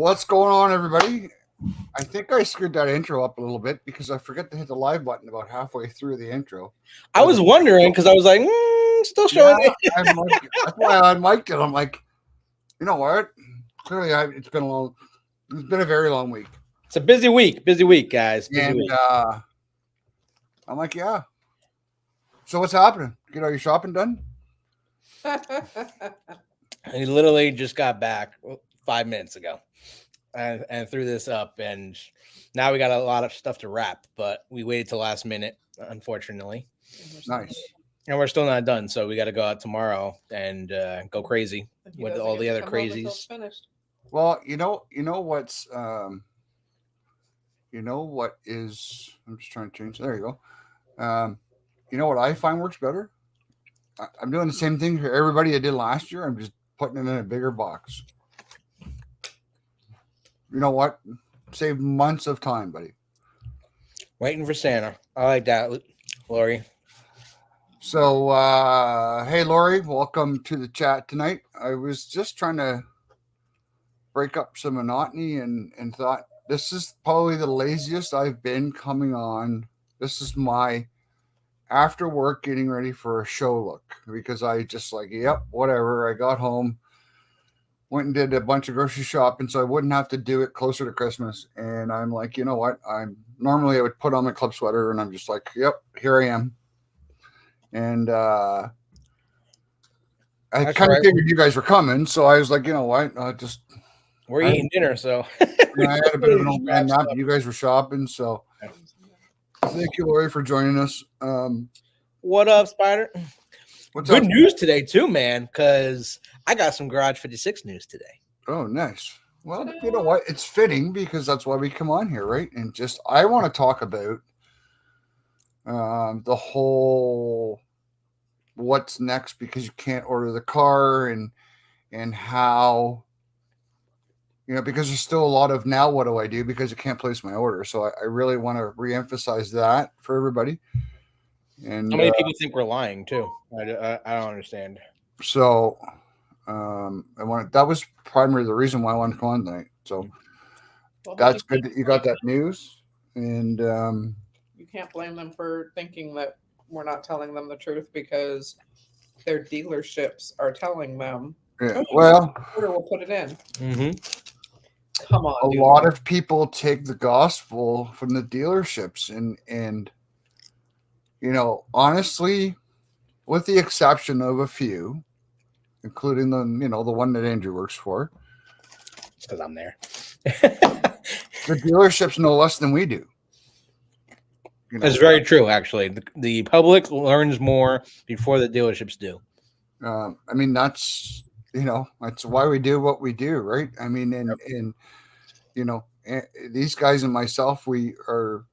What's going on, everybody? I think I screwed that intro up a little bit because I forgot to hit the live button about halfway through the intro. I was wondering because I was like, still showing it. That's why I mic'd it. I'm like, you know what? Clearly, it's been a very long week. It's a busy week, guys. Week. I'm like, yeah. So what's happening? Get all your shopping done? He literally just got back 5 minutes ago and threw this up, and now we got a lot of stuff to wrap, but we waited till last minute, unfortunately. Nice. And we're still not done, so we got to go out tomorrow and go crazy with all the other crazies. Well, you know what is? I'm just trying to change. There you go. You know what I find works better? I'm doing the same thing for everybody I did last year. I'm just putting it in a bigger box. You know what? Save months of time, buddy. Waiting for Santa. I like that, Lori. So, hey, Lori, welcome to the chat tonight. I was just trying to break up some monotony and thought this is probably the laziest I've been coming on. This is my after work getting ready for a show look because I just like, yep, whatever. I got home, went and did a bunch of grocery shopping so I wouldn't have to do it closer to Christmas. And I'm like, you know what? I would put on my club sweater and I'm just like, yep, here I am. And I kind of figured you guys were coming, so I was like, you know what? We're eating dinner, so I had a bit of an old man nap. You guys were shopping, so thank you, Lori, for joining us. What up, Spider? What's Good up? news today too, man, because I got some Garage 56 news today. Oh, nice. Well, you know what? It's fitting because that's why we come on here, right? And I want to talk about the whole what's next because you can't order the car and how, because there's still a lot of now what do I do because I can't place my order. So I really want to reemphasize that for everybody. And how many people think we're lying too? I don't understand. So that was primarily the reason why I wanted to come on tonight. So that's good that you got that news. And you can't blame them for thinking that we're not telling them the truth because their dealerships are telling them. Yeah, well, we'll put it in. Mm-hmm. Come on. A lot of people take the gospel from the dealerships, and honestly, with the exception of a few, including the one that Andrew works for, because I'm there. The dealerships know less than we do. That's very true, actually. The public learns more before the dealerships do. I mean, that's why we do what we do, right? I mean, and these guys and myself, we are,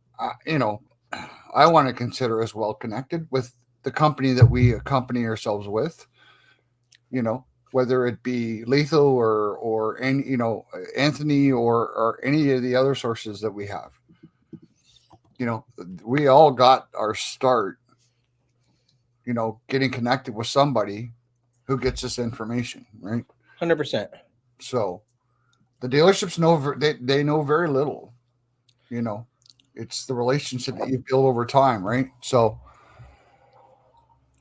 I want to consider us well connected with the company that we accompany ourselves with, whether it be Lethal or any, Anthony or any of the other sources that we have. We all got our start, getting connected with somebody who gets us information, right? 100%. So the dealerships know, they know very little, it's the relationship that you build over time, right? So,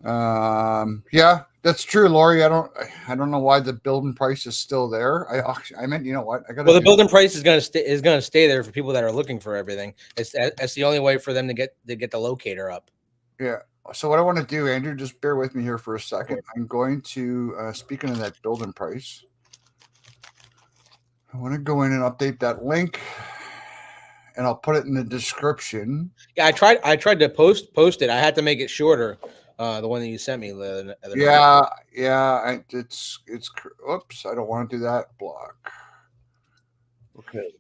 yeah, that's true, Lori. I don't know why the building price is still there. I meant, you know what? The building price is gonna stay there for people that are looking for everything. That's the only way for them to get the locator up. Yeah. So what I want to do, Andrew, just bear with me here for a second. I'm going to, speaking of that building price, I want to go in and update that link, and I'll put it in the description. Yeah, I tried to post it. I had to make it shorter. The one that you sent me. Yeah. It's. Oops, I don't want to do that. Block. Okay.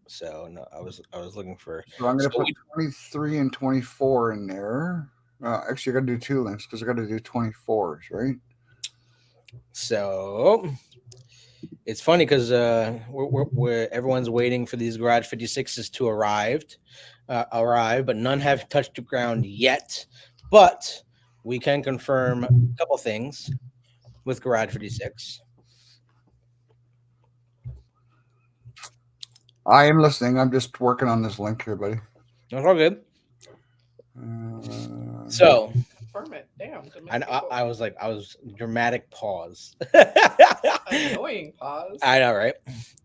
So no, I was looking for. So I'm going to put 23 and 24 in there. Actually, I got to do two links because I got to do 24s, right? So it's funny because we're everyone's waiting for these Garage 56s to arrive, but none have touched the ground yet. But we can confirm a couple things with Garage 56. I am listening. I'm just working on this link here, buddy. That's all good. Uh, So Confirm it. Damn. I was dramatic pause. Annoying pause. I know, right?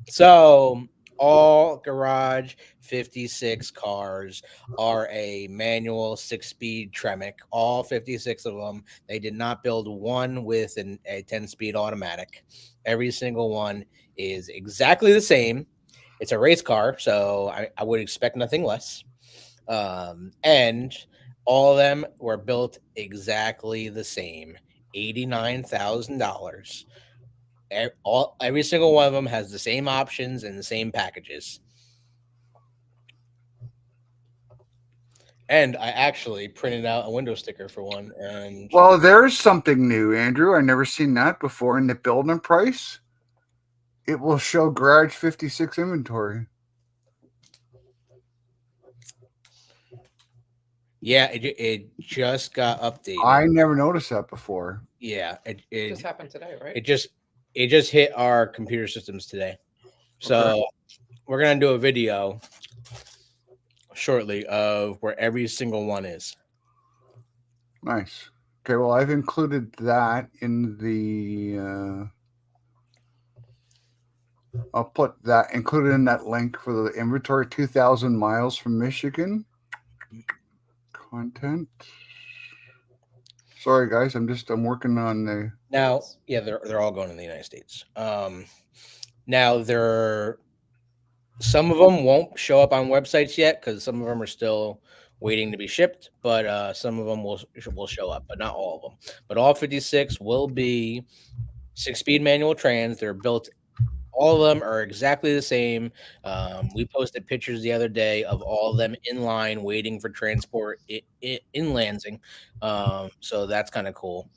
So all garage 56 cars are a manual 6-speed Tremec. All 56 of them. They did not build one with a 10-speed automatic. Every single one is exactly the same. It's a race car, so I would expect nothing less. And all of them were built exactly the same. $89,000. Every single one of them has the same options and the same packages. And I actually printed out a window sticker for one. And well, there's something new, Andrew. I never seen that before. In the building price, it will show Garage 56 inventory. yeah, it just got updated. I never noticed that before. Yeah, It just happened today, right? it just hit our computer systems today. So we're gonna do a video shortly of where every single one is. Nice. Okay, well, I've included that in the. I'll put that included in that link for the inventory. 2,000 miles from Michigan. Content. Sorry, guys. I'm working on the. Now, yeah, they're all going to the United States. Now some of them won't show up on websites yet because some of them are still waiting to be shipped, but some of them will show up, but not all of them. But all 56 will be 6-speed manual trans. They're built. All of them are exactly the same. We posted pictures the other day of all of them in line waiting for transport in Lansing. So that's kind of cool.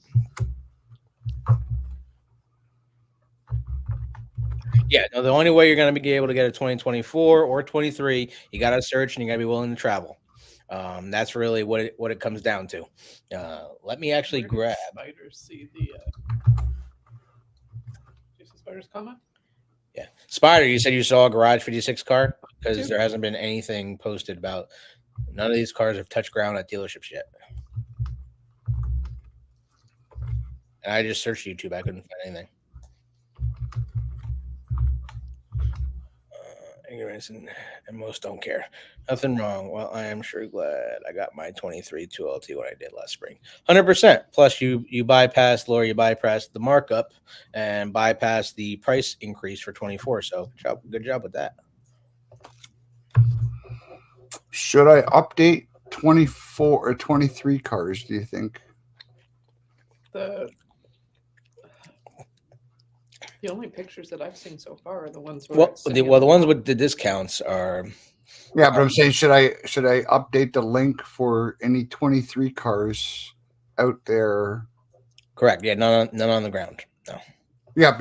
Yeah, no, the only way you're going to be able to get a 2024 or 23, you got to search and you got to be willing to travel. That's really what it comes down to. Let me actually grab. Spiders see the. Spiders comment? Yeah, Spider, you said you saw a Garage 56 car because there hasn't been anything posted about. None of these cars have touched ground at dealerships yet. And I just searched YouTube. I couldn't find anything. Ignorance and most don't care. Nothing wrong. Well, I am sure glad I got my 23 2LT when I did last spring. 100%. Plus, you bypassed, Laura, you bypassed the markup and bypassed the price increase for 24. So good job with that. Should I update 24 or 23 cars, do you think? The only pictures that I've seen so far are the ones where the ones with the discounts are. Yeah, but I'm saying should I update the link for any 23 cars out there? Correct. Yeah, none on the ground. No. Yeah,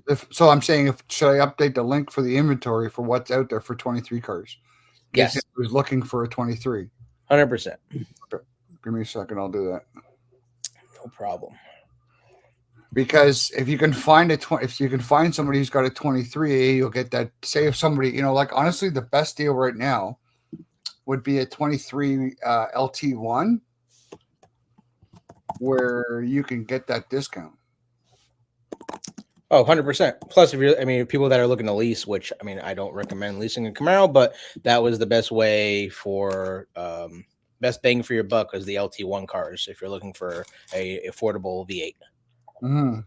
but so I'm saying should I update the link for the inventory for what's out there for 23 cars? Yes. I was looking for a 23. 100%. Give me a second. I'll do that. No problem. Because if you can find if you can find somebody who's got a 23, you'll get that. Say if somebody, like honestly, the best deal right now would be a 23 LT1, where you can get that discount. Oh, 100%. Plus, if people that are looking to lease, which I don't recommend leasing a Camaro, but that was the best way for best bang for your buck was the LT1 cars. If you're looking for a affordable V8. Mm-hmm.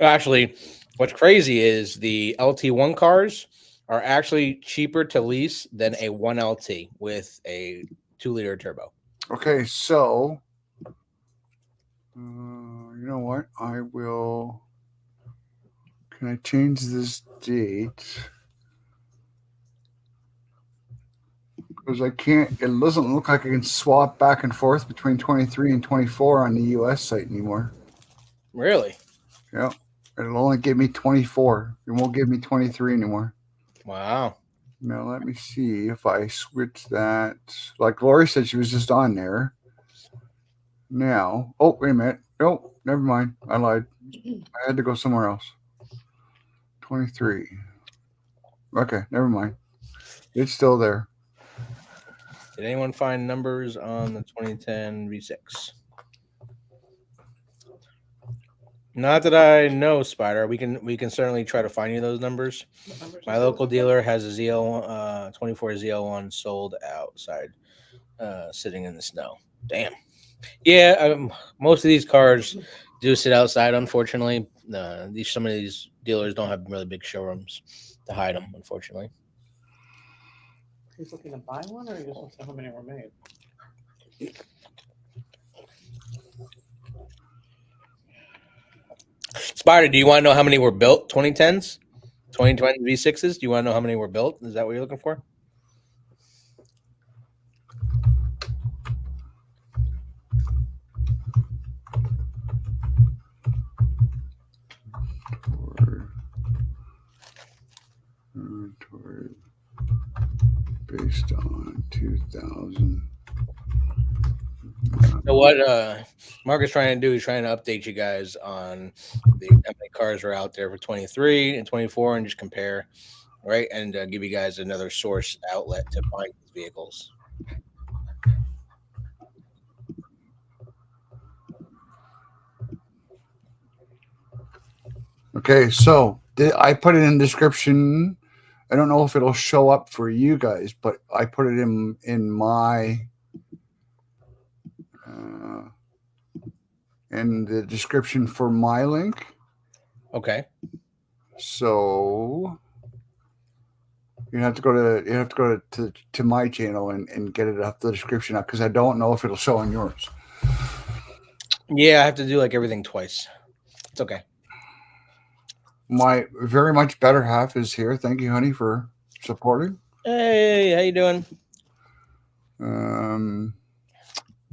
Actually, what's crazy is the LT1 cars are actually cheaper to lease than a 1LT with a 2-liter turbo. Okay, so you know what? I will. Can I change this date? Because I can't. It doesn't look like I can swap back and forth between 23 and 24 on the US site anymore. Really? Yeah. It'll only give me 24. It won't give me 23 anymore. Wow. Now let me see if I switch that. Like Lori said, she was just on there. Now, oh, wait a minute. No, never mind. I lied. I had to go somewhere else. 23. Okay, never mind. It's still there. Did anyone find numbers on the 2010 V6? Not that I know, Spider. We can certainly try to find you those numbers. What numbers My are local those? dealer has a ZL 24 ZL1 sold outside, sitting in the snow. Damn. Yeah, most of these cars do sit outside. Unfortunately, some of these dealers don't have really big showrooms to hide them. Unfortunately. He's looking to buy one, or he just wants to know how many were made? Spider, do you want to know how many were built? 2010s, 2020 V6s. Do you want to know how many were built? Is that what you're looking for? Inventory based on 2000. So what Mark is trying to do is trying to update you guys on how many cars are out there for 23 and 24 and just compare, right? And give you guys another source outlet to find these vehicles. Okay, so I put it in the description. I don't know if it'll show up for you guys, but I put it in my in the description for my link. Okay. So you have to go to my channel and get it up the description up because I don't know if it'll show on yours. Yeah, I have to do like everything twice. It's okay. My very much better half is here. Thank you, honey, for supporting. Hey, how you doing?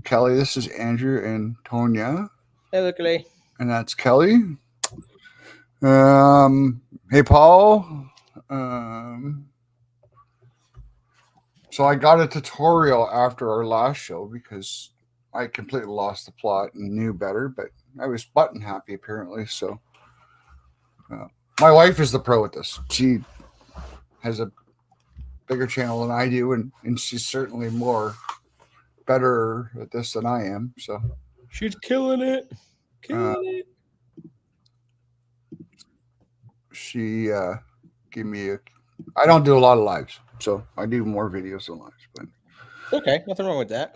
Kelly, this is Andrew and Tonya. Hey, Luckily. And that's Kelly. Hey, Paul. So I got a tutorial after our last show because I completely lost the plot and knew better, but I was button happy apparently. So my wife is the pro at this. She has a bigger channel than I do, and she's certainly more better at this than I am. So she's killing it. She gave me I don't do a lot of lives, so I do more videos than lives, but okay, nothing wrong with that.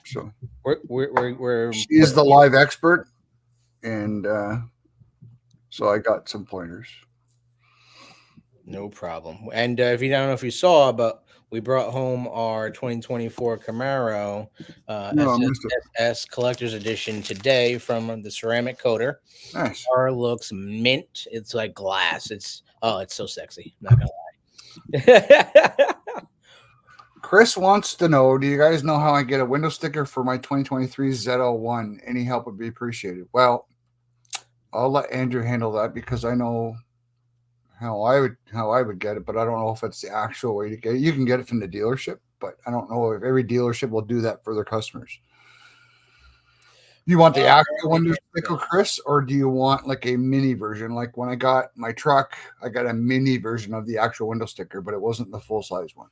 So we're she is the live expert, and so I got some pointers. No problem. And if you don't know if you saw, but we brought home our 2024 Camaro SS Collector's Edition today from the ceramic coater. Nice. Car looks mint. It's like glass. It's so sexy. I'm not gonna lie. Chris wants to know, do you guys know how I get a window sticker for my 2023 ZL1? Any help would be appreciated. Well, I'll let Andrew handle that because I know how I would get it, but I don't know if it's the actual way to get it. You can get it from the dealership, but I don't know if every dealership will do that for their customers. You want the actual window sticker, Chris, or do you want like a mini version? Like when I got my truck, I got a mini version of the actual window sticker, but it wasn't the full size one.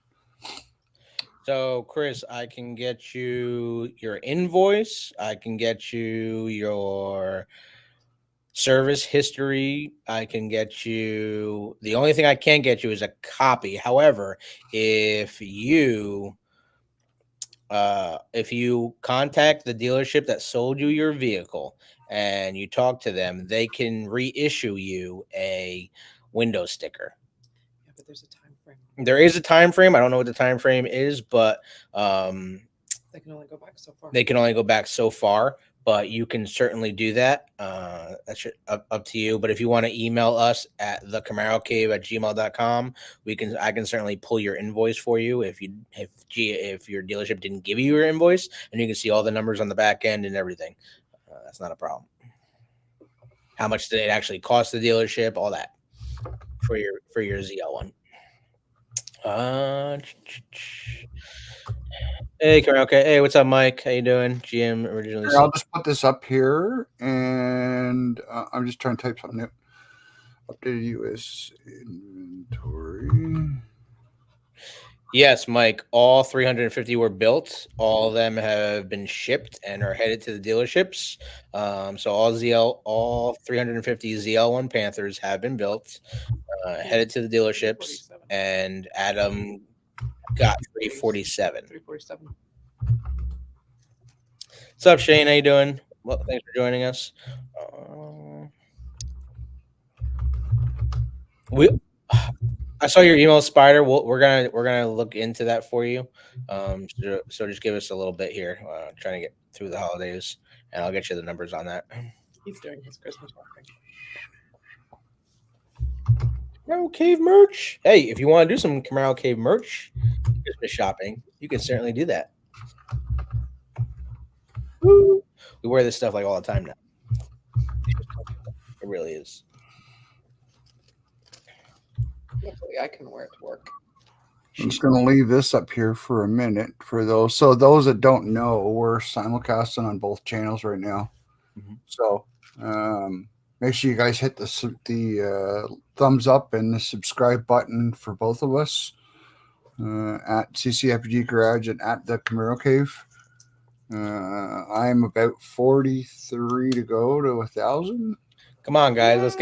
So, Chris, I can get you your invoice. I can get you your service history. I can get you. The only thing I can't get you is a copy. However, if you contact the dealership that sold you your vehicle and you talk to them, they can reissue you a window sticker. Yeah, but there's a time frame. There is a time frame. I don't know what the time frame is, but they can only go back so far. They can only go back so far, but you can certainly do that. That's up to you. But if you want to email us at thecamarocave@gmail.com, I can certainly pull your invoice for you if your dealership didn't give you your invoice, and you can see all the numbers on the back end and everything. That's not a problem. How much did it actually cost the dealership? All that for your ZL1. Hey, okay. Hey, what's up, Mike? How you doing? GM originally. I'll just put this up here, and I'm just trying to type something new. updated U.S. inventory. Yes, Mike. All 350 were built. All of them have been shipped and are headed to the dealerships. So all 350 ZL1 Panthers have been built, headed to the dealerships, 347. and Adam got 347. 347. What's up, Shane? How you doing? Well, thanks for joining us. I saw your email, Spider. We're gonna look into that for you. So just give us a little bit here. Trying to get through the holidays, and I'll get you the numbers on that. He's doing his Christmas shopping. Camaro Cave merch. Hey, if you want to do some Camaro Cave merch, Christmas shopping, you can certainly do that. Woo. We wear this stuff like all the time now. It really is. Luckily, I can wear it to work. I'm just going to leave this up here for a minute for those. So those that don't know, we're simulcasting on both channels right now. Mhm. So make sure you guys hit the thumbs up and the subscribe button for both of us at CCFG Garage and at the Camaro Cave. I'm about 43 to go to 1,000. Come on, guys. Let's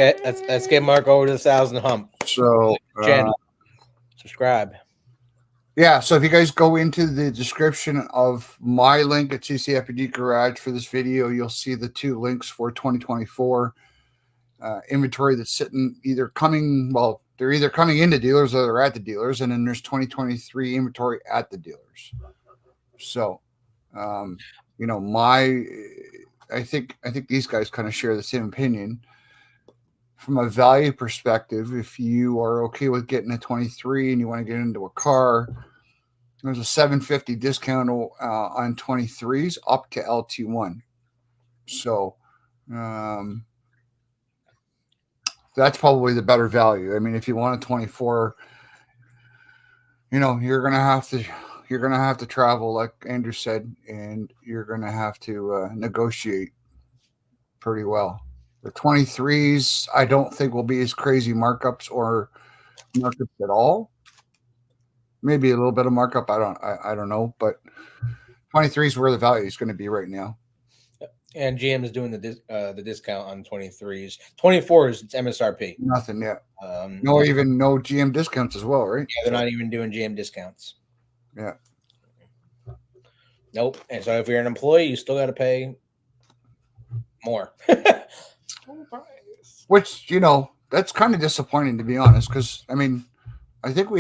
get Mark over to the 1,000 hump. So Channel. Subscribe. yeah, so if you guys go into the description of my link at CCFD Garage for this video, you'll see the two links for 2024 inventory that's sitting they're either coming into dealers or they're at the dealers, and then there's 2023 inventory at the dealers. So, I think these guys kind of share the same opinion. From a value perspective, if you are okay with getting a 23 and you want to get into a car, there's a $750 discount on 23s up to LT1. So that's probably the better value. I mean, if you want a 24, you're gonna have to travel, like Andrew said, and you're gonna have to negotiate pretty well. The 23s, I don't think will be as crazy markups at all. Maybe a little bit of markup. I don't know, but 23 is where the value is going to be right now. And GM is doing the discount on 23s. 24s, it's MSRP. Nothing yet. No GM discounts as well, right? Yeah, they're not even doing GM discounts. Yeah. Nope. And so if you're an employee, you still got to pay more. Which, that's kind of disappointing, to be honest, because, I mean, I don't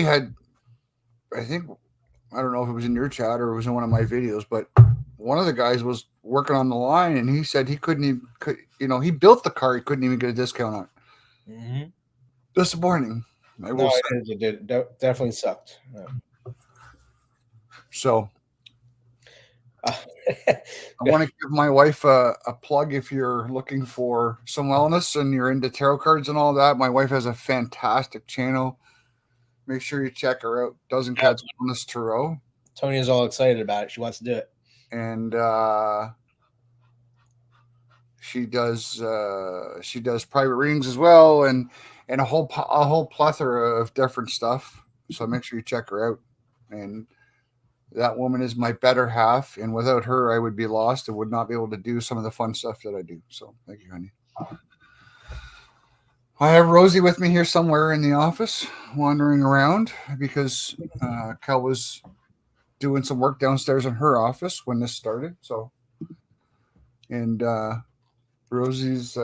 know if it was in your chat or it was in one of my videos, but one of the guys was working on the line and he said he he built the car, he couldn't even get a discount on it. Mm-hmm. Disappointing. It definitely sucked. Yeah. So I want to give my wife a plug if you're looking for some wellness and you're into tarot cards and all that. My wife has a fantastic channel. Make sure you check her out. Dozen Cats Wellness Tarot. Tony is all excited about it. She wants to do it. And she does private readings as well, and a whole plethora of different stuff. So make sure you check her out. And that woman is my better half, and without her, I would be lost and would not be able to do some of the fun stuff that I do. So thank you, honey. I have Rosie with me here somewhere in the office, wandering around because Kel was doing some work downstairs in her office when this started. So, and Rosie's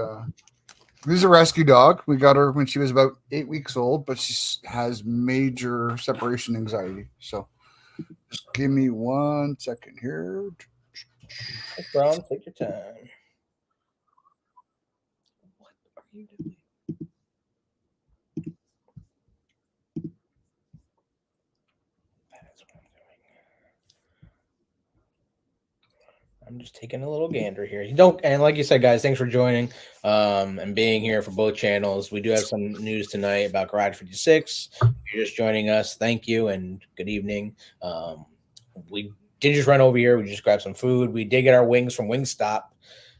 she's a rescue dog. We got her when she was about 8 weeks old, but she has major separation anxiety. So, just give me 1 second here. Hey, Brown, take your time. What are you doing? That's what I'm doing. I'm just taking a little gander here. And like you said, guys, thanks for joining and being here for both channels. We do have some news tonight about Garage 56. If you're just joining us, thank you and good evening. We did just run over here. We just grabbed some food. We did get our wings from Wingstop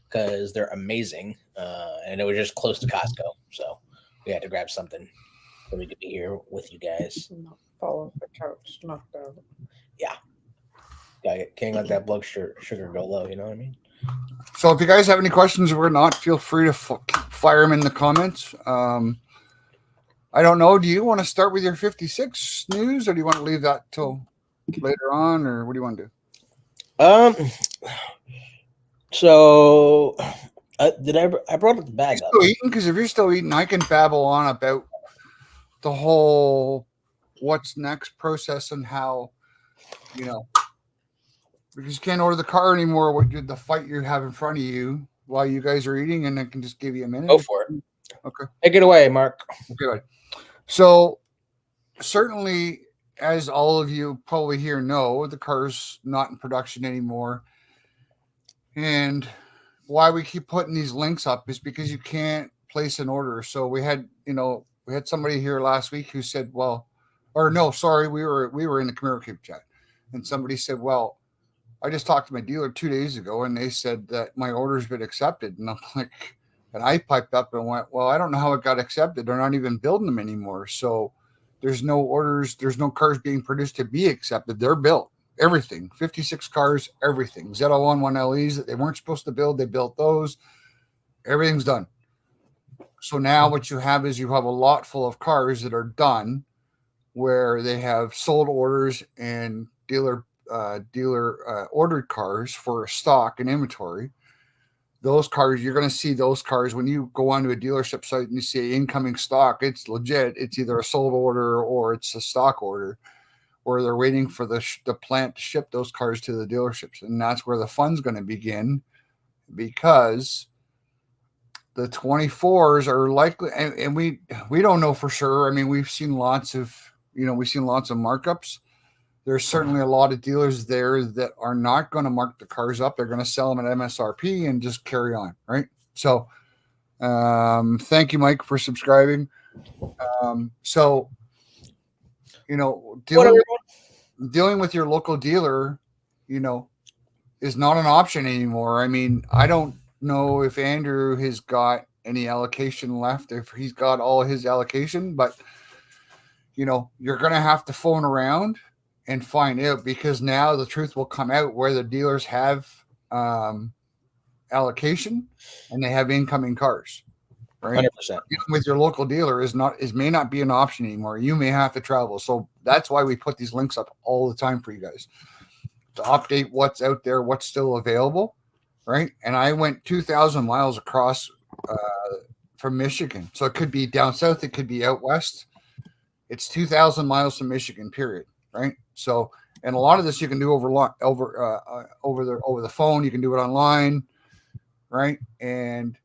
because they're amazing. And it was just close to Costco. So we had to grab something so we could be here with you guys. Not fall off the couch, knocked out. Can't let that blood sugar go low. You know what I mean? So if you guys have any questions or not, feel free to fire them in the comments. I don't know. Do you want to start with your 56 news, or do you want to leave that till later on, or what do you want to do? So I brought the bag up. Still eating? Because if you're still eating, I can babble on about the whole what's next process and how, because you can't order the car anymore. What the fight you have in front of you while you guys are eating, and I can just give you a minute. Go for it. Okay. Take it away, Mark. Okay. Right. So certainly, as all of you probably here know, the car's not in production anymore. And why we keep putting these links up is because you can't place an order. So we had somebody here last week who said, we were in the Camaro Cube chat, and somebody said, well, I just talked to my dealer 2 days ago, and they said that my order's been accepted. And I'm like, and I piped up and went, well, I don't know how it got accepted. They're not even building them anymore. So there's no orders. There's no cars being produced to be accepted. They're built. Everything, 56 cars, everything. Z01 1LEs that they weren't supposed to build, they built those. Everything's done. So now what you have is you have a lot full of cars that are done where they have sold orders and dealer ordered cars for stock and inventory. Those cars, you're going to see those cars when you go onto a dealership site and you see incoming stock. It's legit. It's either a sold order or it's a stock order, where they're waiting for the plant to ship those cars to the dealerships. And that's where the fun's going to begin, because the 24s are likely, and we don't know for sure. I mean, we've seen lots of markups. There's certainly a lot of dealers there that are not going to mark the cars up. They're going to sell them at MSRP and just carry on, right? So thank you, Mike, for subscribing. Dealing with your local dealer, is not an option anymore. I mean, I don't know if Andrew has got any allocation left, if he's got all his allocation, but you're going to have to phone around and find out, because now the truth will come out where the dealers have allocation and they have incoming cars. Right? 100%. Dealing with your local dealer may not be an option anymore. You may have to travel. So that's why we put these links up all the time for you guys to update what's out there, what's still available, right? And I went 2,000 miles across from Michigan. So it could be down south, it could be out west. It's 2,000 miles from Michigan, period, right? So, and a lot of this you can do over the phone. You can do it online, right? And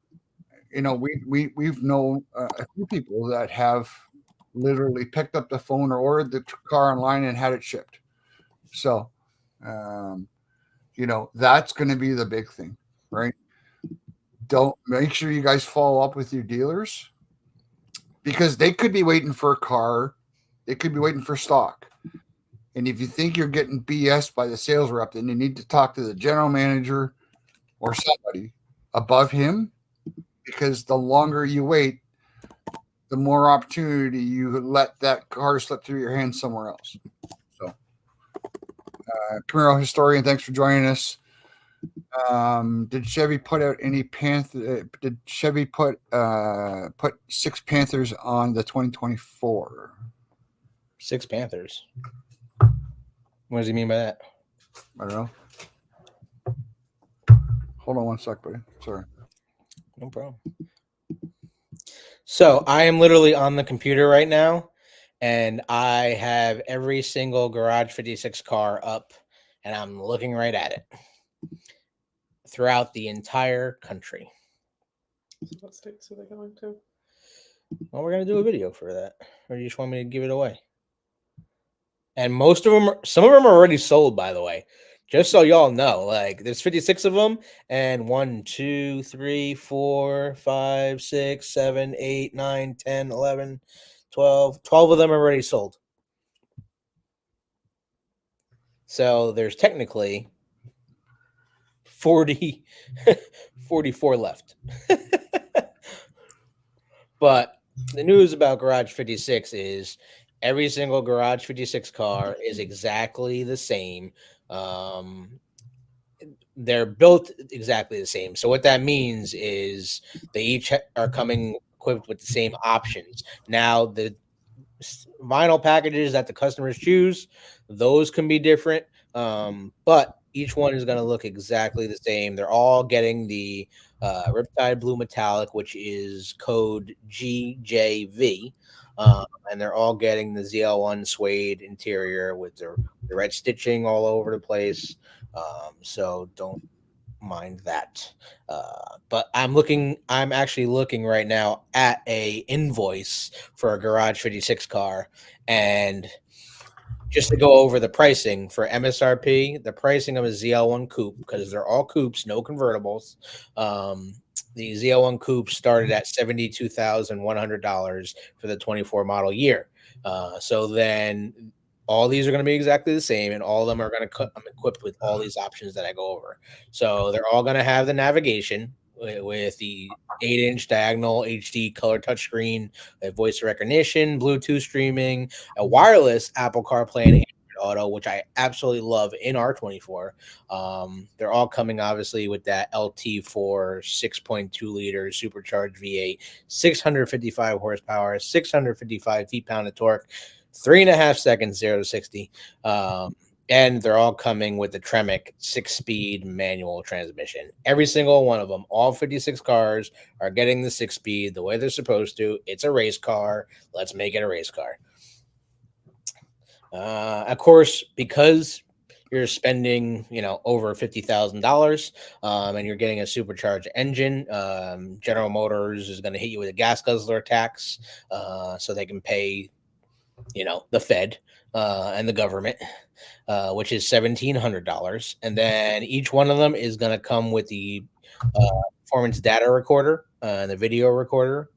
we've known a few people that have literally picked up the phone or ordered the car online and had it shipped. So, that's going to be the big thing, right? Don't make sure you guys follow up with your dealers, because they could be waiting for a car. They could be waiting for stock. And if you think you're getting BS by the sales rep, then you need to talk to the general manager or somebody above him, because the longer you wait, the more opportunity you let that car slip through your hands somewhere else. So, Camaro historian, thanks for joining us. Did Chevy put out any Panther? Did Chevy put 6 Panthers on the 2024? 6 Panthers. What does he mean by that? I don't know. Hold on one sec, buddy. Sorry. No problem. So I am literally on the computer right now, and I have every single Garage 56 car up, and I'm looking right at it throughout the entire country. So what states are they going to? Well, we're going to do a video for that. Or you just want me to give it away? And some of them are already sold, by the way. Just so y'all know, like, there's 56 of them, and 1, 2, 3, 4, 5, 6, 7, 8, 9, 10, 11, 12. 12 of them are already sold. So there's technically 44 left. But the news about Garage 56 is every single Garage 56 car is exactly the same. Um, they're built exactly the same. So what that means is they each are coming equipped with the same options. Now the vinyl packages that the customers choose, those can be different, but each one is going to look exactly the same. They're all getting the Riptide Blue Metallic, which is code GJV, and they're all getting the ZL1 suede interior with the red stitching all over the place. So don't mind that. But I'm actually looking right now at a invoice for a Garage 56 car, and just to go over the pricing for MSRP, the pricing of a ZL1 coupe, because they're all coupes, no convertibles. The ZL1 coupe started at $72,100 for the 24 model year. So then all these are going to be exactly the same, and all of them are going to come equipped with all these options that I go over. So they're all going to have the navigation with the 8-inch diagonal HD color touchscreen, voice recognition, Bluetooth streaming, a wireless Apple CarPlay and Android Auto, which I absolutely love in R24. They're all coming obviously with that LT4 6.2 liter supercharged V8, 655 horsepower, 655 feet-pound of torque, 3.5 seconds 0 to 60. And they're all coming with the Tremec 6-speed manual transmission. Every single one of them, all 56 cars are getting the 6-speed the way they're supposed to. It's a race car. Let's make it a race car. Of course, because you're spending, over $50,000, and you're getting a supercharged engine, General Motors is going to hit you with a gas guzzler tax, so they can pay, the Fed and the government, which is $1,700, and then each one of them is going to come with the performance data recorder, the video recorder,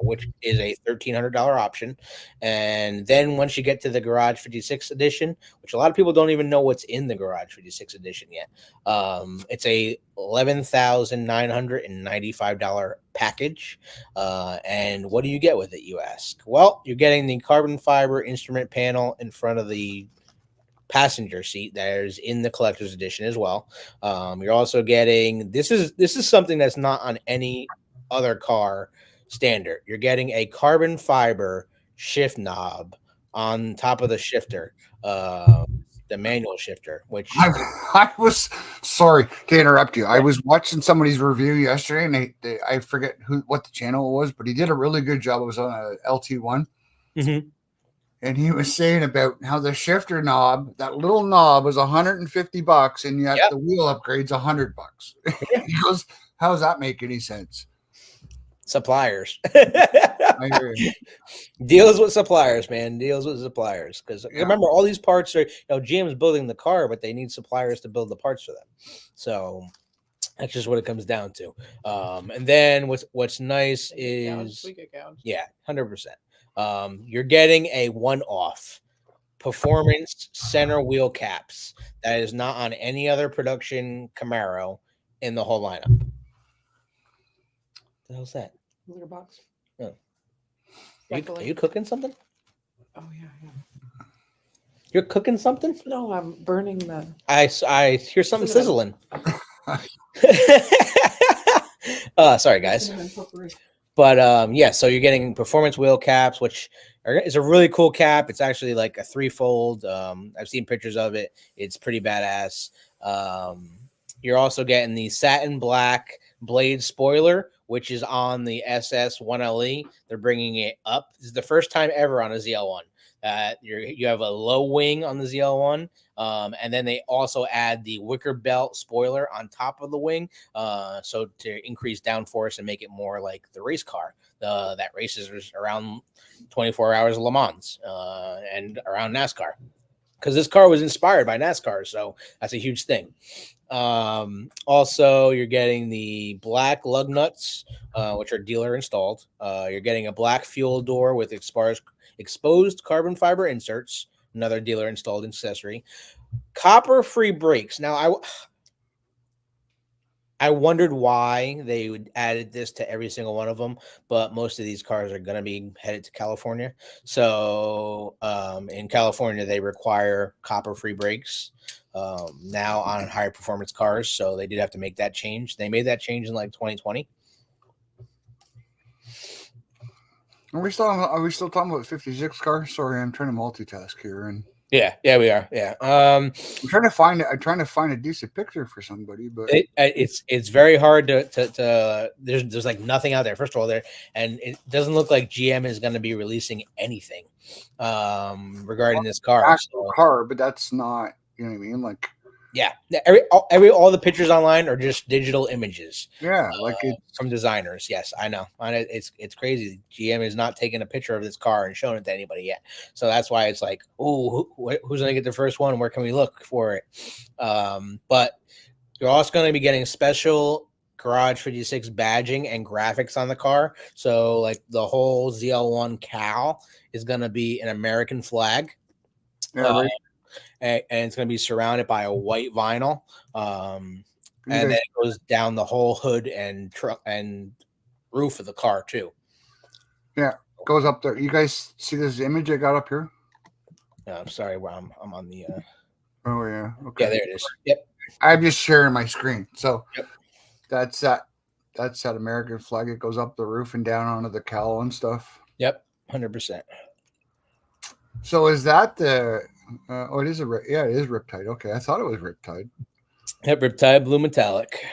which is a $1,300 option. And then once you get to the Garage 56 edition, which a lot of people don't even know what's in the Garage 56 edition yet, it's a $11,995 package. And what do you get with it, you ask? Well, you're getting the carbon fiber instrument panel in front of the passenger seat that is in the collector's edition as well. You're also getting this is something that's not on any other car standard. You're getting a carbon fiber shift knob on top of the shifter, the manual shifter, which I was sorry to interrupt you. I was watching somebody's review yesterday, and I forget what the channel was, but he did a really good job. It was on a LT1. Mhm. And he was saying about how the shifter knob, that little knob, was $150, and yet Yep. the wheel upgrade's $100. He goes, "How does that make any sense?" suppliers. I hear you. Deals with suppliers, man. Deals with suppliers. Because Yeah. remember, all these parts are, GM's building the car, but they need suppliers to build the parts for them. So that's just what it comes down to. And then what's nice is, We get gouged. yeah, 100%. You're getting a one-off performance center wheel caps that is not on any other production Camaro in the whole lineup. What the hell's that? Litter box. Oh. Are you cooking something? Oh yeah. You're cooking something? No, I'm burning the. I hear something sizzling. Sorry, guys. But yeah, so you're getting performance wheel caps, which is a really cool cap. It's actually like a 3-fold. I've seen pictures of it. It's pretty badass. You're also getting the satin black blade spoiler, which is on the SS1LE. They're bringing it up. This is the first time ever on a ZL1. You have a low wing on the ZL1, and then they also add the wicker belt spoiler on top of the wing, so to increase downforce and make it more like the race car that races around 24 hours of Le Mans and around NASCAR, because this car was inspired by NASCAR, so that's a huge thing. Also, you're getting the black lug nuts, which are dealer installed. You're getting a black fuel door with exposed carbon fiber inserts, another dealer installed accessory. Copper free brakes. Now, I wondered why they would added this to every single one of them, but most of these cars are going to be headed to California. So in California, they require copper-free brakes now on higher performance cars. So they did have to make that change. They made that change in like 2020. Are we still talking about 56 car? Sorry, I'm trying to multitask here, and Yeah, we are. Yeah. I'm trying to find a decent picture for somebody, but It's very hard to there's like nothing out there. First of all, and it doesn't look like GM is going to be releasing anything regarding this car. actual car, but that's not, you know what I mean? Like, yeah, all the pictures online are just digital images. yeah, like it's from designers. Yes, I know. It's crazy. GM is not taking a picture of this car and showing it to anybody yet. So that's why it's like, oh, who's going to get the first one? Where can we look for it? But you're also going to be getting special Garage 56 badging and graphics on the car. So like the whole ZL1 cowl is going to be an American flag. yeah, right. And it's going to be surrounded by a white vinyl. And then it goes down the whole hood and truck and roof of the car too. Yeah, goes up there. You guys see this image I got up here? I'm sorry, I'm on the. Oh yeah, okay. Yeah, there it is. Yep. I'm just sharing my screen. So yep. That's that American flag. It goes up the roof and down onto the cowl and stuff. Yep, 100%. So is that the? It is it is Riptide. Okay, I thought it was Riptide. Yep, Riptide blue metallic.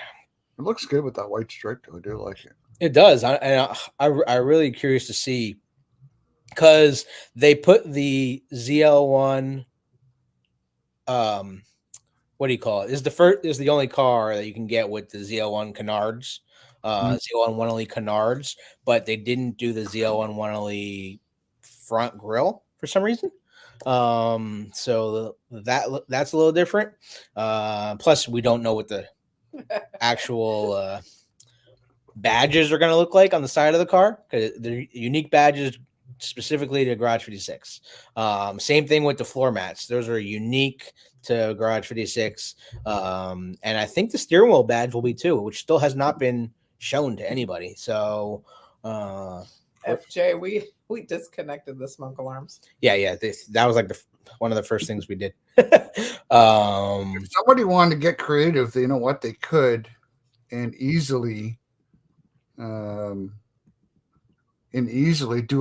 It looks good with that white stripe. Though. I do like it. It does. I'm really curious to see because they put the ZL1. What do you call it? Is the only car that you can get with the ZL1 canards, ZL1 1LE canards, but they didn't do the ZL1 1LE front grille for some reason. So that's a little different. Plus, we don't know what the actual badges are going to look like on the side of the car because they're unique badges specifically to Garage 56. Same thing with the floor mats; those are unique to Garage 56. And I think the steering wheel badge will be too, which still has not been shown to anybody. So, FJ, we disconnected the smoke alarms. Yeah. That was like one of the first things we did. If somebody wanted to get creative, you know what they could, and easily do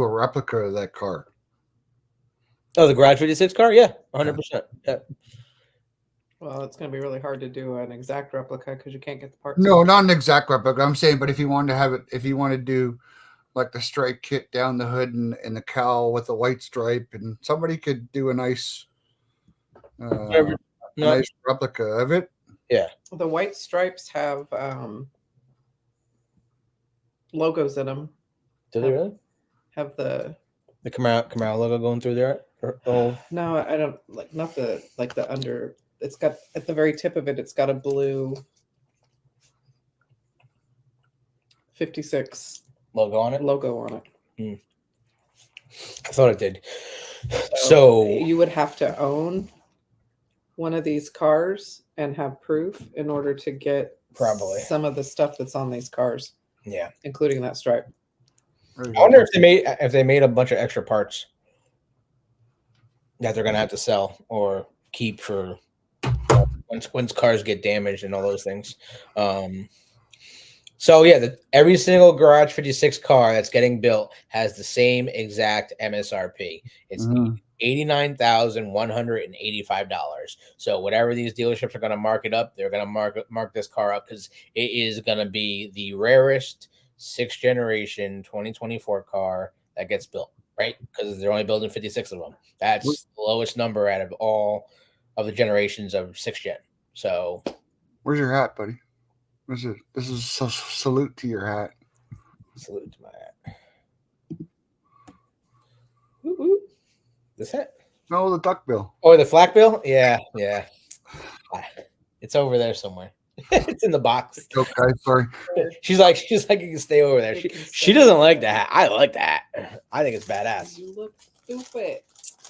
a replica of that car. Oh, the Garage 56 car? Yeah, 100%. Yeah. Well, it's going to be really hard to do an exact replica because you can't get the parts. No, not an exact replica. I'm saying, but if you wanted to have it, if you want to do like the stripe kit down the hood and the cowl with the white stripe, and somebody could do a nice replica of it. Yeah. The white stripes have logos in them. Do they really? Have the Camaro logo going through there? No, I don't like not the under. It's got at the very tip of it. It's got a blue 56 logo on it. I thought it did. So you would have to own one of these cars and have proof in order to get probably some of the stuff that's on these cars. Yeah, including that stripe. I wonder if they made a bunch of extra parts that they're gonna have to sell or keep for once cars get damaged and all those things. So yeah, every single Garage 56 car that's getting built has the same exact MSRP. It's $89,185. So whatever these dealerships are going to mark it up, they're going to mark this car up because it is going to be the rarest 6th generation 2024 car that gets built, right? Because they're only building 56 of them. That's the lowest number out of all of the generations of 6th gen. So where's your hat, buddy? This is a salute to your hat. Salute to my hat. Woo-woo. This hat? No, the duck bill. Oh, the flak bill? Yeah. It's over there somewhere. It's in the box. Okay, sorry. She's like, you can stay over there. She doesn't like the hat. I like the hat. I think it's badass. You look stupid.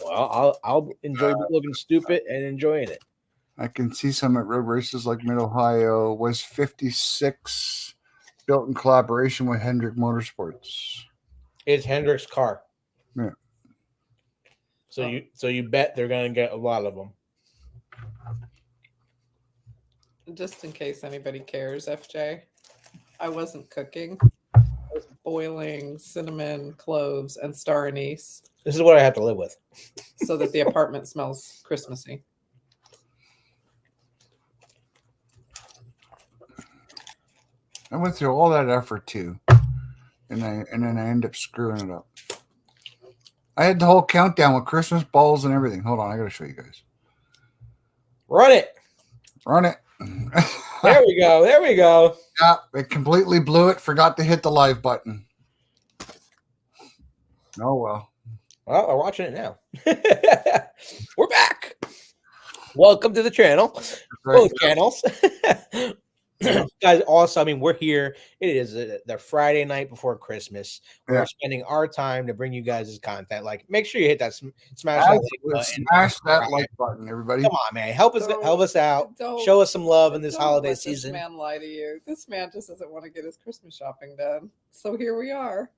Well, I'll enjoy looking stupid and enjoying it. I can see some at road races like Mid Ohio. Was 56 built in collaboration with Hendrick Motorsports. It's Hendrick's car. Yeah. So you bet they're gonna get a lot of them. Just in case anybody cares, FJ, I wasn't cooking. I was boiling cinnamon, cloves, and star anise This is what I have to live with. so that the apartment smells Christmassy. I went through all that effort too, and then I end up screwing it up. I had the whole countdown with Christmas balls and everything. Hold on, I gotta show you guys. Run it. Run it. There we go. There we go. Yeah, it completely blew it. Forgot to hit the live button. Oh well. Well, we're watching it now. We're back. Welcome to the channel. Right. Both channels. Guys, also, I mean, we're here. It is the Friday night before Christmas. Yeah. We're spending our time to bring you guys this content. Like, make sure you hit that smash that like button. Smash that like button, everybody. Come on, man. Help us out. Don't- Show us some love in this Don't holiday let season. This man lie to you. This man just doesn't want to get his Christmas shopping done. So here we are.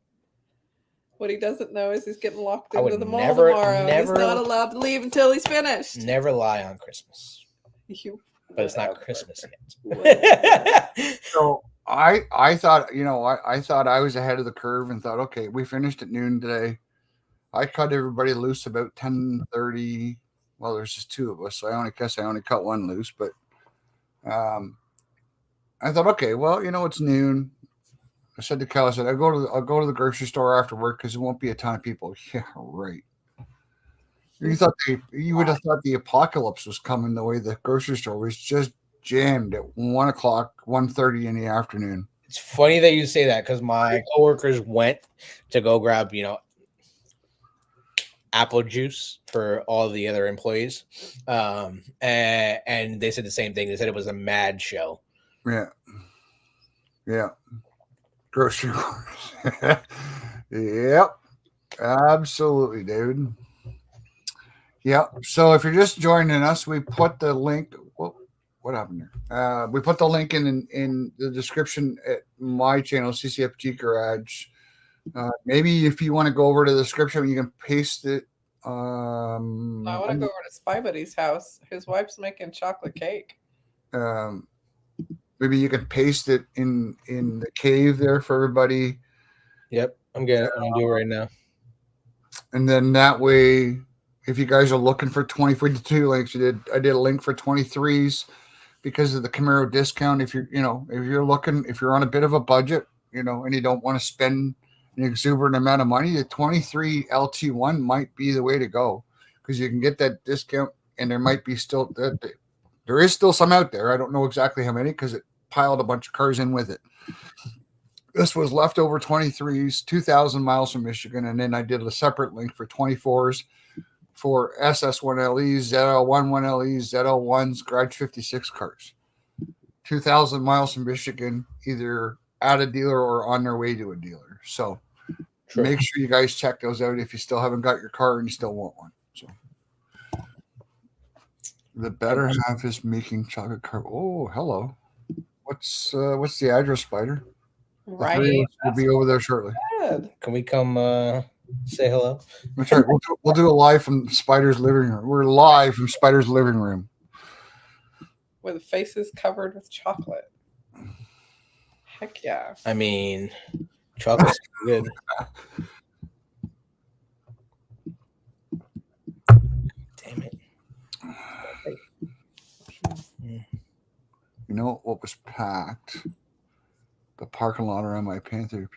What he doesn't know is he's getting locked I would into the mall never- tomorrow. never- He's not allowed to leave until he's finished. Never lie on Christmas. You- But it's not whatever. Christmas Whatever. yet. So I thought, I thought I was ahead of the curve and thought, okay, we finished at noon today. I cut everybody loose about 10:30. Well, there's just two of us, so I only cut one loose. But I thought, okay, well, it's noon. I said to Cal, I said, I'll go to the grocery store after work because there won't be a ton of people. Yeah, right. You would have thought the apocalypse was coming the way the grocery store was just jammed at 1 o'clock, 1:30 in the afternoon. It's funny that you say that because my coworkers went to go grab, apple juice for all the other employees. And they said the same thing. They said it was a mad show. Yeah. Yeah. Grocery stores. Yep. Absolutely, David. Yep. So if you're just joining us, we put the link. What happened there? We put the link in the description at my channel, CCFG Garage. Maybe if you want to go over to the description, you can paste it. I want to go over to fbody house. His wife's making chocolate cake. Maybe you can paste it in the cave there for everybody. Yep. I'm doing it right now. And then that way, if you guys are looking for 22 links, I did a link for 23s because of the Camaro discount. If you're on a bit of a budget, and you don't want to spend an exuberant amount of money, the 23 LT1 might be the way to go because you can get that discount, and there is still some out there. I don't know exactly how many because it piled a bunch of cars in with it. This was leftover 23s, 2,000 miles from Michigan, and then I did a separate link for 24s for SS1LEs, ZL11LEs, ZL1s, Garage 56 cars. 2,000 miles from Michigan, either at a dealer or on their way to a dealer. So True. Make sure you guys check those out if you still haven't got your car and you still want one. So the better half is making chocolate car. Oh, hello. What's the address, Spider? Right. We'll be over there shortly. Good. Can we come say hello? That's right. We'll do a live from Spider's living room. We're live from Spider's living room. With faces covered with chocolate. Heck yeah. I mean, chocolate's good. Damn it. You know what was packed? The parking lot around my Panther.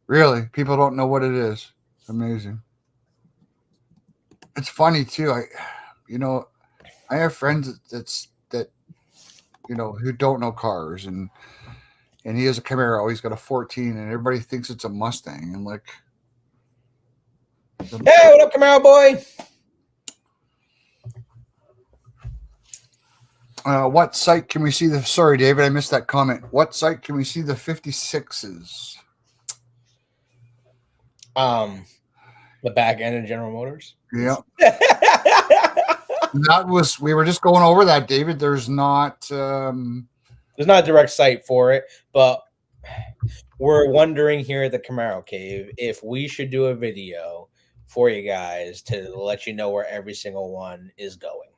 Really? People don't know what it is. Amazing. It's funny too. I have friends that who don't know cars, and he has a Camaro. He's got a 14, and everybody thinks it's a Mustang. And like, Hey, what up, Camaro boy? what site can we see the? Sorry, David, I missed that comment. What site can we see the 56s? The back end of General Motors. Yeah. we were just going over that, David. There's not There's not a direct site for it, but we're wondering here at the Camaro Cave if we should do a video for you guys to let you know where every single one is going.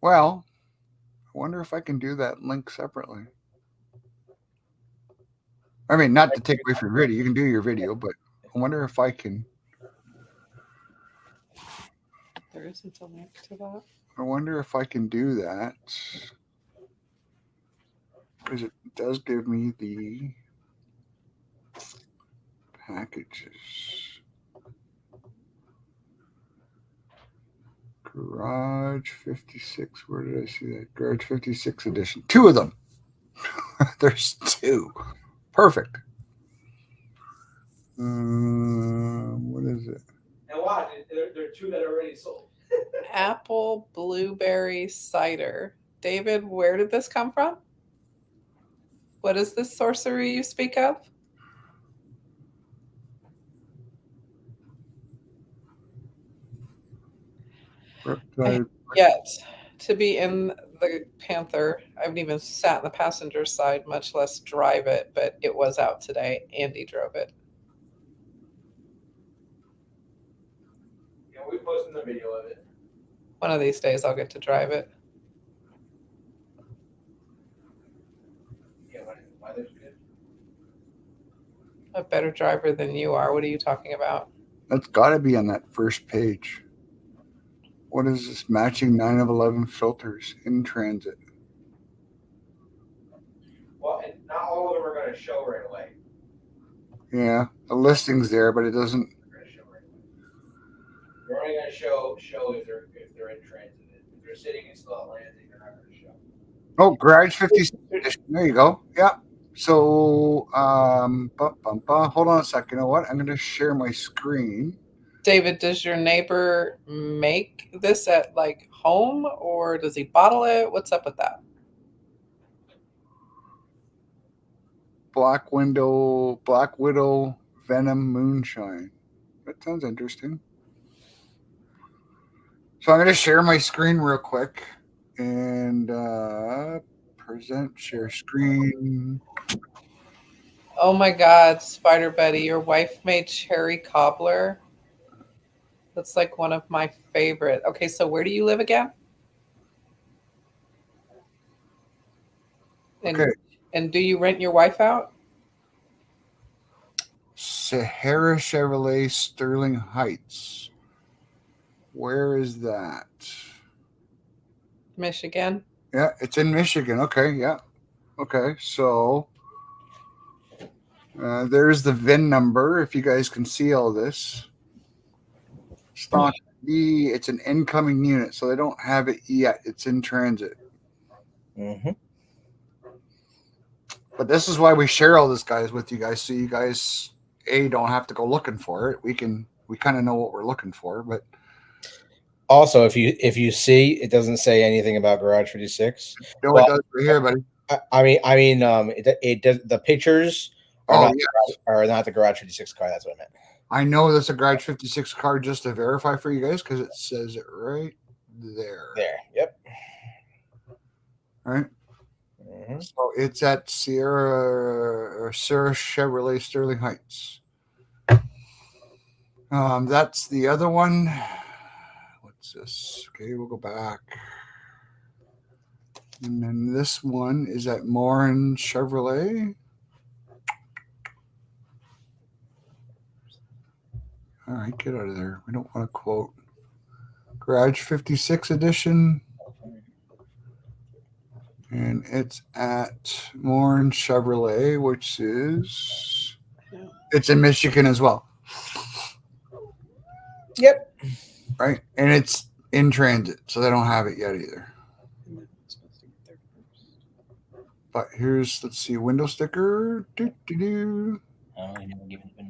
well, I wonder if I can do that link separately. I mean, not to take away from your video. You can do your video, but I wonder if I can. There isn't a link to that. I wonder if I can do that. Because it does give me the packages. Garage 56. Where did I see that? Garage 56 edition. 2 of them. There's 2. Perfect. What is it? And watch, there are 2 that are already sold. Apple blueberry cider. David, where did this come from? What is this sorcery you speak of? Yet to be in the Panther. I haven't even sat in the passenger side, much less drive it, but it was out today. Andy drove it. Yeah, we posted the video of it. One of these days I'll get to drive it. Yeah, weather's good. A better driver than you are. What are you talking about? That's got to be on that first page. What is this? Matching 9 of 11 filters in transit. Well, and not all of them are going to show right away. Yeah, the listing's there, but it doesn't. They're only going to show if they're in transit. If they're sitting and still at landing, they're not going to show. Oh, Garage 56 edition. There you go. Yeah. So, hold on a second. You know what? I'm going to share my screen. David, does your neighbor make this at like home or does he bottle it? What's up with that? Black Widow Venom Moonshine. That sounds interesting. So I'm going to share my screen real quick and present share screen. Oh my God, Spider Betty, your wife made cherry cobbler. That's like one of my favorite. Okay, so where do you live again? Okay. And do you rent your wife out? Sahara Chevrolet Sterling Heights. Where is that? Michigan. Yeah, it's in Michigan. Okay, yeah. Okay, so there's the VIN number. If you guys can see all this. Stock B, it's an incoming unit, so they don't have it yet. It's in transit. Mm-hmm. But this is why we share all this, guys, with you guys, so you guys don't have to go looking for it. We kind of know what we're looking for, but also if you see, it doesn't say anything about Garage 56. no, it does right here, buddy. It does. The pictures are not the Garage 56 car. That's what I meant. I know that's a Garage 56 car just to verify for you guys because it says it right there. There. Yep. All right. Mm-hmm. So it's at Sierra Chevrolet Sterling Heights. That's the other one. What's this? Okay, we'll go back. And then this one is at Morin Chevrolet. All right, get out of there. We don't want to quote. Garage 56 edition. And it's at Morin Chevrolet, which is it's in Michigan as well. Yep. Right. And it's in transit, so they don't have it yet either. But here's, let's see, window sticker. Oh, you never given it.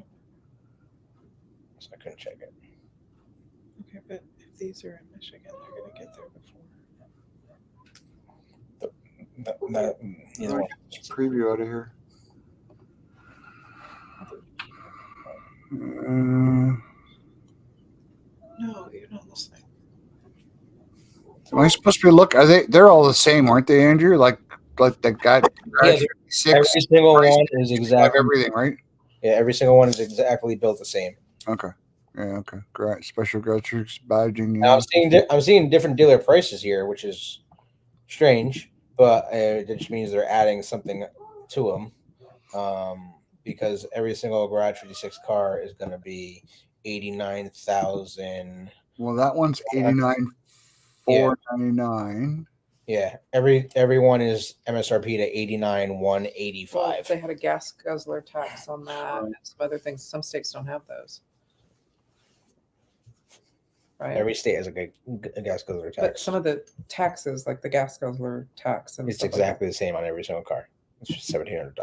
So I couldn't check it. Okay, but if these are in Michigan, they're going to get there before. Preview out of here. No, you're not listening. Am I supposed to be look? Are they? They're all the same, aren't they, Andrew? Like the guy. Yeah, Garage every 56, single price, one is exactly everything, right? yeah. Every single one is exactly built the same. Okay. Yeah. Okay. Great. Special graphics badging. Now, I'm seeing different dealer prices here, which is strange, but it just means they're adding something to them. Because every single Garage 56 car is going to be 89,000. Well, that one's 89,499. Yeah, everyone is MSRP to 89,185. Well, they had a gas guzzler tax on that and some other things. Some states don't have those. Right. Every state has a gas guzzler tax. But some of the taxes, like the gas guzzler tax, and it's stuff exactly the same on every single car. It's just $1,700.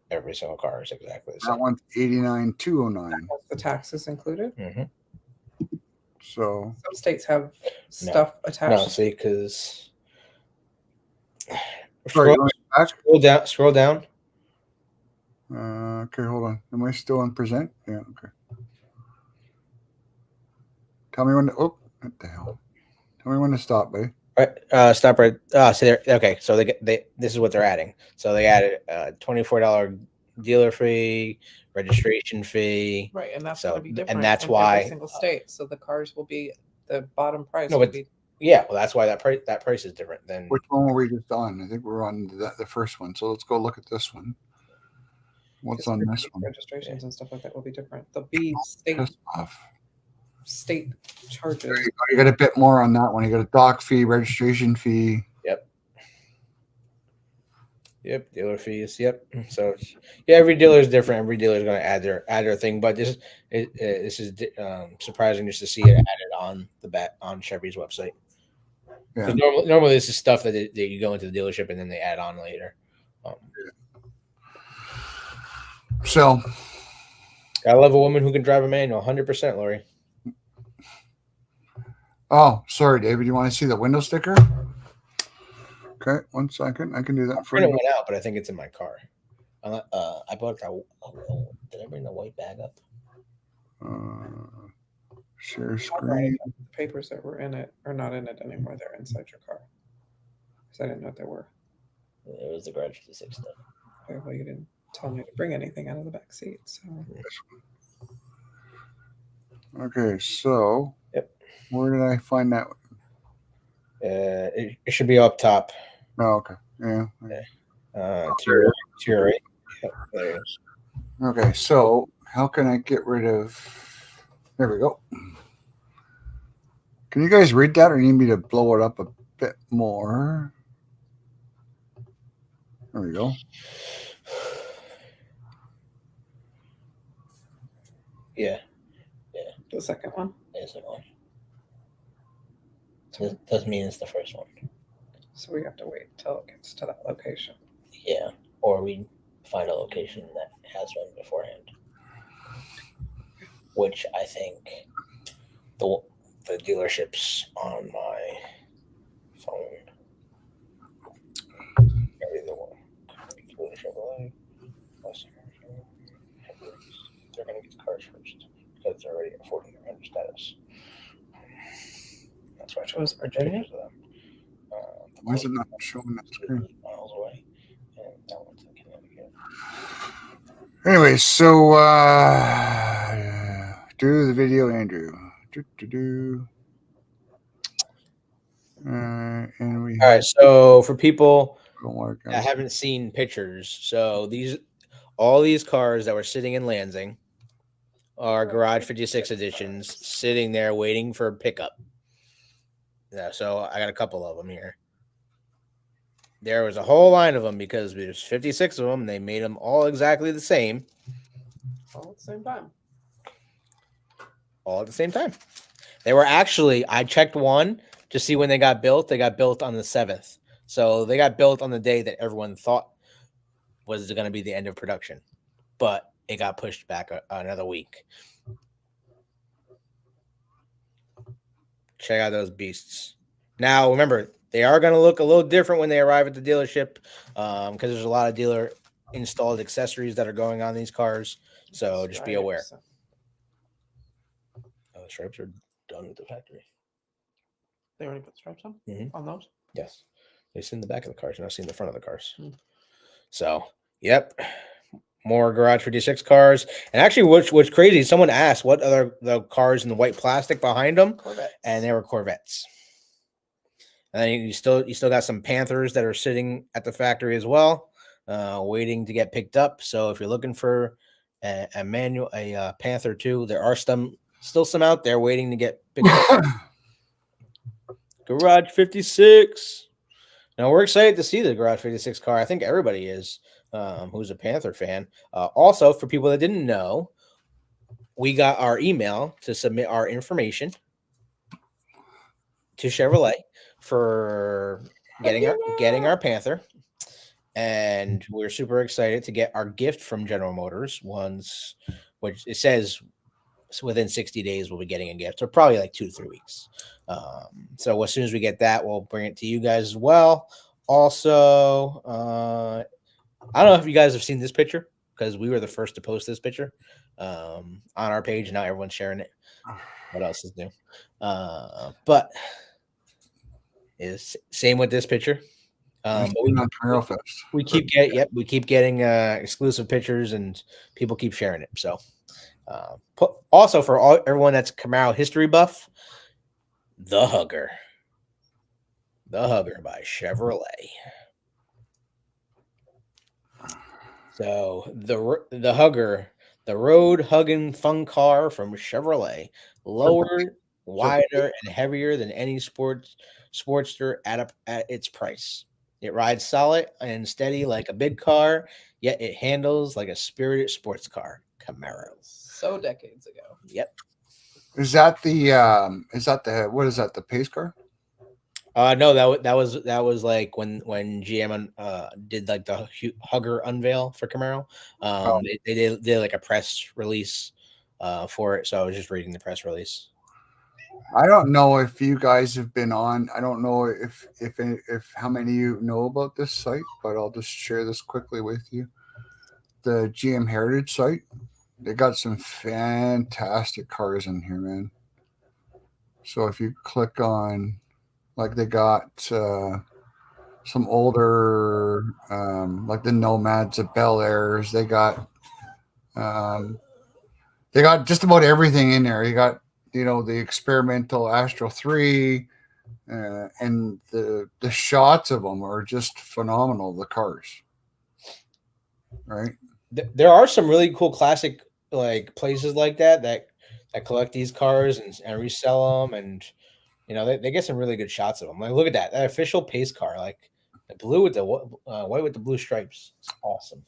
Every single car is exactly the same. That one's 89,209. The taxes included. Mm-hmm. So some states have stuff attached. No, see, because scroll down. Okay, hold on. Am I still on present? Yeah. Okay. Tell me when to. Oh, what the hell? Tell me when to stop, buddy. Right, stop right. So there. Okay, so they this is what they're adding. So they added $24 dealer fee, registration fee. Right, and that's so, going to be different. And that's in why every single state. So the cars will be the bottom price. No, will but be, yeah, well, that's why that price is different than. Which one were we just on? I think we're on the first one. So let's go look at this one. What's on this one? Registrations and stuff like that will be different. There'll be state charges. You got a bit more on that one. You got a dock fee, registration fee. Yep, dealer fees. Yep. So yeah, every dealer is different. Every dealer is going to add their thing. But this is surprising just to see it added on on Chevy's website. Yeah. Normally this is stuff that you go into the dealership and then they add on later. So I love a woman who can drive a manual. 100%, Lori. Oh, sorry, David. You want to see the window sticker? Okay, 1 second. I can do that for you. It went out, but I think it's in my car. I bought that. Did I bring the white bag up? Share screen. The papers that were in it are not in it anymore. They're inside your car. Because I didn't know what they were. It was the Garage 56 stuff. Okay, well, you didn't tell me to bring anything out of the back seat. So. Okay, so where did I find that? It should be up top. Oh, okay. Yeah. To your right. Yep, there it is. Okay, so how can I get rid of? There we go. Can you guys read that, or you need me to blow it up a bit more? There we go. Yeah. The second one? Yeah, the second one. Doesn't mean it's the first one. So we have to wait until it gets to that location. Yeah, or we find a location that has one beforehand. Which I think the dealerships on my phone. Maybe the one. They're going to get the cars first because they're already affording their under status. That's why I chose Virginia. Why is it not showing that screen? Miles away, and that one's in Connecticut. Anyway, so do the video, Andrew. And we. All right. So for people that I haven't seen pictures, so all these cars that were sitting in Lansing are Garage 56 editions, sitting there waiting for pickup. Yeah, so I got a couple of them here. There was a whole line of them because there's 56 of them. And they made them all exactly the same. All at the same time. All at the same time. They were actually, I checked one to see when they got built. They got built on the 7th. So they got built on the day that everyone thought was going to be the end of production. But it got pushed back another week. Check out those beasts. Now, remember, they are going to look a little different when they arrive at the dealership because there's a lot of dealer installed accessories that are going on these cars. So just be aware. Oh, the stripes are done with the factory. They already put stripes on Mhm. on those. Yes, they see in the back of the cars. You're not seeing the front of the cars. Hmm. So, yep, more Garage 56 cars. And actually, what's crazy? Someone asked what other the cars in the white plastic behind them, Corvettes. and they were Corvettes. And then you still got some Panthers that are sitting at the factory as well, waiting to get picked up. So if you're looking for a Panther 2, there are still some out there waiting to get picked up. Garage 56. Now we're excited to see the Garage 56 car. I think everybody is, who's a Panther fan. Also, for people that didn't know, we got our email to submit our information to Chevrolet for getting our Panther, and we're super excited to get our gift from General Motors. Which it says within 60 days we'll be getting a gift, or probably like 2 to 3 weeks. So as soon as we get that, we'll bring it to you guys as well. Also, I don't know if you guys have seen this picture, because we were the first to post this picture on our page. Now everyone's sharing it. What else is new? But is same with this picture. But we keep getting exclusive pictures, and people keep sharing it. So, also for everyone that's Camaro history buff, the Hugger by Chevrolet. So the Hugger, the road hugging fun car from Chevrolet, lower, wider, and heavier than any Sportster at its price. It rides solid and steady like a big car, yet it handles like a spirited sports car. Camaro. So decades ago. Yep. Is that the what is that, the pace car? No, that was like when GM did like the Hugger unveil for Camaro. They did like a press release for it, so I was just reading the press release. I don't know if you guys have been on. I don't know if how many of you know about this site, but I'll just share this quickly with you. The GM Heritage site, they got some fantastic cars in here, man. So if you click on, like, they got some older, like the Nomads, the Bel Airs. They got just about everything in there. You got, the experimental Astro 3, and the shots of them are just phenomenal. The cars, right? There are some really cool classic like places like that collect these cars and resell them, and they get some really good shots of them. Like, look at that official pace car, like the blue with the white with the blue stripes. It's awesome.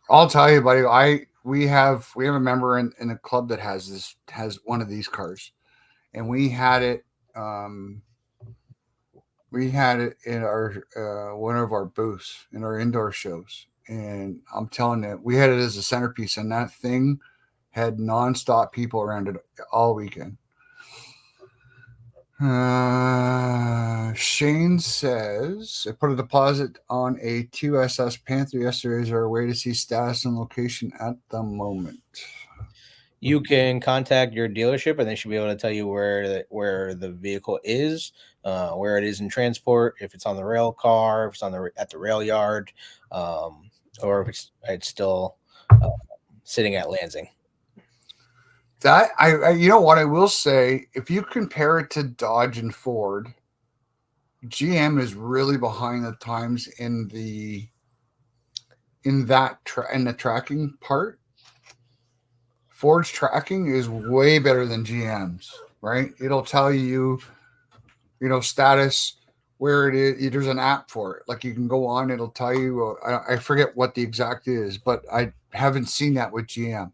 I'll tell you, buddy. We have a member in a club that has one of these cars, and we had it. We had it in our one of our booths in our indoor shows, and I'm telling you, we had it as a centerpiece, and that thing had nonstop people around it all weekend. Shane says, I put a deposit on a 2SS Panther yesterday. Is there a way to see status and location at the moment? You can contact your dealership, and they should be able to tell you where the vehicle is, where it is in transport, if it's on the rail car, if it's at the rail yard, or if it's still sitting at Lansing. That I you know what I will say, if you compare it to Dodge and Ford, GM is really behind the times in the tracking part. Ford's tracking is way better than GM's, right? It'll tell you, status, where it is. There's an app for it. Like, you can go on, it'll tell you. I forget what the exact is, but I haven't seen that with GM.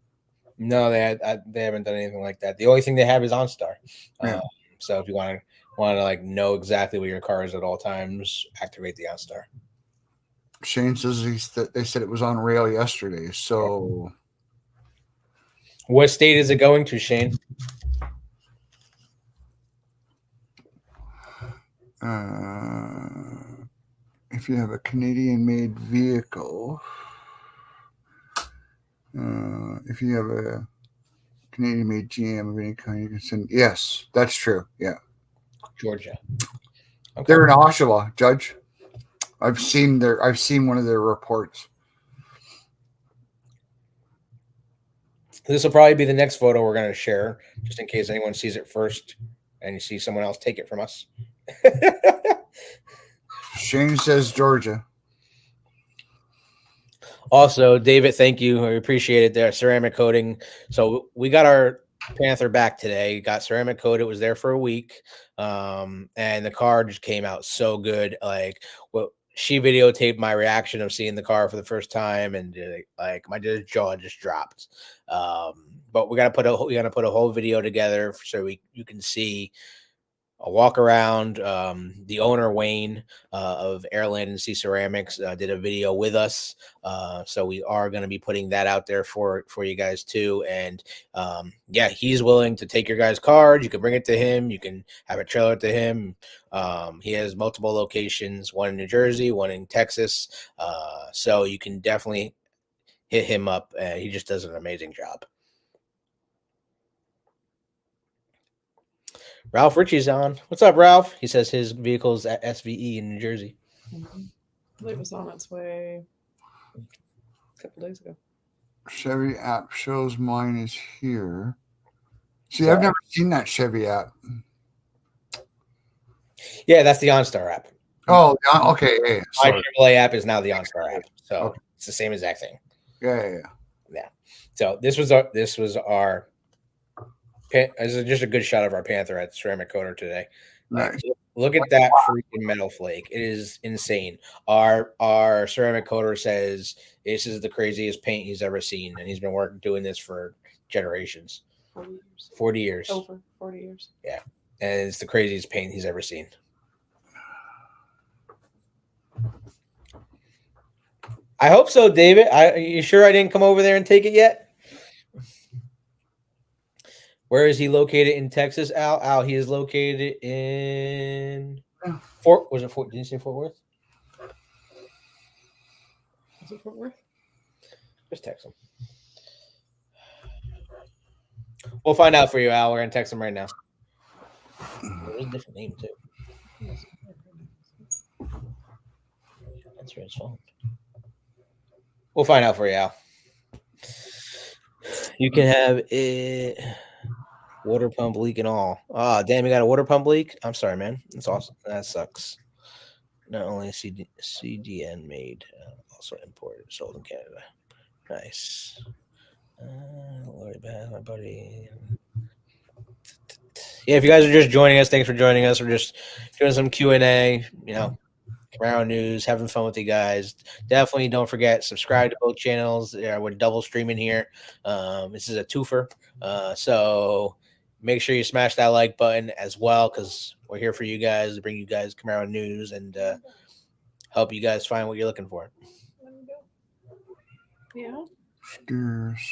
No, they haven't done anything like that. The only thing they have is OnStar. Yeah. So if you want to like know exactly where your car is at all times, activate the OnStar. Shane says they said it was on rail yesterday. So, what state is it going to, Shane? If you have a Canadian-made vehicle, if you have a Canadian-made GM of any kind, you can send. Yes, that's true. Yeah. Georgia. Okay. They're in Oshawa, Judge. I've seen one of their reports. This will probably be the next photo we're going to share, just in case anyone sees it first and you see someone else take it from us. Shane says Georgia. Also, David, thank you. I appreciate it there. Ceramic coating. So we got our Panther back today. Got ceramic coated. It was there for a week. And the car just came out so good. Like, well, she videotaped my reaction of seeing the car for the first time, and like my jaw just dropped. But we gotta put a whole video together so you can see a walk around. The owner Wayne of Airland and Sea Ceramics did a video with us, so we are going to be putting that out there for you guys too. And yeah, he's willing to take your guys' card. You can bring it to him. You can have it trailered to him. He has multiple locations, one in New Jersey, one in Texas, so you can definitely hit him up. He just does an amazing job. Ralph Ritchie's on. What's up, Ralph? He says his vehicle's at SVE in New Jersey. It was on its way a couple days ago. Chevy app shows mine is here. See, I've never seen that Chevy app. Yeah, that's the OnStar app. Oh, okay. Yeah, my Chevrolet app is now the OnStar app, so it's the same exact thing. Yeah. So this was our. This is just a good shot of our Panther at the ceramic coater today. Nice. Look at that freaking metal flake. It is insane. Our ceramic coater says this is the craziest paint he's ever seen, and he's been doing this for generations. 40 years. Over 40 years. Yeah. And it's the craziest paint he's ever seen. I hope so, David. You sure I didn't come over there and take it yet? Where is he located in Texas, Al? Al, he is located in Fort. Was it Fort? Did you say Fort Worth? Was it Fort Worth? Just text him. We'll find out for you, Al. We're gonna text him right now. There's a different name too. That's his phone. We'll find out for you, Al. You can have it. Water pump leak and all. Ah, damn, you got a water pump leak? I'm sorry, man. That's awesome. That sucks. Not only CDN made, also imported, sold in Canada. Nice. Worry about my buddy. Yeah, if you guys are just joining us, thanks for joining us. We're just doing some Q&A, Camaro news, having fun with you guys. Definitely don't forget, subscribe to both channels. We're double streaming here. This is a twofer. So make sure you smash that like button as well, because we're here for you guys to bring you guys Camaro news and help you guys find what you're looking for. Yeah.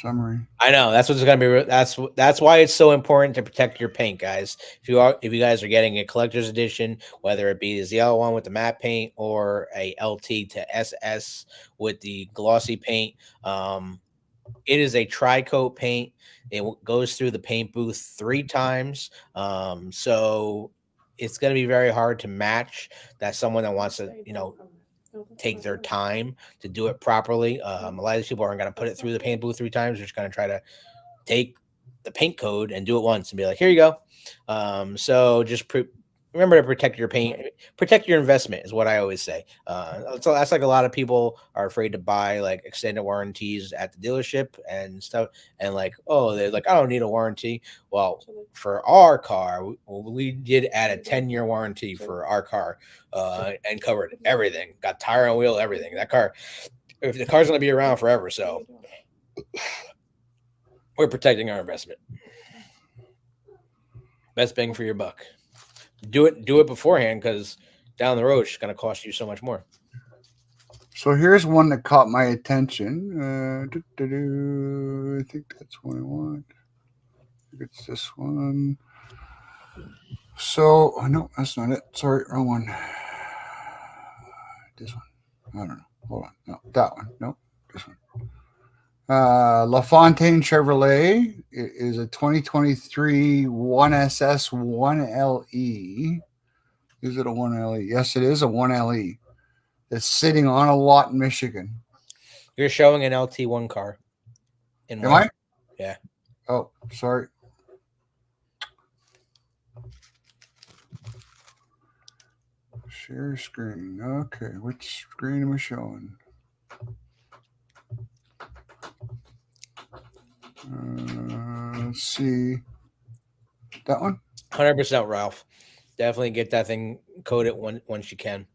Summary. I know that's what's going to be. That's why it's so important to protect your paint, guys. If you guys are getting a collector's edition, whether it be the yellow one with the matte paint or a LT to SS with the glossy paint, it is a tri-coat paint. It goes through the paint booth 3 times, so it's going to be very hard to match. That's someone that wants to, take their time to do it properly. A lot of these people aren't going to put it through the paint booth 3 times. They're just going to try to take the paint code and do it once and be like, here you go. So just remember to protect your paint, protect your investment is what I always say. So that's like a lot of people are afraid to buy like extended warranties at the dealership and stuff. And like, oh, they're like, I don't need a warranty. Well, for our car, we did add a 10-year warranty for our car and covered everything, got tire and wheel, everything. That car, if the car's going to be around forever. So we're protecting our investment. Best bang for your buck. Do it beforehand, because down the road it's going to cost you so much more. So here's one that caught my attention. I think that's what I want. It's this one. So no, that's not it. Sorry, wrong one. This one. I don't know. Hold on. No, that one. No, this one. LaFontaine Chevrolet It is a 2023 1SS 1LE. Is it a 1LE? Yes, it is a 1LE. It's sitting on a lot in Michigan. You're showing an LT1 car. In Am I? Yeah. Oh, sorry. Share screen. Okay, which screen am I showing? Let's see. That one? 100% Ralph. Definitely get that thing coated once you can.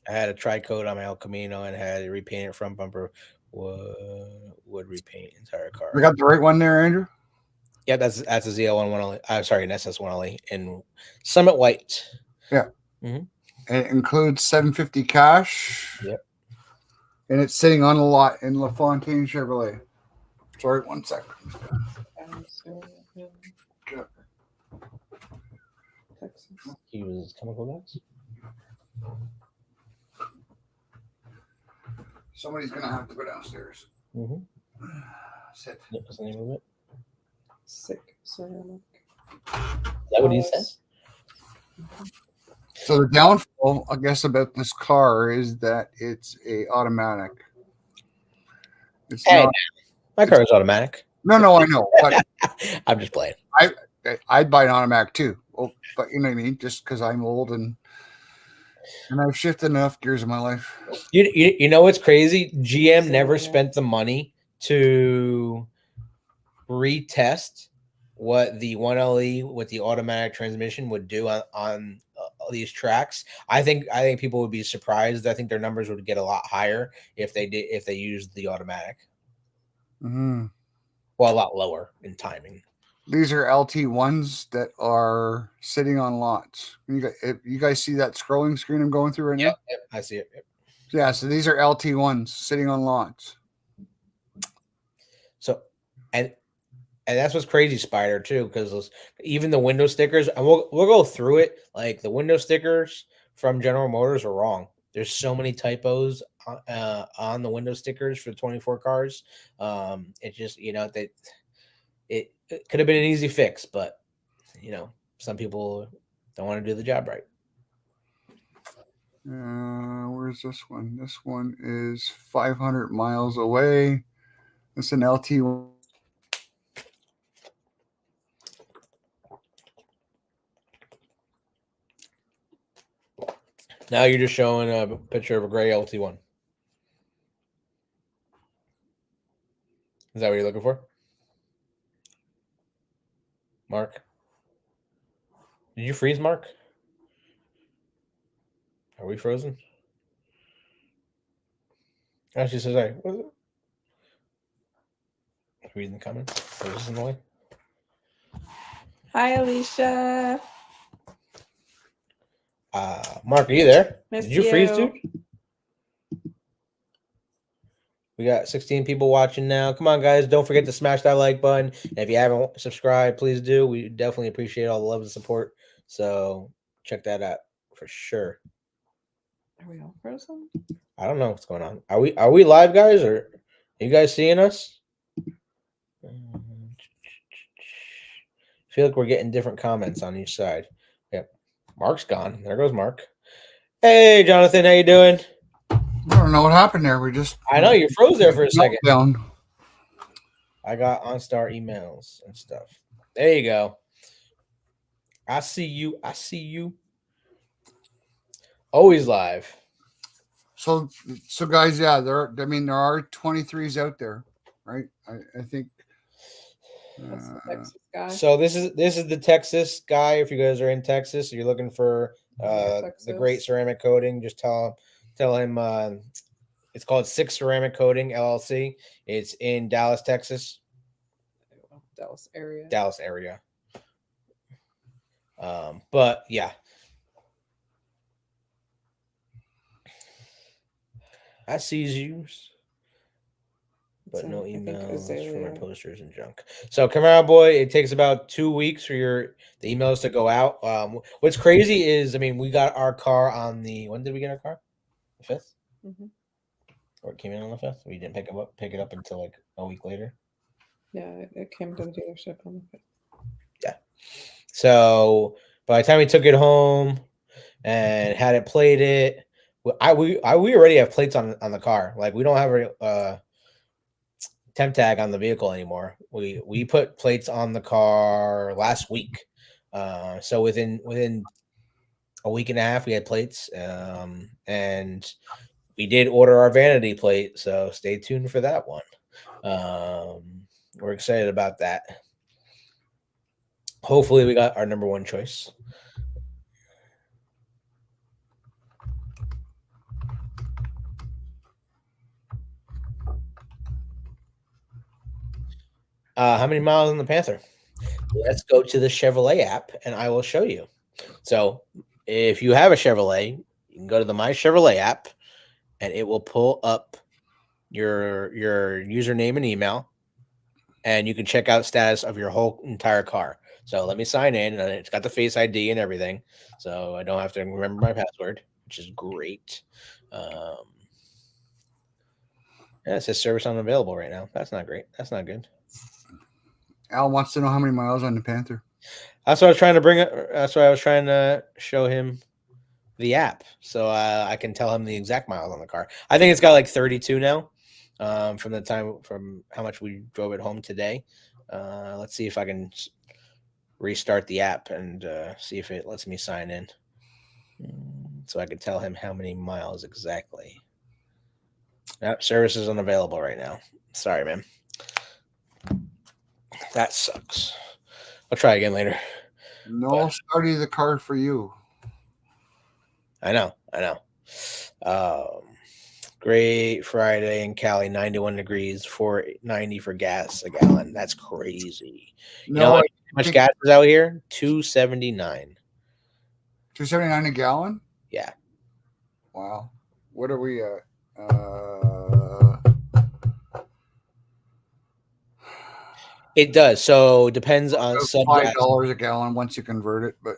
I had a tri-coat on my El Camino and had it repainted front bumper. Would repaint entire car. We got the right one there, Andrew? Yeah, that's a ZL1 1LE. I'm sorry, an SS1LE in Summit White. Yeah. Mm-hmm. And it includes $750 cash. Yep. And it's sitting on a lot in LaFontaine Chevrolet. Sorry, 1 second. Texas. He was chemical gas. Somebody's gonna have to go downstairs. Mm-hmm. Sit. What's the name of it? Sick ceramic. Is that what he said? So the downfall, I guess, about this car is that it's a automatic. It's Hey, not. My car is automatic. No, I know, but I'm just playing. I'd buy an automatic too. Oh, but you know what I mean? Just because I'm old and I've shifted enough gears in my life. You know what's crazy? GM never spent the money to retest what the 1LE with the automatic transmission would do on these tracks. I think people would be surprised. I think their numbers would get a lot higher if they used the automatic. Mm-hmm. Well, a lot lower in timing. These are LT1s that are sitting on lots. You guys see that scrolling screen I'm going through right now? Yep, I see it. Yep. Yeah, so these are LT1s sitting on lots. So, and that's what's crazy, Spider, too, because even the window stickers, and we'll go through it. Like the window stickers from General Motors are wrong. There's so many typos on the window stickers for 24 cars. It's just it could have been an easy fix, but some people don't want to do the job right. Where's this one? This one is 500 miles away. It's an LT1. Now you're just showing a picture of a gray LT1. Is that what you're looking for? Mark? Did you freeze, Mark? Are we frozen? Actually, says I. What is it? Reading the comments. Is this in the way? Hi, Alicia. Mark, are you there? Miss Did you freeze, dude? We got 16 people watching now. Come on, guys. Don't forget to smash that like button. And if you haven't subscribed, please do. We definitely appreciate all the love and support. So check that out for sure. Are we all frozen? I don't know what's going on. Are we live, guys, or are you guys seeing us? Feel like we're getting different comments on each side. Yep. Mark's gone. There goes Mark. Hey, Jonathan, how you doing? I don't know what happened there. I know you froze there for a second. Down. I got OnStar emails and stuff. There you go. I see you. Always live. So guys, yeah, there are 23s out there, right? I think. That's the Texas guy. So this is the Texas guy. If you guys are in Texas, you're looking for the great ceramic coating, just tell him it's called Six Ceramic Coating LLC. It's in Dallas, Texas. Dallas area. But yeah. I sees you. But no emails from my posters and junk. So Camaro boy, it takes about 2 weeks for the emails to go out. What's crazy is, we got our car on when did we get our car? The 5th? Mm-hmm. Or it came in on the 5th? We didn't pick it up until like a week later. Yeah, it came to the dealership on the 5th. So by the time we took it home and had it plated, we already have plates on the car. Like we don't have a temp tag on the vehicle anymore. We put plates on the car last week. So within a week and a half, we had plates, and we did order our vanity plate. So stay tuned for that one. We're excited about that. Hopefully, we got our number one choice. How many miles on the Panther? Let's go to the Chevrolet app, and I will show you. So, if you have a Chevrolet, you can go to the My Chevrolet app, and it will pull up your username and email, and you can check out status of your whole entire car. So let me sign in, and it's got the Face ID and everything, so I don't have to remember my password, which is great. Yeah, it says service unavailable right now. That's not great. That's not good. Al wants to know how many miles on the Panther. That's what I was trying to bring up. That's why I was trying to show him the app, so I can tell him the exact miles on the car. I think it's got like 32 now, from how much we drove it home today. Let's see if I can restart the app and see if it lets me sign in, so I can tell him how many miles exactly. Yep, service is unavailable right now. Sorry, man. That sucks. I'll try again later. No study the car for you. I know. Great Friday in Cali, 91 degrees, 4.90 for gas a gallon. That's crazy. You know how much gas is out here? 279. 279 a gallon? Yeah. Wow. What are we at? It does. So depends on $5 a gallon once you convert it, but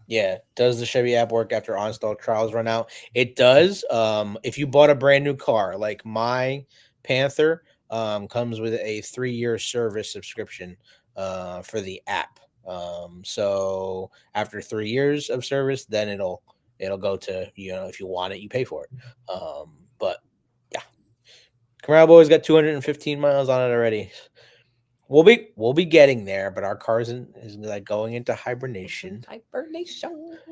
yeah. Does the Chevy app work after on-install trials run out? It does. If you bought a brand new car, like my Panther, comes with a 3-year service subscription for the app. So after 3 years of service, then it'll go to, if you want it, you pay for it. But yeah, Camaro Boy's got 215 miles on it already. We'll be getting there, but our car is like going into hibernation.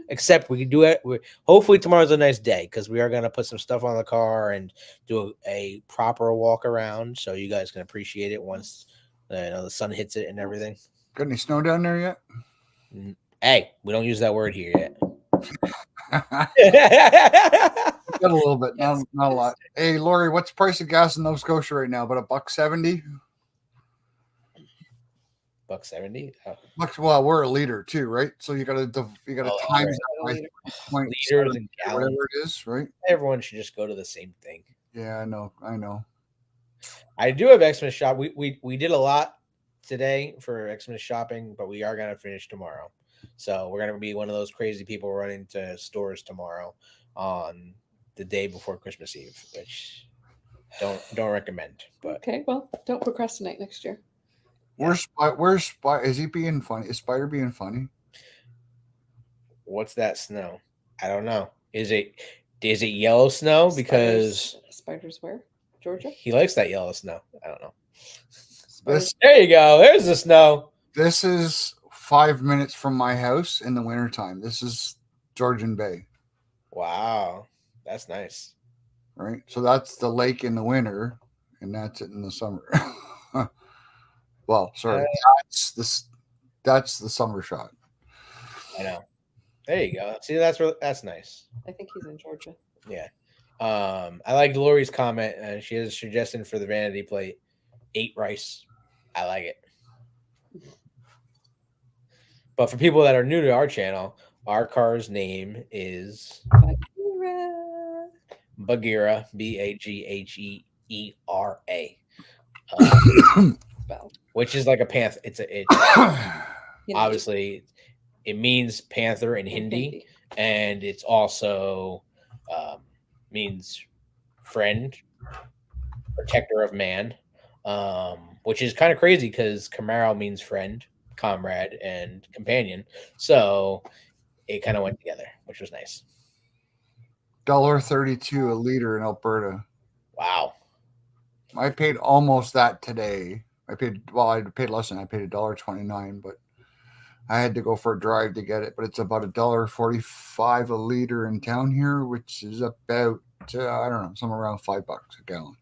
Except we can do it. Hopefully tomorrow's a nice day because we are gonna put some stuff on the car and do a proper walk around, so you guys can appreciate it once the sun hits it and everything. Got any snow down there yet? Hey, we don't use that word here yet. Got a little bit, not a lot. Hey, Lori, what's the price of gas in Nova Scotia right now? About $1.70. $1.70. Oh. Well, we're a liter too, right? So you got to times that by liters and gallons, whatever it is, right? Everyone should just go to the same thing. Yeah, I know. I do have Xmas shop. We did a lot today for Xmas shopping, but we are gonna finish tomorrow. So we're gonna be one of those crazy people running to stores tomorrow on the day before Christmas Eve, which don't recommend. But okay, well, don't procrastinate next year. Where's is he being funny? Is Spider being funny? What's that snow? I don't know. Is it yellow snow? Because spiders where? Georgia? He likes that yellow snow. I don't know. There you go. There's the snow. This is 5 minutes from my house in the wintertime. This is Georgian Bay. Wow. That's nice. Right? So that's the lake in the winter, and that's it in the summer. Well, sorry. That's the summer shot. I know. There you go. See, that's nice. I think he's in Georgia. Yeah. I like Lori's comment. She has a suggestion for the vanity plate: 8 rice. I like it. But for people that are new to our channel, our car's name is Bagheera, Bagheera, which is like a panther. It's obviously it means panther in Hindi, and it's also means friend, protector of man. which is kind of crazy because Camaro means friend, comrade, and companion. So it kind of went together, which was nice. $1.32 a liter in Alberta. Wow. I paid almost that today. I paid less than I paid $1.29, but I had to go for a drive to get it. But it's about $1.45 a liter in town here, which is about I don't know, somewhere around $5 a gallon.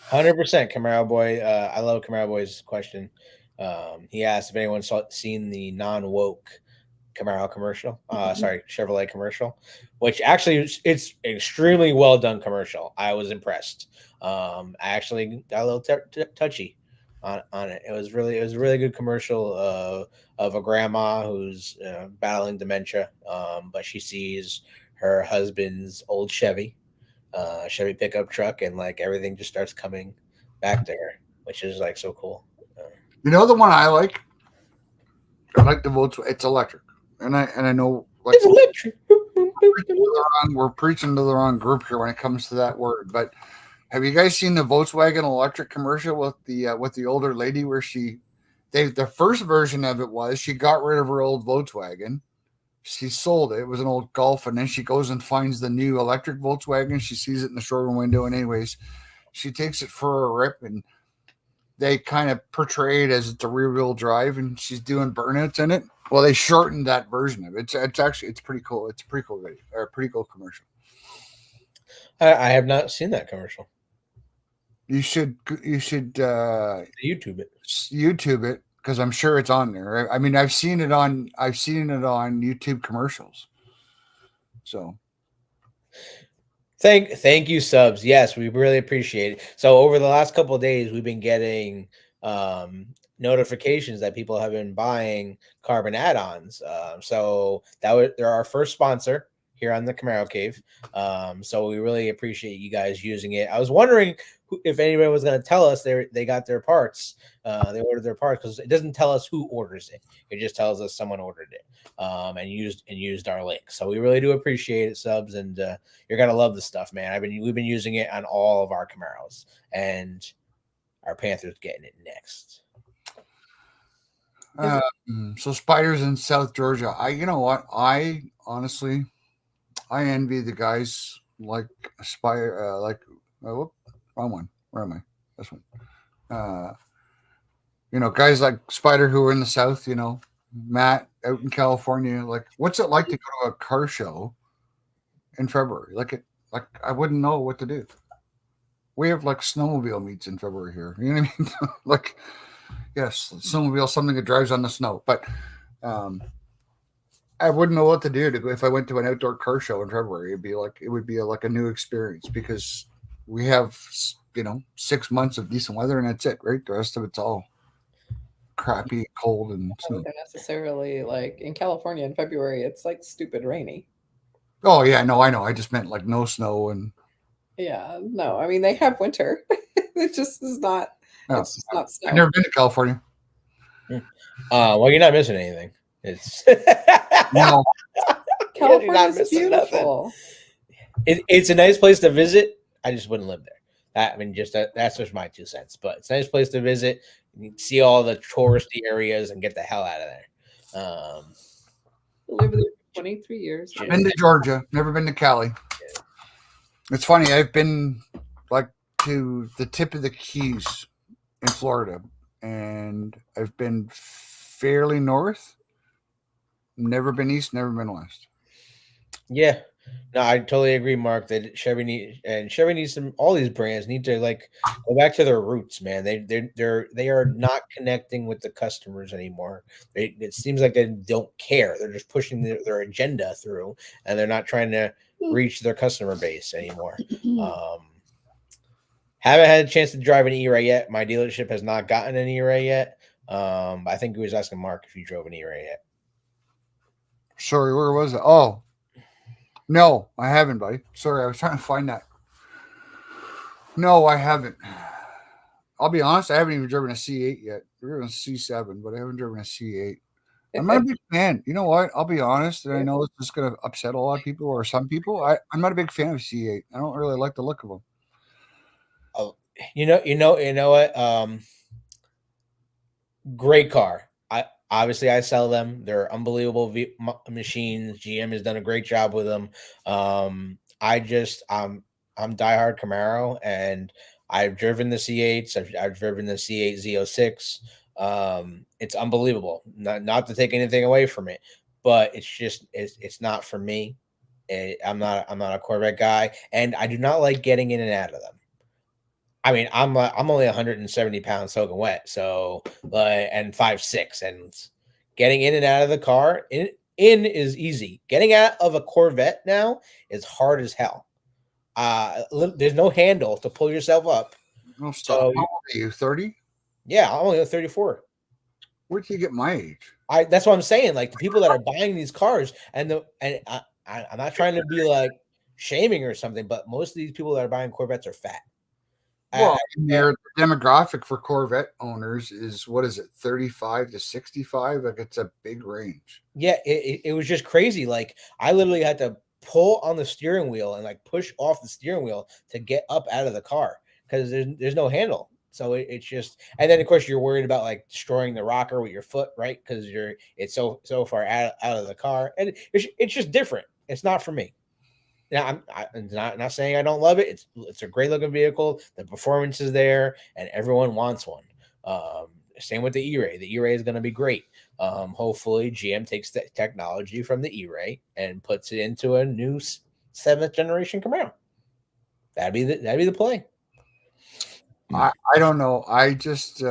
100% Camaro Boy. I love Camaro Boy's question. He asked if anyone's seen the non-woke Camaro commercial. Sorry, Chevrolet commercial, which actually it's extremely well done commercial. I was impressed. I actually got a little touchy on it. It was a really good commercial of a grandma who's battling dementia, but she sees her husband's old Chevy pickup truck, and like everything just starts coming back to her, which is like so cool. You know the one I like? I like the Volkswagen. It's electric. And I know like It's electric. we're preaching to the wrong group here when it comes to that word. But have you guys seen the Volkswagen electric commercial with the older lady where the first version of it was she got rid of her old Volkswagen, she sold it. It was an old Golf, and then she goes and finds the new electric Volkswagen. She sees it in the showroom window, and anyways, she takes it for a rip, and they kind of portray it as it's a rear-wheel drive, and she's doing burnouts in it. Well, they shortened that version of it. It's pretty cool. It's a pretty cool video, or a pretty cool commercial. I have not seen that commercial. You should YouTube it because I'm sure it's on there. I mean, I've seen it on YouTube commercials. So thank you, subs. Yes, we really appreciate it. So over the last couple of days, we've been getting notifications that people have been buying carbon add-ons. So they're our first sponsor here on the Camaro Cave. So we really appreciate you guys using it. I was wondering if anybody was going to tell us they got their parts. They ordered their parts, because it doesn't tell us who orders it. It just tells us someone ordered it and used our link. So we really do appreciate it, subs, and you're gonna love the stuff, man. We've been using it on all of our Camaros, and our Panther's getting it next. So spiders in South Georgia. You know what? I honestly envy the guys like Spider, wrong one. Where am I? This one. Guys like Spider who are in the South. Matt out in California. Like, what's it like to go to a car show in February? Like I wouldn't know what to do. We have like snowmobile meets in February here. You know what I mean? Like, yes, snowmobile, something that drives on the snow, but I wouldn't know what to do if I went to an outdoor car show in February. It would be like a new experience, because we have 6 months of decent weather, and that's it, right? The rest of it's all crappy, cold, and snow. Not necessarily like in California in February, it's like stupid rainy. Oh yeah, no, I know. I just meant like no snow and. Yeah, no. I mean, they have winter. It just is not. No, it's just not snow. I've never been to California. Well, you're not missing anything. It's no. California's beautiful. It's a nice place to visit. I just wouldn't live there. That's just my 2 cents. But it's a nice place to visit. You can see all the touristy areas and get the hell out of there. Lived there for 23 years. Been to Georgia, never been to Cali. Yeah. It's funny. I've been like to the tip of the Keys in Florida, and I've been fairly north. Never been east, never been west. Yeah, no, I totally agree, Mark. That Chevy needs all these brands need to like go back to their roots, man. They are not connecting with the customers anymore. It seems like they don't care. They're just pushing their agenda through, and they're not trying to reach their customer base anymore. Haven't had a chance to drive an E-Ray yet. My dealership has not gotten an E-Ray yet. I think he was asking Mark if you drove an E-Ray yet. Sorry, where was it? Oh, no, I haven't, buddy. Sorry, I was trying to find that. No, I haven't. I'll be honest, I haven't even driven a C8 yet. I've driven a C7, but I haven't driven a C8. I'm not a big fan. You know what? I'll be honest, and I know it's just going to upset a lot of people or some people. I'm not a big fan of C8. I don't really like the look of them. Oh, you know what? Great car. I sell them. They're unbelievable machines. GM has done a great job with them. I'm diehard Camaro, and I've driven the C8s. I've driven the C8 Z06. It's unbelievable. Not to take anything away from it, but it's not for me. I'm not a Corvette guy, and I do not like getting in and out of them. I mean, I'm only 170 pounds soaking wet, so and 5'6", and getting in and out of the car in is easy. Getting out of a Corvette now is hard as hell. There's no handle to pull yourself up. No, stop. How old are you? 30? Yeah, I'm only 34. Where'd you get my age? That's what I'm saying. Like the people that are buying these cars, I'm not trying to be like shaming or something, but most of these people that are buying Corvettes are fat. Well, your demographic for Corvette owners is, what is it, 35 to 65? Like, it's a big range. Yeah, it was just crazy. Like, I literally had to pull on the steering wheel and like push off the steering wheel to get up out of the car because there's no handle. So it's just, and then of course you're worried about like destroying the rocker with your foot, right? Because it's so far out of the car, and it's just different. It's not for me. Now, I'm not saying I don't love it. It's a great looking vehicle. The performance is there, and everyone wants one. Same with the E-Ray. The E-Ray is going to be great. Hopefully, GM takes the technology from the E-Ray and puts it into a new 7th generation Camaro. That'd be the play. I don't know. I just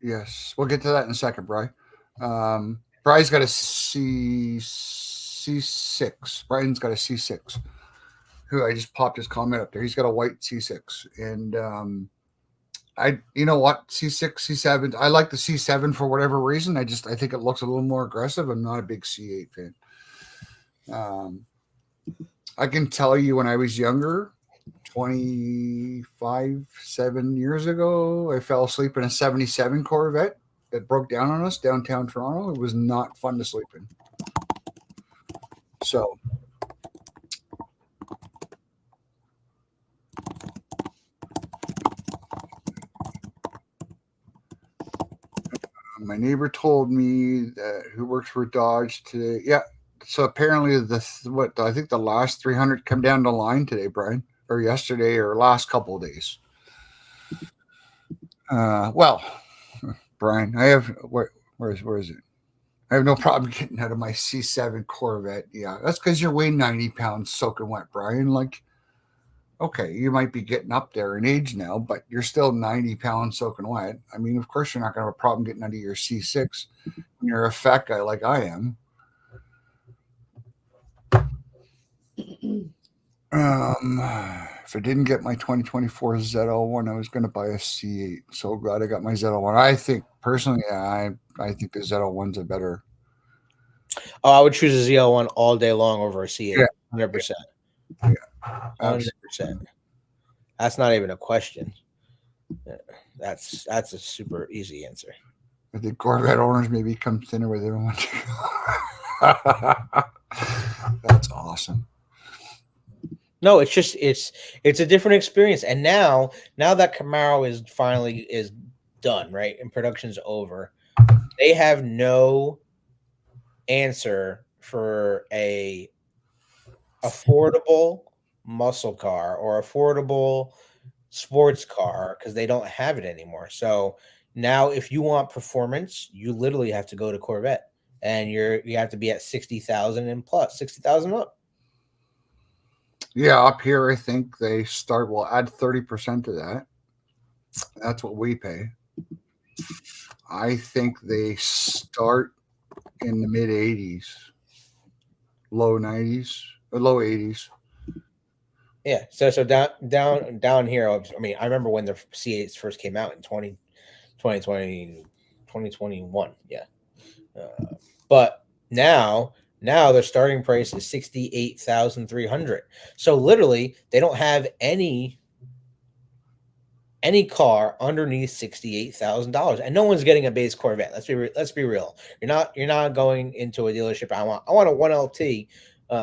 yes, we'll get to that in a second, Bri. Bri's got a C6. Brian's got a C6. Who I just popped his comment up there. He's got a white C6, and you know what, C6, C7. I like the C7 for whatever reason. I think it looks a little more aggressive. I'm not a big C8 fan. I can tell you when I was younger, 7 years ago, I fell asleep in a 77 Corvette that broke down on us downtown Toronto. It was not fun to sleep in. So my neighbor told me that who works for Dodge today. Yeah. So apparently I think the last 300 come down the line today, Brian, or yesterday, or last couple of days. Well, Brian, I have where is it? I have no problem getting out of my C7 Corvette. Yeah, that's because you're weighing 90 pounds soaking wet, Brian. Like, okay, you might be getting up there in age now, but you're still 90 pounds soaking wet. I mean, of course, you're not going to have a problem getting out of your C6 when you're a fat guy like I am. If I didn't get my 2024 ZL1, I was going to buy a C8. So glad I got my ZL1. I think personally, I think the ZL1's a better. Oh, I would choose a ZL1 all day long over a C8. 100%. Yeah, 100%. That's not even a question. That's a super easy answer. I think Corvette owners maybe come thinner where they don't want to. That's awesome. No, it's just it's a different experience. And now that Camaro is finally done, right? And production's over, they have no answer for a affordable muscle car or affordable sports car because they don't have it anymore. So now if you want performance, you literally have to go to Corvette, and you have to be at 60,000 and plus, 60,000 up. Yeah, up here I think they start. We'll add 30% to that. That's what we pay. I think they start in the mid 80s, low 90s, or low 80s. Yeah, so down here. I mean, I remember when the C8s first came out in 2021. Yeah, but now their starting price is 68,300. So literally, they don't have any car underneath $68,000, and no one's getting a base Corvette. Let's be real. You're not going into a dealership. I want a 1LT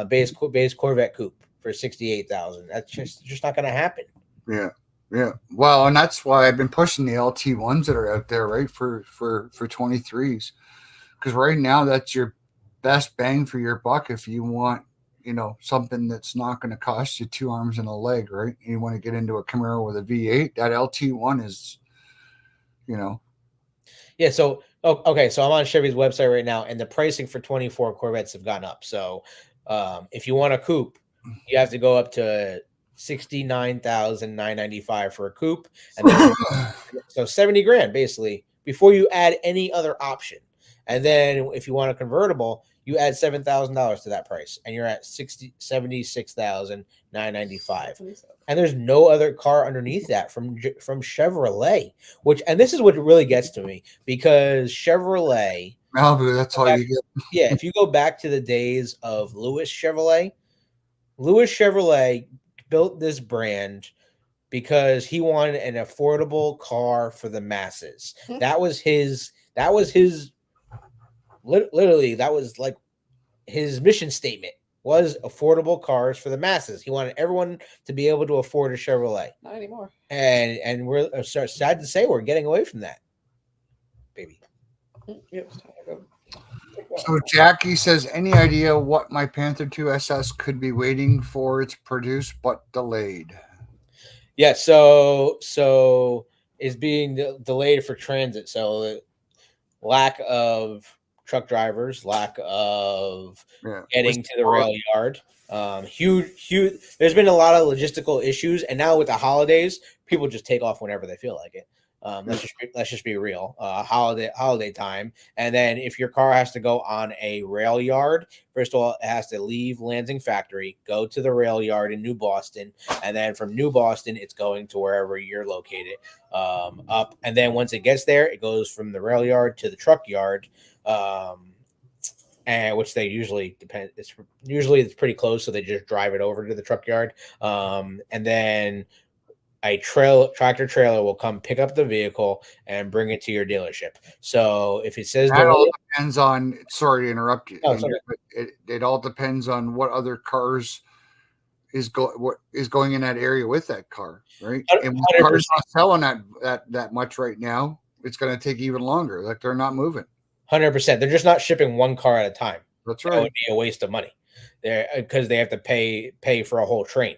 base Corvette coupe for 68,000. That's just not going to happen. Yeah. Yeah. Well, and that's why I've been pushing the LT1s that are out there, right? For 23s. Because right now that's your best bang for your buck if you want, something that's not going to cost you two arms and a leg, right? You want to get into a Camaro with a V8, that LT1 is, you know, Yeah. So, okay. So I'm on Chevy's website right now, and the pricing for 24 Corvettes have gone up. So, if you want a coupe, you have to go up to 69,995 for a coupe, and then so 70 grand basically before you add any other option. And then if you want a convertible, you add $7,000 to that price, and you're at 76,995. And there's no other car underneath that from Chevrolet, and this is what really gets to me, because Chevrolet, Malibu, that's all you get. yeah, if you go back to the days of Lewis Chevrolet built this brand because he wanted an affordable car for the masses. That was his literally, that was like his mission statement, was affordable cars for the masses. He wanted everyone to be able to afford a Chevrolet. Not anymore. And we're sad to say we're getting away from that, baby. Yep, it's time to go. So Jackie says, any idea what my Panther 2 SS could be waiting for? It's produced but delayed. Yeah, so it's being delayed for transit. So lack of truck drivers, lack of getting to the rail yard. Huge. There's been a lot of logistical issues, and now with the holidays, people just take off whenever they feel like it. Let's just be real. Holiday time, and then if your car has to go on a rail yard, first of all, it has to leave Lansing factory, go to the rail yard in New Boston, and then from New Boston, it's going to wherever you're located. Up, and then once it gets there, it goes from the rail yard to the truck yard. And which they usually depend. It's pretty close, so they just drive it over to the truck yard, and then a tractor trailer will come pick up the vehicle and bring it to your dealership. So if it says that all depends on. Sorry to interrupt you. Oh, but it all depends on what other cars what is going in that area with that car, right? And when the car's not selling that much right now, it's going to take even longer. Like they're not moving. 100%. They're just not shipping one car at a time. That's right. That would be a waste of money there because they have to pay for a whole train.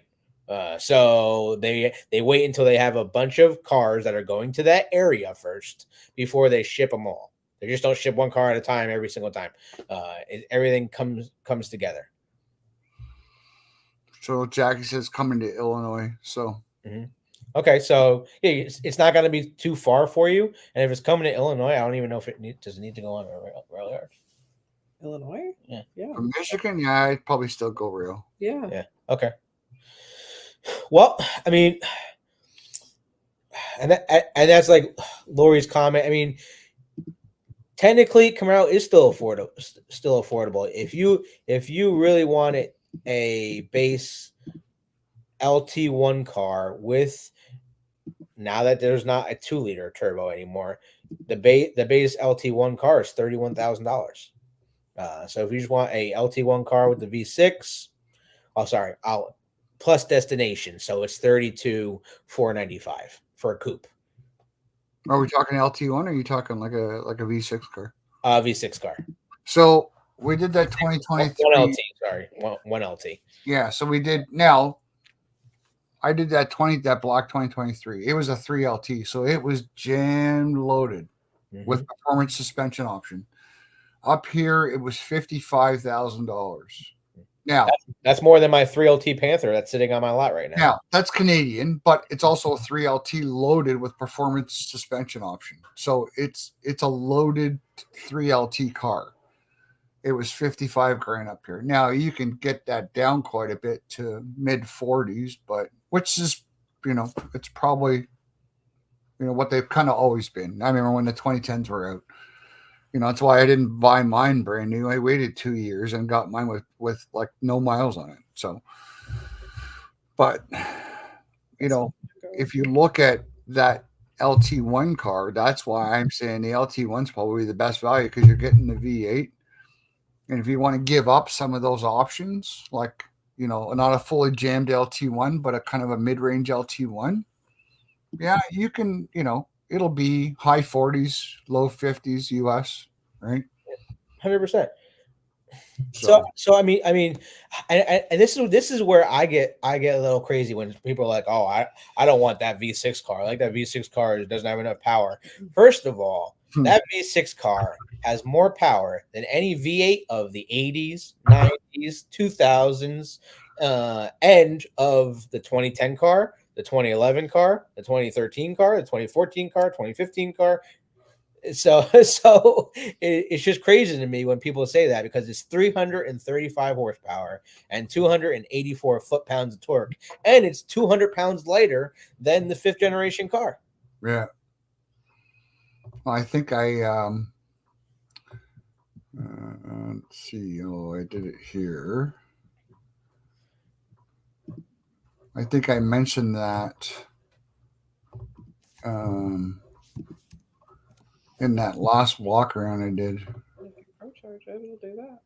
So they wait until they have a bunch of cars that are going to that area first before they ship them all. They just don't ship one car at a time every single time. Everything comes together. So Jackie says coming to Illinois. So okay, so yeah, it's not going to be too far for you. And if it's coming to Illinois, I don't even know if it does need to go on a rail yard. Illinois? Yeah. From Michigan, yeah, I'd probably still go rail. Yeah. Okay. Well, I mean, and that's like Lori's comment. I mean, technically, Camaro is still affordable. If you really wanted a base LT1 car with, now that there's not a 2-liter turbo anymore, the base LT1 car is $31,000. So if you just want a LT1 car with the V6, plus destination, so it's $32,495 for a coupe. Are we talking LT1 or are you talking like a V6 car? V6 car. So we did that 2023. One LT, sorry. One LT. Yeah, so we did. Now I did that block 2023. It was a 3LT, so it was jammed loaded with performance suspension option. Up here, it was $55,000. Now that's more than my 3LT Panther that's sitting on my lot right now. Now that's Canadian, but it's also a 3LT loaded with performance suspension option. So it's a loaded 3LT car. It was 55 grand up here. Now you can get that down quite a bit to mid 40s, but which is, it's probably, what they've kind of always been. I remember when the 2010s were out. That's why I didn't buy mine brand new. I waited 2 years and got mine with like no miles on it. So, but, if you look at that LT1 car, that's why I'm saying the LT1's probably the best value because you're getting the V8. And if you want to give up some of those options, like, not a fully jammed LT1, but a kind of a mid-range LT1, Yeah, you can, it'll be high 40s, low 50s US, right? 100%. So, So, and this is where I get a little crazy when people are like, "Oh, I don't want that V6 car. Like that V6 car doesn't have enough power." First of all, that V6 car has more power than any V8 of the 80s, 90s, 2000s, and of the 2010 car, the 2011 car, the 2013 car, the 2014 car, 2015 car. So it's just crazy to me when people say that because it's 335 horsepower and 284 foot-pounds of torque, and it's 200 pounds lighter than the fifth generation car. yeah. Well, I think let's see. Oh, I did it here. I think I mentioned that um, in that last walk around I did. If you pro charge it, it'll do that.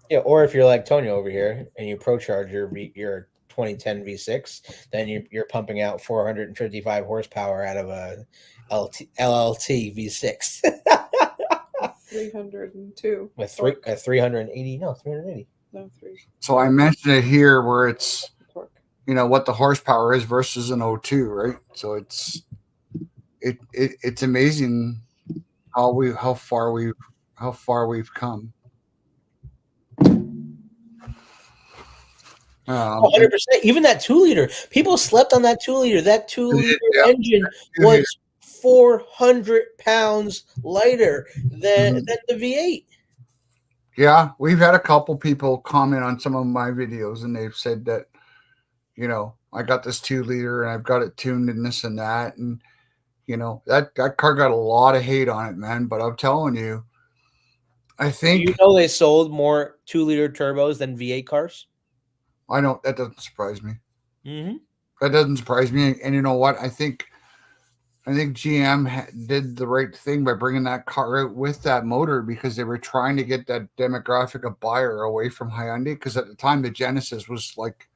Yeah, or if you're like Tony over here and you pro charge your 2010 V6, then you're pumping out 455 horsepower out of a LLT V6 302. with 380 no 380. No, 3. So I mentioned it here where it's, Torque. what the horsepower is versus an O2, right? So it's amazing how far we've come. Um, and 100%. Even that 2 liter, people slept on that 2 liter. That 2 liter yeah, engine was 400 pounds lighter than the V8. yeah, we've had a couple people comment on some of my videos, and they've said that, I got this 2 liter and I've got it tuned and this and that, and that car got a lot of hate on it, man. But I'm telling you, I Do you think know they sold more 2 liter turbos than V8 cars? I don't. That doesn't surprise me. Mm-hmm. That doesn't surprise me. And you know what? I think GM did the right thing by bringing that car out with that motor because they were trying to get that demographic of buyer away from Hyundai. Because at the time, the Genesis was like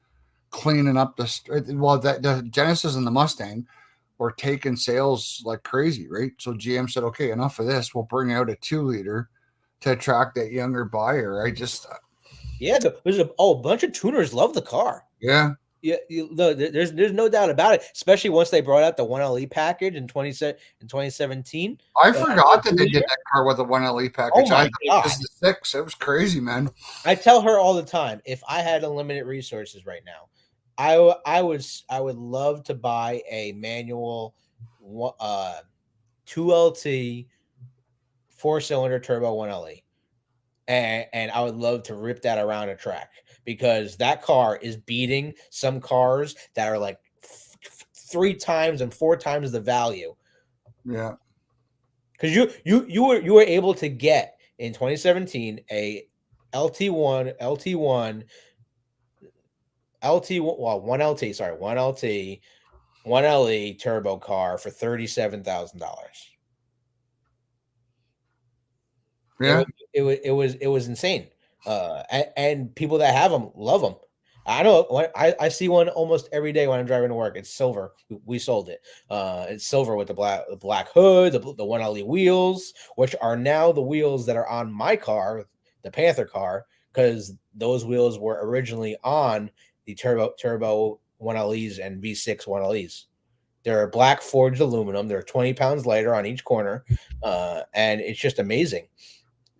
cleaning up the Genesis and the Mustang were taking sales like crazy, right? So GM said, "Okay, enough of this. We'll bring out a 2 liter to attract that younger buyer." Yeah, there's a bunch of tuners love the car. Yeah. Yeah, there's no doubt about it. Especially once they brought out the 1LE package in 2017. I forgot that they did that car with a 1LE package. Oh my I thought it God. was the 6. It was crazy, man. I tell her all the time, if I had unlimited resources right now, I would love to buy a manual 2LT 4-cylinder turbo 1LE. And I would love to rip that around a track because that car is beating some cars that are like 3 times and 4 times the value. Yeah. Because you were able to get in 2017 a LT1 1 LE turbo car for $37,000. Yeah. It was insane. And people that have them love them. I know I see one almost every day when I'm driving to work. It's silver. We sold it. It's silver with the black hood, the 1LE wheels, which are now the wheels that are on my car, the Panther car, because those wheels were originally on the turbo 1LEs and V6 1LEs. They're black forged aluminum. They're 20 pounds lighter on each corner, and it's just amazing.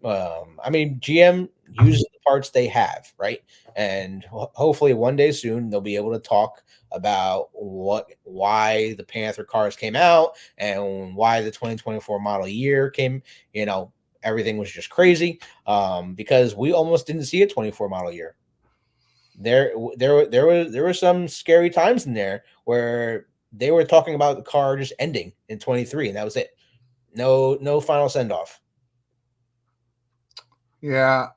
GM uses the parts they have, right? And hopefully one day soon they'll be able to talk about why the Panther cars came out and why the 2024 model year came. Everything was just crazy because we almost didn't see a 24 model year. There were some scary times in there where they were talking about the car just ending in 23, and that was it. No final send off. Yeah.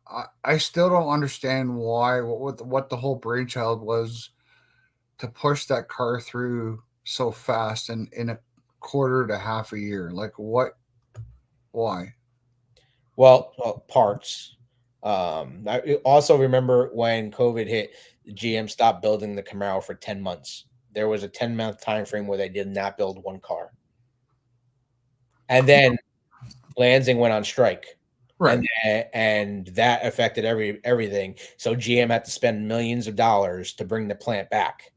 I still don't understand why, what the whole brainchild was to push that car through so fast and in a quarter to half a year. Like, why? Well, parts. I also remember when COVID hit, GM stopped building the Camaro for 10 months. there was a 10-month time frame where they did not build one car. And then Lansing went on strike. Right. And that affected everything. So GM had to spend millions of dollars to bring the plant back.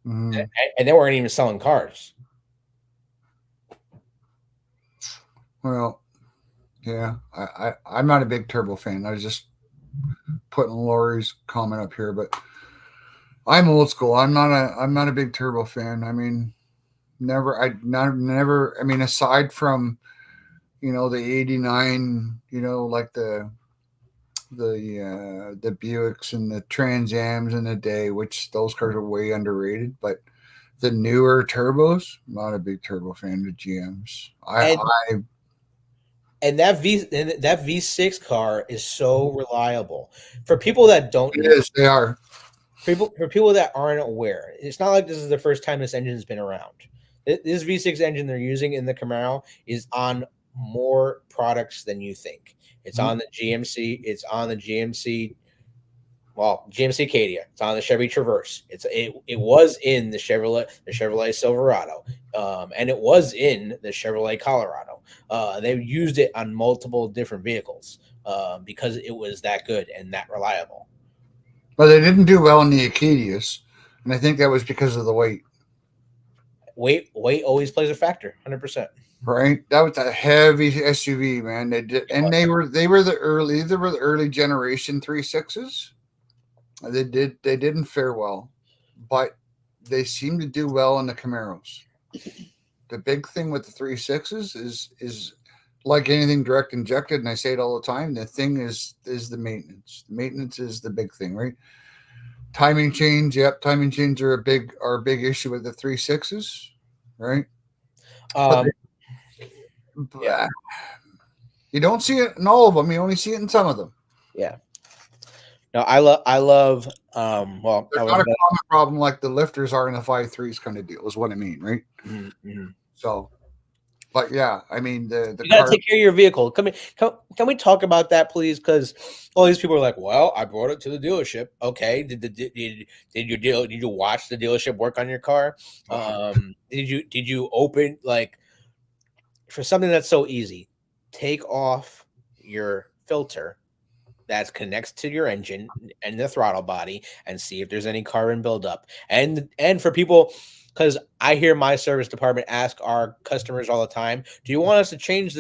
Mhm. And they weren't even selling cars. Well, yeah, I'm not a big turbo fan. I was just putting Lori's comment up here, but I'm old school. I'm not a big turbo fan. I mean, never. I mean, aside from the '89, like the Buicks and the Trans Ams in the day, which those cars are way underrated, but the newer turbos, not a big turbo fan of GMs. And that V6 car is so reliable. For people that don't know, they are. for people that aren't aware, it's not like this is the first time this engine's been around. This V6 engine they're using in the Camaro is on more products than you think. It's on the GMC. It's on the GMC. Well, GMC Cadia. It's on the Chevy Traverse. It was in the Chevrolet Silverado, and it was in the Chevrolet Colorado. They used it on multiple different vehicles because it was that good and that reliable. But they didn't do well in the Acadias, and I think that was because of the weight. Weight always plays a factor, 100%. Right, that was a heavy SUV, man. They did, and they were the early generation 3.6s. They didn't fare well, but they seem to do well in the Camaros. The big thing with the 3.6s is like anything direct injected, and I say it all the time. The thing is the maintenance. The maintenance is the big thing, right? Timing change, timing change are a big issue with the 3.6s, right? Yeah. You don't see it in all of them. You only see it in some of them. Yeah. No, I love. Well, there's not a common problem like the lifters are in the 5.3s kind of deal. Is what I mean, right? Mm-hmm. So, but yeah, I mean the you gotta take care of your vehicle. Can we talk about that, please? Because all these people are like, "Well, I brought it to the dealership." Okay, did you watch the dealership work on your car? Did you open for something that's so easy? Take off your filter that connects to your engine and the throttle body and see if there's any carbon buildup. And for people, because I hear my service department ask our customers all the time, do you want us to change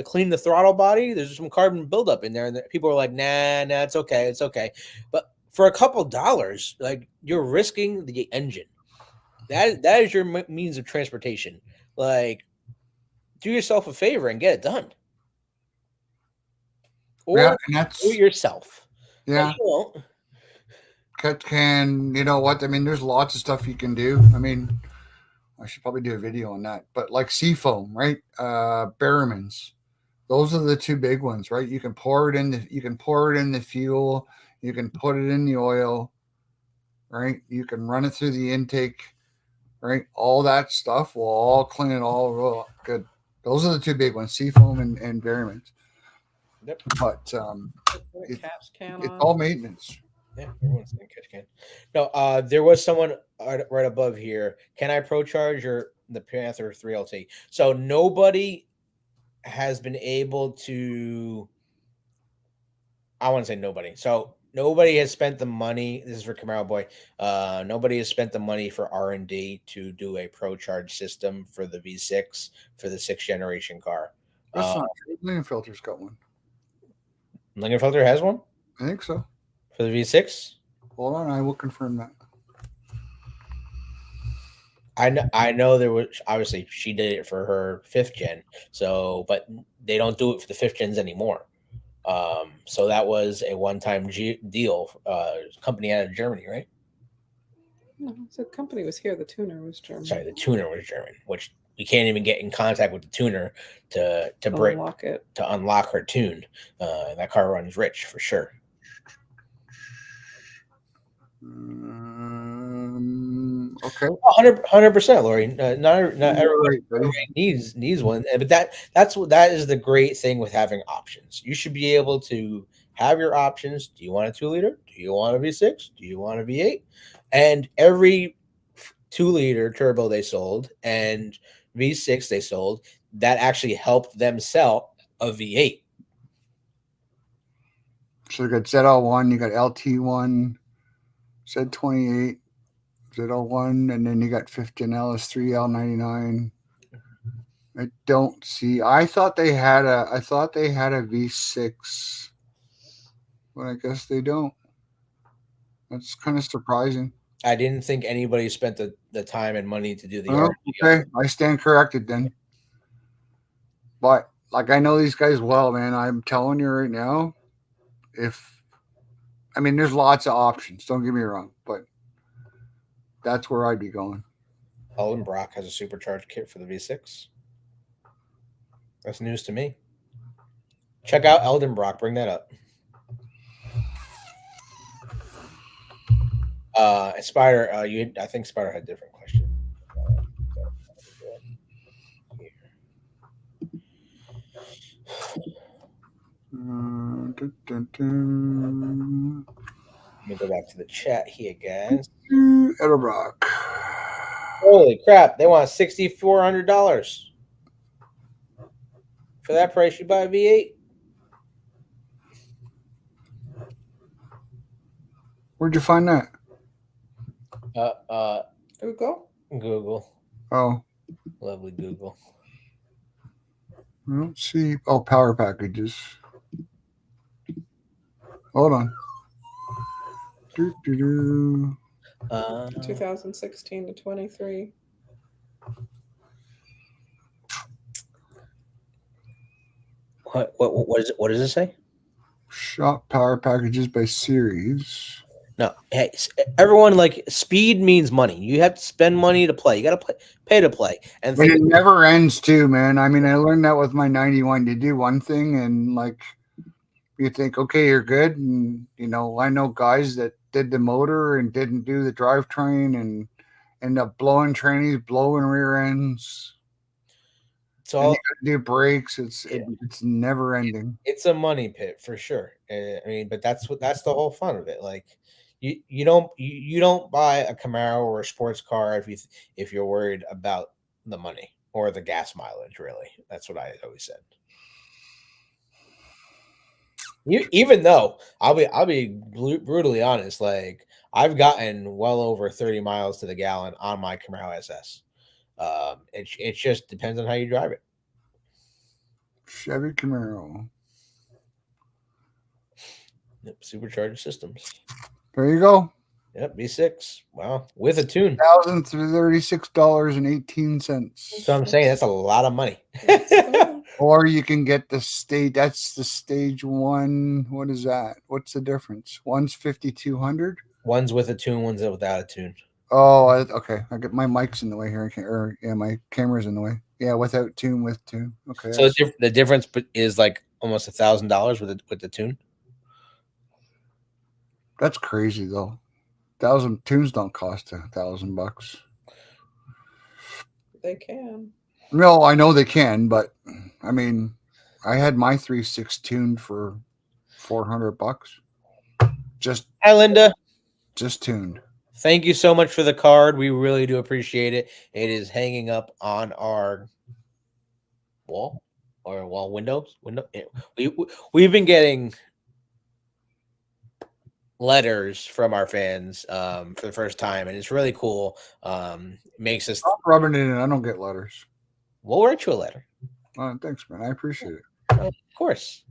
clean the throttle body? There's some carbon buildup in there. And people are like, nah, it's okay. It's okay. But for a couple dollars, you're risking the engine. That is your means of transportation. Do yourself a favor and get it done. Or do it yourself. Yeah. You know what? I mean, there's lots of stuff you can do. I mean, I should probably do a video on that. But like Seafoam, right? Berrimans. Those are the two big ones, right? You can pour it in the fuel, you can put it in the oil, right? You can run it through the intake, right? All that stuff will all clean it all good. Those are the two big ones, Seafoam and Berrimans. Yep. But it's all maintenance. Yeah, everyone's saying catch can. No, there was someone right above here. Can I pro charge the Panther 3LT? So nobody has been able to. I want to say nobody. So nobody has spent the money. This is for Camaro Boy. Nobody has spent the money for R&D to do a pro charge system for the V6 for the 6th generation car. That's not true. Lingenfelter's got one. Lingenfelter has one? I think so. For the V6? Hold on, I will confirm that. I know there was obviously she did it for her 5th gen, but they don't do it for the 5th gens anymore. So that was a one-time deal. Company out of Germany, right? No, the company was here. The tuner was German. Sorry, the tuner was German, which we can't even get in contact with the tuner to unlock it, to unlock her tune. That car runs rich for sure. Okay. 100%, Lori. Not everybody needs one, but that is the great thing with having options. You should be able to have your options. Do you want a 2-liter? Do you want a V6? Do you want a V8? And every 2-liter turbo they sold and V6 they sold, that actually helped them sell a V8. So you got ZL1, you got LT1, Z28, ZL1, and then you got 15 LS3, L99. I don't see. I thought they had a V6, but I guess they don't. That's kind of surprising. I didn't think anybody spent the time and money to do the Oh, R&D on okay, it. I stand corrected then. But like I know these guys well, man. I'm telling you right now, there's lots of options. Don't get me wrong, but that's where I'd be going. Eldon Brock has a supercharged kit for the V6. That's news to me. Check out Eldon Brock. Bring that up. Spider, I think Spider had a different question. Dun, dun, dun. Let me go back to the chat here, guys. Edelbrock. Holy crap! They want $6,400 for that price. You buy a V8. Where'd you find that? Google. Google. Oh, Lovely Google. I don't see. Oh, power packages. Hold on. 2016 to 23. What does it say? Shop power packages by series. No, hey, everyone, like, speed means money. You have to spend money to play. You got to pay to play. And it never ends too, man. I mean, I learned that with my 91. You do one thing and like you think, okay, you're good. And I know guys that did the motor and didn't do the drivetrain and end up blowing trannies, blowing rear ends. So you gotta do brakes. It's never ending. It's a money pit for sure. I mean, but that's the whole fun of it. Like you don't buy a Camaro or a sports car if you're worried about the money or the gas mileage. Really, that's what I always said. Even though I'll be brutally honest, like I've gotten well over 30 miles to the gallon on my Camaro SS. It just depends on how you drive it. Chevy Camaro. Yep, supercharged systems. There you go. Yep, V6. Wow, with a tune. $1,036.18. So I'm saying that's a lot of money. Or you can get the stage. That's the stage one. What is that? What's the difference? One's 5,200. One's with a tune. One's without a tune. Oh, okay. I get my mic's in the way here. My camera's in the way. Yeah, without tune, with tune. Okay. So the difference is like almost $1,000 with the tune. That's crazy though. 1,000 tunes don't cost $1,000. They can. No, I know they can, but I mean, I had my 3.6 tuned for $400. Hi, Linda. Just tuned. Thank you so much for the card. We really do appreciate it. It is hanging up on our wall or wall windows. We've been getting letters from our fans for the first time, and it's really cool. Makes us stop rubbing it in. I don't get letters. We'll write you a letter. Thanks, man. I appreciate it. Of course.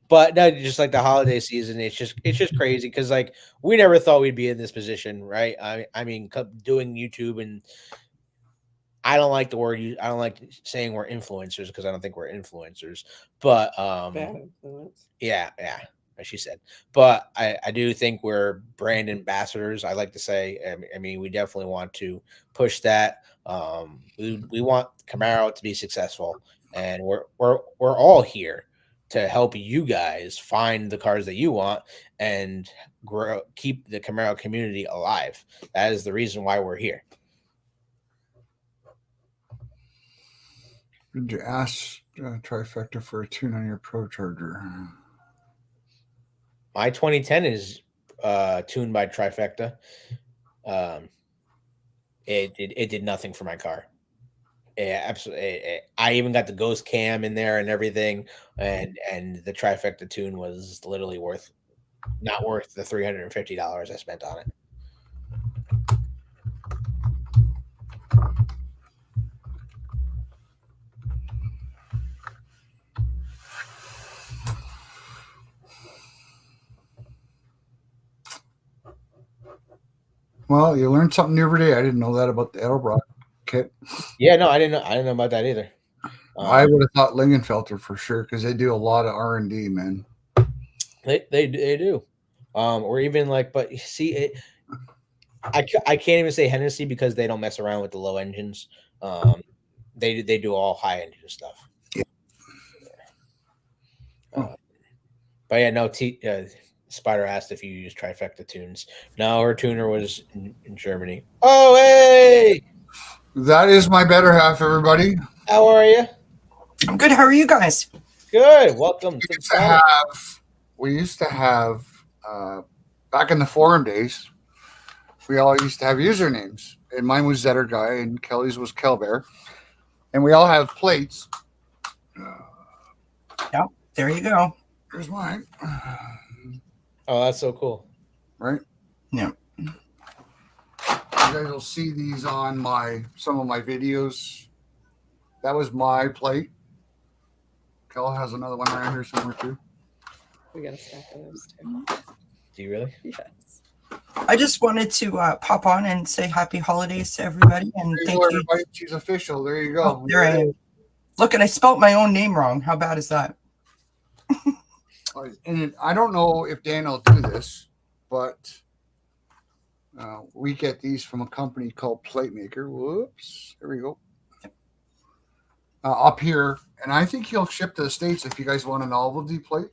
But no, just like the holiday season, it's just crazy because like we never thought we'd be in this position, right? I mean, doing YouTube, and I don't like the word. I don't like saying we're influencers because I don't think we're influencers. But bad influence. Yeah, as she said. But I do think we're brand ambassadors. I like to say. I mean, we definitely want to push that. We want Camaro to be successful, and we're all here to help you guys find the cars that you want and keep the Camaro community alive. That is the reason why we're here. Did you ask trifecta for a tune on your Pro Charger? My 2010 is tuned by Trifecta. It did nothing for my car. Yeah, absolutely. I even got the ghost cam in there and everything, and the Trifecta tune was literally not worth the $350 I spent on it. Well, you learn something new every day. I didn't know that about the Edelbrock kit. Yeah, no, I didn't know about that either. I would have thought Lingenfelter for sure because they do a lot of R&D, man. They do, or even like, but see, I can't even say Hennessy because they don't mess around with the low engines. They do all high engine stuff. Yeah. But yeah, no. Spider asked if you use Trifecta tunes. No, her tuner was in Germany. Oh, hey! That is my better half, everybody. How are you? I'm good. How are you guys? Good. Welcome to the channel. We used to have back in the forum days, we all used to have usernames. And mine was Zetter Guy and Kelly's was Kelbear. And we all have plates. Yep, there you go. Here's mine. Oh, that's so cool. Right? Yeah. You guys will see these on some of my videos. That was my plate. Kel has another one around here somewhere too. We got a stack of those too. Do you really? Yes. I just wanted to pop on and say happy holidays to everybody and thank you. Everybody. She's official. There you go. Oh, there I am. Look, and I spelt my own name wrong. How bad is that? And I don't know if Dan will do this, but we get these from a company called Plate Maker. Whoops. There we go. Up here. And I think he'll ship to the States if you guys want a novelty plate.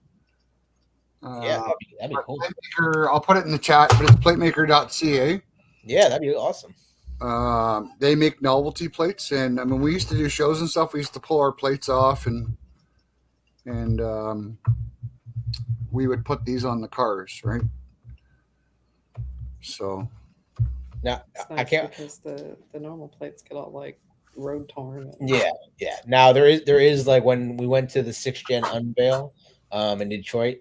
Yeah, that'd be cool. Plate Maker, I'll put it in the chat, but it's platemaker.ca. Yeah, that'd be awesome. They make novelty plates, and I mean, we used to do shows and stuff. We used to pull our plates off, and we would put these on the cars, right? So now It's I nice can't. because the normal plates get all like road torn. Yeah. Now there is like when we went to the 6th gen unveil in Detroit,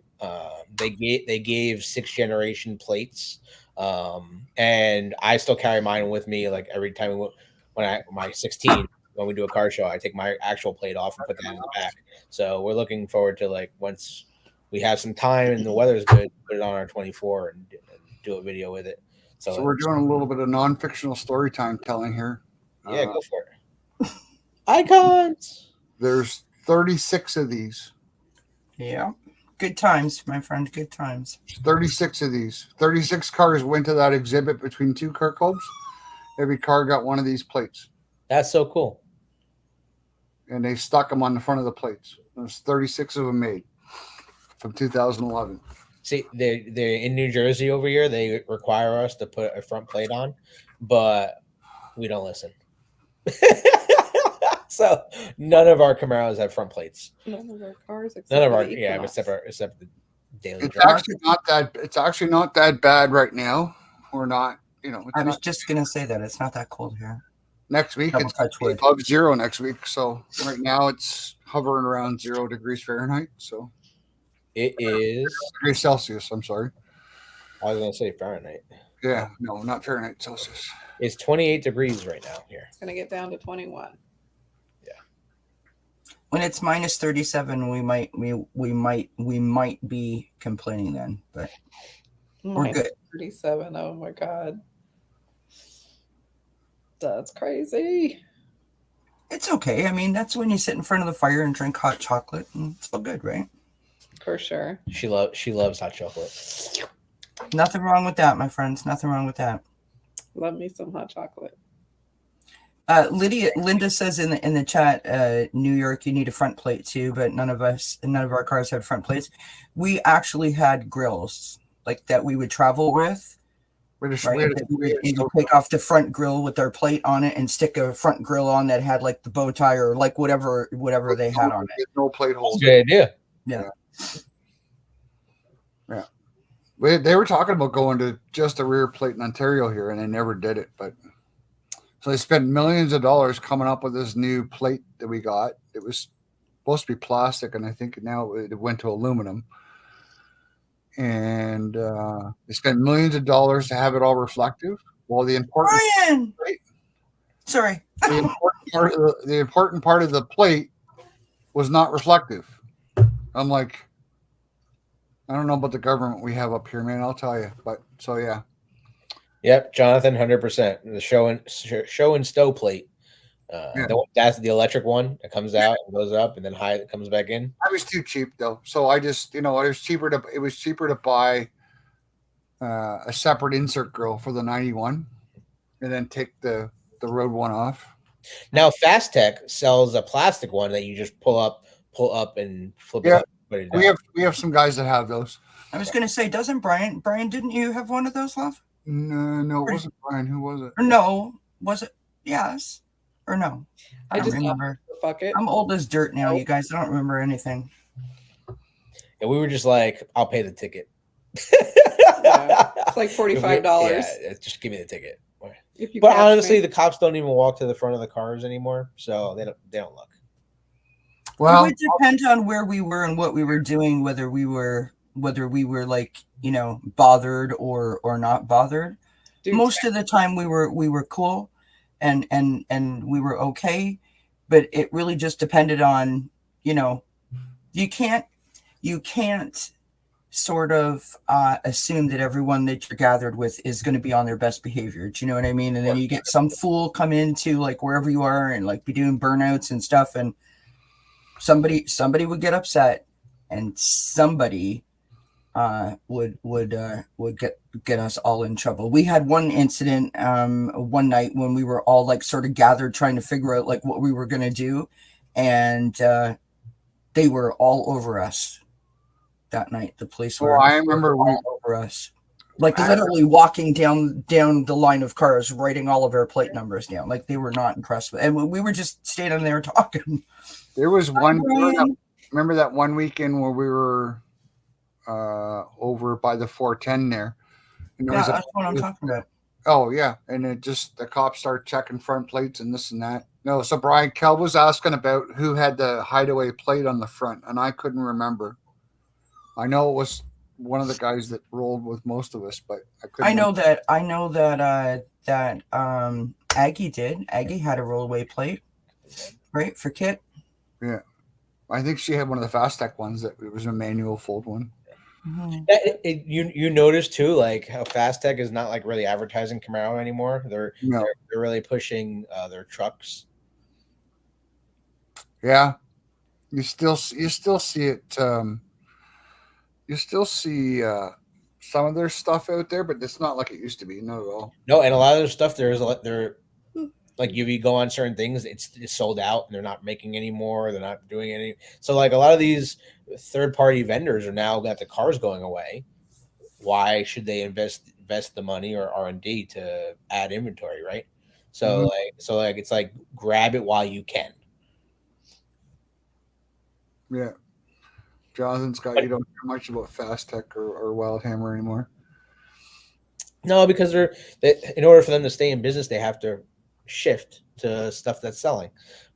they gave 6th generation plates, and I still carry mine with me. Like every time my 16 when we do a car show, I take my actual plate off and put that in the back. So we're looking forward to like once we have some time and the weather's good, put it on our 24 and do a video with it. So we're doing a little bit of non-fictional story time telling here. Yeah, go for it. Icons. There's 36 of these. Yeah. Good times, my friend. Good times. 36 of these. 36 cars went to that exhibit between two car clubs. Every car got one of these plates. That's so cool. And they stuck them on the front of the plates. There's 36 of them made from 2011. See, they're in New Jersey over here. They require us to put a front plate on, but we don't listen. So none of our Camaros have front plates. None of our cars. None of our the except the daily. It's driver. actually not that bad right now. We're not, I was just gonna say that it's not that cold here. Next week it's above zero next week. So right now it's hovering around 0 degrees Fahrenheit. So it is degrees Celsius. I'm sorry. I was gonna say Fahrenheit. Yeah, no, not Fahrenheit. Celsius. It's 28 degrees right now here. It's gonna get down to 21. When it's minus 37, we might be complaining then, but we're good. 37. Oh my god, that's crazy. It's okay. I mean, that's when you sit in front of the fire and drink hot chocolate, and it's all good, right? For sure. She loves hot chocolate. Nothing wrong with that, my friends. Nothing wrong with that. Love me some hot chocolate. Linda says in the chat, New York, you need a front plate too, but none of our cars had front plates. We actually had grills like that we would travel with. We would take off the front grill with their plate on it and stick a front grill on that had like the bow tie or like whatever they had on it. No plate holes. Good idea. Yeah. They were talking about going to just a rear plate in Ontario here, and they never did it. But so they spent millions of dollars coming up with this new plate that we got. It was supposed to be plastic, and I think now it went to aluminum. And they spent millions of dollars to have it all reflective. Well, the important Brian, plate, sorry. the important part of the plate was not reflective. I'm like, I don't know about the government we have up here, man. I'll tell you. But so yeah. Yep, Jonathan, 100%. The show and stow plate. Yeah. That's the electric one that comes out and goes up, and then it comes back in. I was too cheap though, so I just it was cheaper to buy a separate insert grill for the 91, and then take the road one off. Now Fast Tech sells a plastic one that you just pull up and flip it up. We have some guys that have those. I was gonna say, doesn't Brian, didn't you have one of those, love? No, it wasn't Brian. Who was it? Or no, was it? Yes. Or no? I don't just remember. Fuck it. I'm old as dirt now, you guys. I don't remember anything. And we were just like, I'll pay the ticket. Yeah, it's like $45. Yeah, just give me the ticket. But honestly, the cops don't even walk to the front of the cars anymore, so they don't look. Well, it would depend on where we were and what we were doing, whether we were like, bothered or not bothered. Dude, most of the time we were cool and we were okay, but it really just depended on, you can't sort of assume that everyone that you're gathered with is going to be on their best behavior. Do you know what I mean? And then you get some fool come into like wherever you are and like be doing burnouts and stuff, and somebody would get upset, and somebody would get us all in trouble. We had one incident one night when we were all like sort of gathered trying to figure out like what we were going to do, and they were all over us that night. The police were I remember all over us, like literally walking down the line of cars, writing all of our plate numbers down. Like they were not impressed with, and we were just standing there talking. There was one. Remember that one weekend where we were over by the 410 there? And there that's what I'm talking about. Oh yeah, and it just the cops start checking front plates and this and that. No, so Brian Kell was asking about who had the hideaway plate on the front, and I couldn't remember. I know it was one of the guys that rolled with most of us, but I couldn't. I know that Aggie did. Aggie had a rollaway plate, right, for Kit. Yeah, I think she had one of the Fast Tech ones that it was a manual fold one. Mm-hmm. You notice too, like how Fast Tech is not like really advertising Camaro anymore. They're really pushing their trucks. Yeah, you still see it. You still see some of their stuff out there, but it's not like it used to be. Not at all. No, and a lot of their stuff they're like you go on certain things, it's sold out, and they're not making any more. They're not doing any. So like a lot of these third-party vendors are now got the cars going away. Why should they invest the money or R&D to add inventory, right? So it's like grab it while you can. Yeah. Jonathan Scott, you don't hear much about Fast Tech or Wildhammer anymore. No, because they're in order for them to stay in business, they have to shift to stuff that's selling,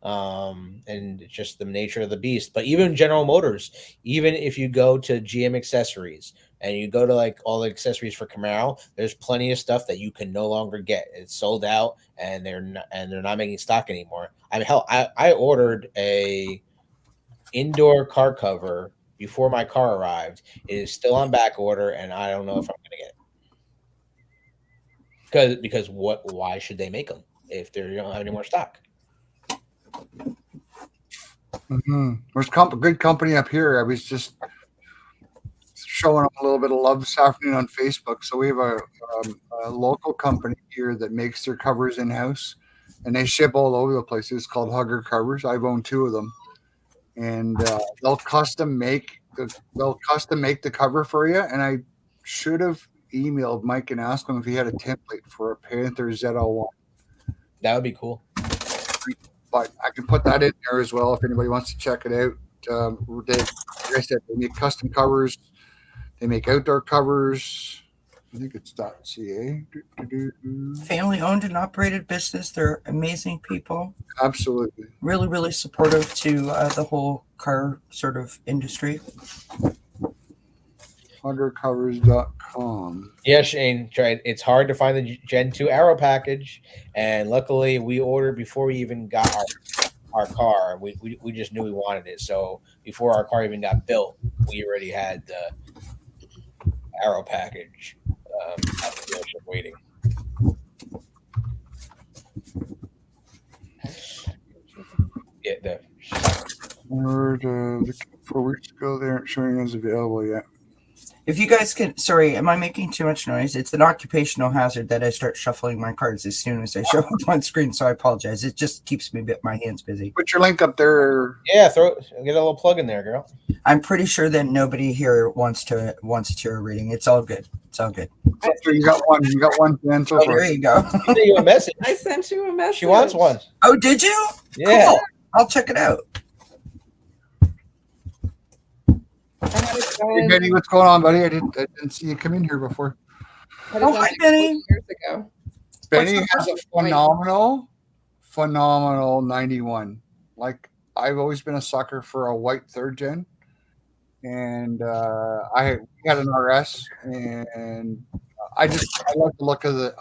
and it's just the nature of the beast. But even General Motors, even if you go to GM Accessories and you go to like all the accessories for Camaro, there's plenty of stuff that you can no longer get. It's sold out, and they're not making stock anymore. I mean, hell, I ordered a indoor car cover before my car arrived. It is still on back order, and I don't know if I'm going to get it. Because why should they make them if they don't have any more stock? Mm-hmm. There's good company up here. I was just showing them a little bit of love this afternoon on Facebook. So we have a local company here that makes their covers in-house, and they ship all over the place. It's called Hugger Covers. I've owned 2 of them. And they'll custom make the cover for you. And I should have emailed Mike and asked him if he had a template for a Panther ZL1. That would be cool. But I can put that in there as well if anybody wants to check it out. Like I said, they make custom covers. They make outdoor covers. I think it's .ca. Family owned and operated business. They're amazing people. Absolutely. Really, really supportive to the whole car sort of industry. Undercovers.com. Yeah, Shane, tried. It's hard to find the Gen 2 Aero package, and luckily we ordered before we even got our car. We just knew we wanted it, so before our car even got built, we already had the Aero package at the dealership waiting. Yeah, the Word, 4 weeks ago, they aren't showing as available yet. If you guys can, sorry, am I making too much noise? It's an occupational hazard that I start shuffling my cards as soon as I show up on screen, so I apologize. It just keeps my hands busy. Put your link up there. yeah, get a little plug in there, girl. I'm pretty sure that nobody here wants to hear a reading. It's all good. It's all good. So you got one. You got one, Dan. So Oh, far. there you go. She sent you a message. I sent you a message. She wants one. Oh, did you? Yeah. Cool. I'll check it out. I had a Hey, giant- Benny, what's going on, buddy? I didn't see you come in here before. had a Oh, giant hi, Benny. 20 years ago. Benny What's has a phenomenal 91. Like, I've always been a sucker for a white third gen, and I got an RS, and I like the look of the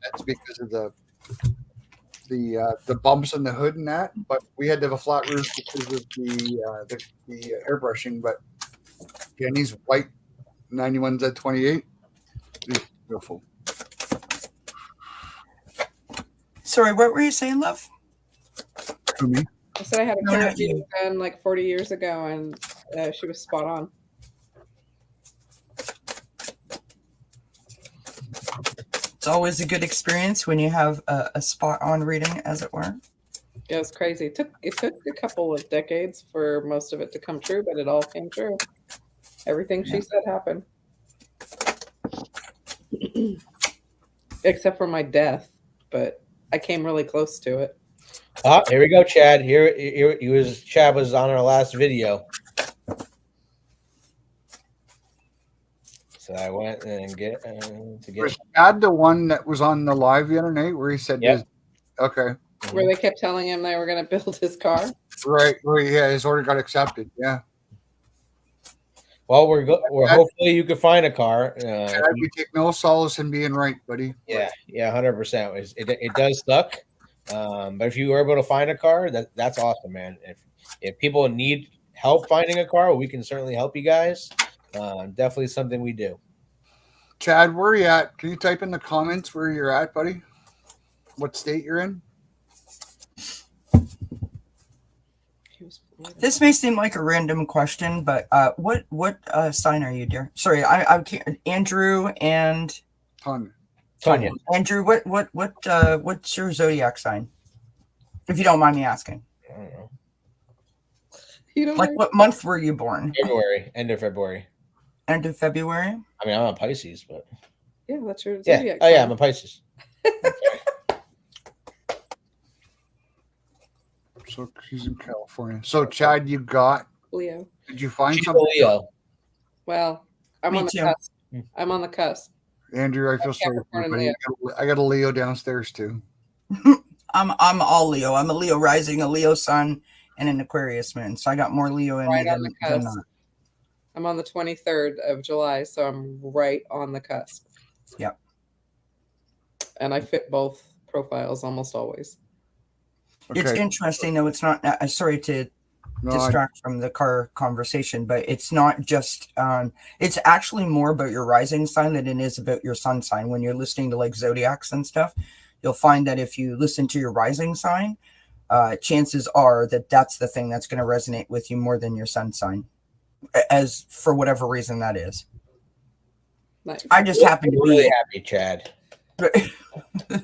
Jets because of the bumps in the hood and that. But we had to have a flat roof because of the airbrushing. But Benny's white 91 Z28, beautiful. Sorry, what were you saying, love? To me. I said I had a No, not curfew you. done like 40 years ago, and she was spot on. It's always a good experience when you have a spot on reading, as it were. It was crazy. It took a couple of decades for most of it to come true, but it all came true. Everything she said happened. Except for my death, but I came really close to it. Oh, here we go, Chad. Chad was on our last video. So I went and Was Chad the one that was on the live the other night where he said, Yep. okay, Where they kept telling him they were going to build his car. right, yeah, his order got accepted. Yeah, Well, we're hopefully you can find a car. Chad, we take no solace in being right, buddy. Yeah, 100%. It does suck, but if you were able to find a car, that's awesome, man. If people need help finding a car, we can certainly help you guys. Definitely something we do. Chad, where are you at? Can you type in the comments where you're at, buddy? What state you're in? This may seem like a random question, but what sign are you, dear? Sorry, I can't. Andrew and Tanya. Andrew, what's your zodiac sign? If you don't mind me asking. I don't know. You don't Like, know? what month were you born? End of February. End of February? I mean, I'm a Pisces, but Yeah, that's your yeah. zodiac Oh yeah, sign. I'm a Pisces. So she's in California. So Chad, you got? Leo. Did you find She's a something? Leo. Well, I'm Me on the too. cusp. I'm on the cusp. Andrew, I feel sorry for you, Capricorn buddy. and I got a Leo downstairs too. I'm all Leo. I'm a Leo rising, a Leo sun, and an Aquarius moon. So I got more Leo in Right me on than the cusp. not. I'm on the 23rd of July, so I'm right on the cusp. Yep. And I fit both profiles almost always. It's interesting though. It's not. Sorry to No, distract from the car conversation, but it's not just. It's actually more about your rising sign than it is about your sun sign. When you're listening to like zodiacs and stuff, you'll find that if you listen to your rising sign, chances are that that's the thing that's going to resonate with you more than your sun sign, as for whatever reason that is. Nice. I just happen to Really be. happy, Chad.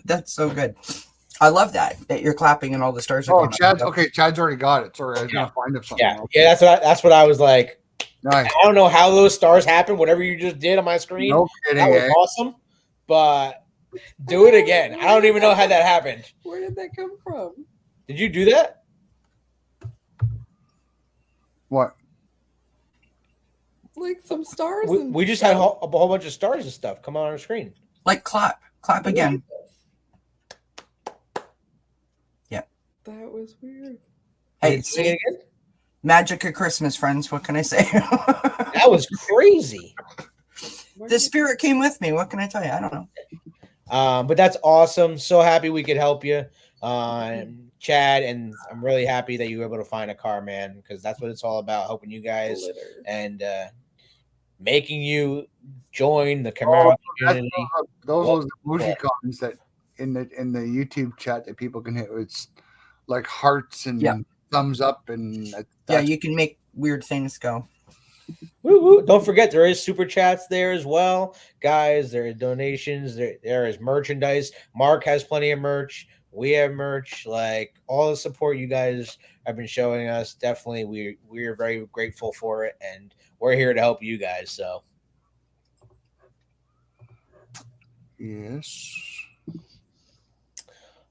That's so good. I love that you're clapping and all the stars are Oh, going up. Chad's okay. Chad's already got it. Sorry, I was gonna find him something. Yeah, else. yeah. That's what I was like. Nice. I don't know how those stars happened. Whatever you just did on my screen, No kidding. that was Eh? awesome. But do it again. I don't even know how that happened. Where did that come from? Did you do that? What? like some stars. We just had a whole bunch of stars and stuff come on our screen. Like clap again. Yeah. That was weird. Hey, see, magic of Christmas, friends. What can I say? That was crazy. The spirit came with me. What can I tell you? I don't know. But that's awesome. So happy we could help you, Chad, and I'm really happy that you were able to find a car, man, because that's what it's all about, helping you guys and making you join the Camaro community. Those are the emoticons that in the YouTube chat that people can hit. It's like hearts and thumbs up, and you can make weird things go. Woo-woo. Don't forget, there is super chats there as well, guys. There are donations. There is merchandise. Mark has plenty of merch. We have merch. Like, all the support you guys have been showing us, definitely we're very grateful for it, and we're here to help you guys. So, yes.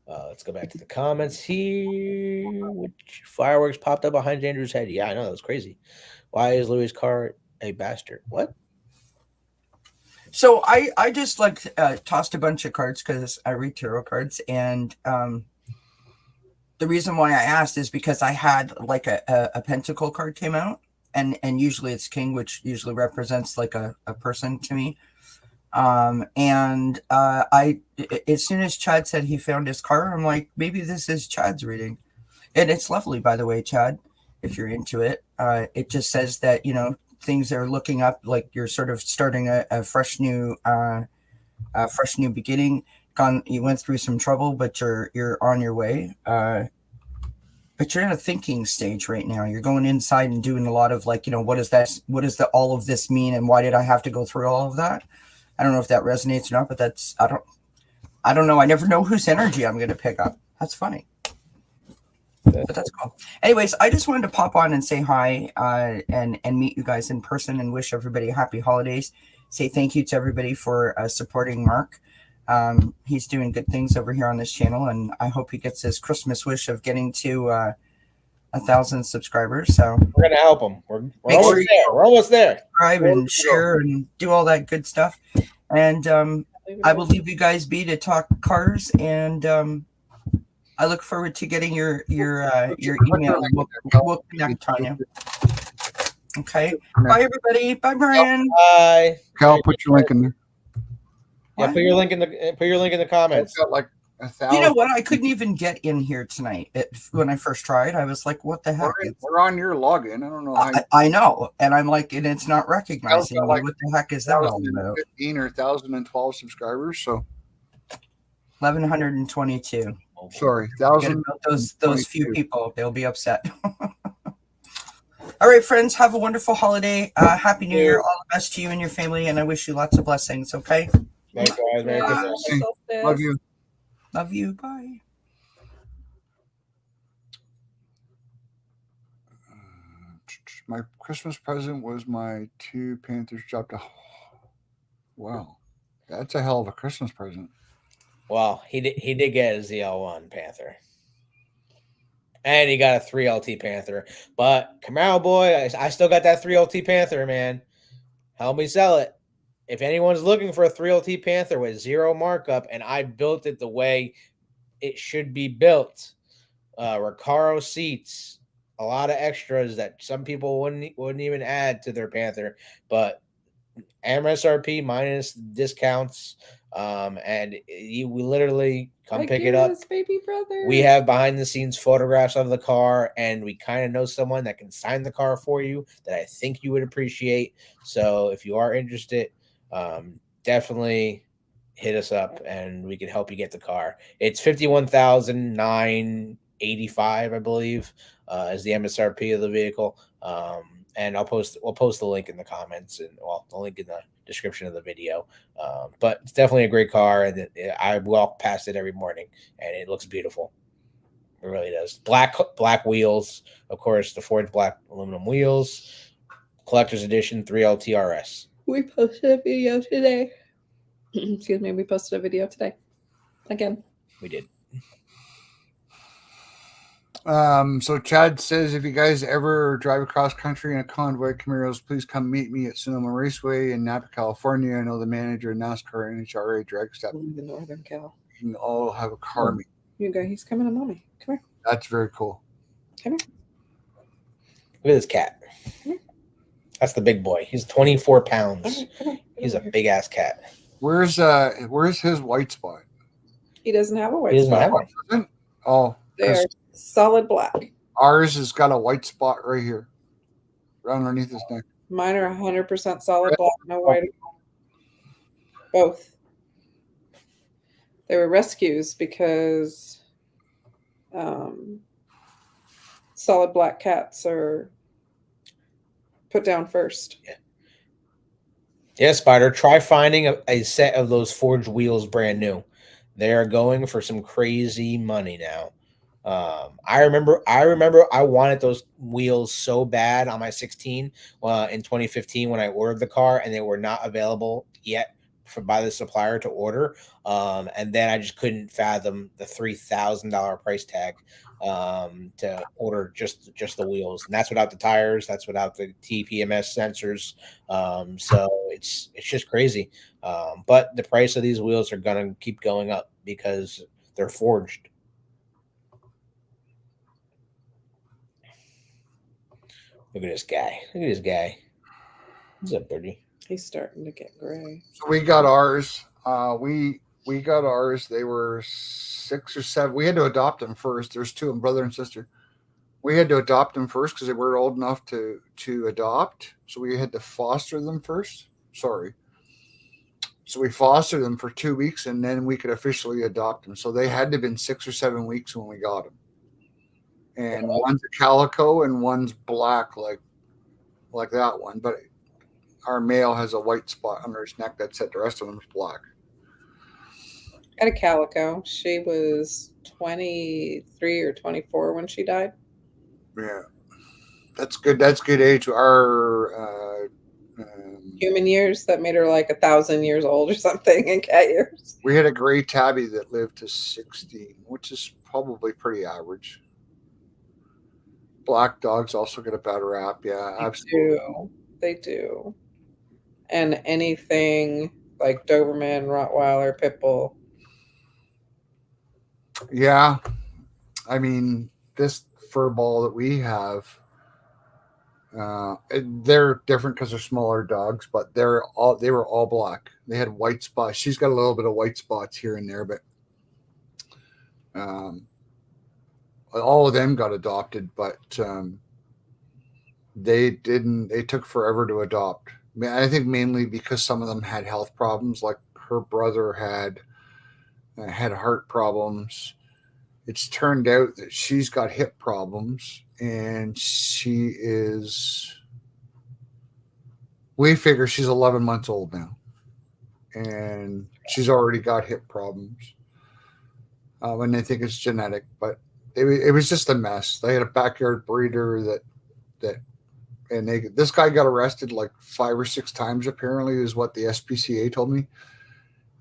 Let's go back to the comments here. Which fireworks popped up behind Andrew's head? Yeah, I know, that was crazy. Why is Louis' car a bastard? What? So I just like tossed a bunch of cards because I read tarot cards, and the reason why I asked is because I had like a pentacle card came out, and usually it's king, which usually represents like a person to me. And I as soon as Chad said he found his car, I'm like, maybe this is Chad's reading, and it's lovely, by the way, Chad. If you're into it, it just says that, you know, things are looking up, like you're sort of starting a fresh new beginning. You went through some trouble, but you're on your way. But you're in a thinking stage right now. You're going inside and doing a lot of, like, you know, what does all of this mean, and why did I have to go through all of that? I don't know if that resonates or not, but I don't know. I never know whose energy I'm going to pick up. That's funny. But that's cool. Anyways, I just wanted to pop on and say hi and meet you guys in person and wish everybody happy holidays. Say thank you to everybody for supporting Mark. He's doing good things over here on this channel, and I hope he gets his Christmas wish of getting to 1,000 subscribers. So we're gonna help him. We're almost there. We're almost there. Subscribe and share and do all that good stuff. And I will leave you guys be to talk cars, and I look forward to getting your email. We'll connect, Tanya. Okay. Bye, everybody. Bye, Brian. Bye. Cal, put your link in there. Yeah, put your link in the comments. Got like 1,000. You know what? I couldn't even get in here tonight. When I first tried, I was like, "What the heck?" We're on your login. I don't know how. I know, and I'm like, and it's not recognizing me. Like, what the heck is that all about? 15 or 1,012 subscribers. So 1,122. Sorry, 1,000. Those few people, they'll be upset. All right, friends, have a wonderful holiday. Happy New Year. All the best to you and your family, and I wish you lots of blessings. Okay. Thanks, guys. Merry Christmas. Love you. Love you. Bye. My Christmas present was my 2 Panthers dropped. Wow, that's a hell of a Christmas present. Well, he did get a ZL1 Panther. And he got a 3LT Panther. But Camaro boy, I still got that 3LT Panther, man. Help me sell it. If anyone's looking for a 3LT Panther with zero markup, and I built it the way it should be built, Recaro seats, a lot of extras that some people wouldn't even add to their Panther, but MSRP minus discounts. And we literally come pick it up. Baby brother. We have behind the scenes photographs of the car, and we kind of know someone that can sign the car for you that I think you would appreciate. So if you are interested, definitely hit us up and we can help you get the car. It's $51,985, I believe, is the MSRP of the vehicle. And we'll post the link in the comments, and the link in the description of the video. But it's definitely a great car, and I walk past it every morning, and it looks beautiful. It really does. Black wheels, of course, the forged black aluminum wheels, collector's edition 3LT RS. We posted a video today. Excuse me. We posted a video today. Again. We did. So Chad says, if you guys ever drive across country in a convoy of Camaros, please come meet me at Sonoma Raceway in Napa, California. I know the manager of NASCAR and NHRA drag step. The Northern Cal. You can all have a car meet. You go. He's coming to mommy. Come here. That's very cool. Come here. Look at this cat. That's the big boy. He's 24 pounds. Come He's a here. big ass cat. Where's his white spot? He doesn't have a white He doesn't spot. have one. Oh, They are solid black. ours has got a white spot right here, right underneath his neck. Mine are 100% solid black, no white. Both. They were rescues because solid black cats are put down first. Yeah, Spider. Try finding a set of those forged wheels brand new. They are going for some crazy money now. I remember I wanted those wheels so bad on my 16 in 2015 when I ordered the car, and they were not available yet by the supplier to order. And then I just couldn't fathom the $3,000 price tag to order just the wheels, and that's without the tires, that's without the TPMS sensors. So it's just crazy. But the price of these wheels are gonna keep going up because they're forged. Look at this guy. Look at this guy. What's up, Birdie? He's starting to get gray. So we got ours. We got ours. They were 6 or 7. We had to adopt them first. There's two, a brother and sister. We had to adopt them first because they were old enough to adopt. So we had to foster them first. Sorry. So we fostered them for 2 weeks, and then we could officially adopt them. So they had to have been 6 or 7 weeks when we got them. And one's a calico and one's black, like that one. But our male has a white spot under his neck. That's it. The rest of them is black. Got a calico. She was 23 or 24 when she died. Yeah, that's good. That's good age. Our Human years that made her like 1,000 years old or something in cat years. we had a gray tabby that lived to 60, which is probably pretty average. Black dogs also get a bad rap. Yeah, absolutely. They do. And anything like Doberman, Rottweiler, Pit Bull. Yeah, I mean, this fur ball that we have, they're different because they're smaller dogs, but they were all black. They had white spots. She's got a little bit of white spots here and there, but all of them got adopted, but they didn't. They took forever to adopt. I think mainly because some of them had health problems, like her brother had heart problems. It's turned out that she's got hip problems, and we figure she's 11 months old now, and she's already got hip problems. And they think it's genetic, but it was just a mess. They had a backyard breeder and this guy got arrested like 5 or 6 times, apparently, is what the SPCA told me.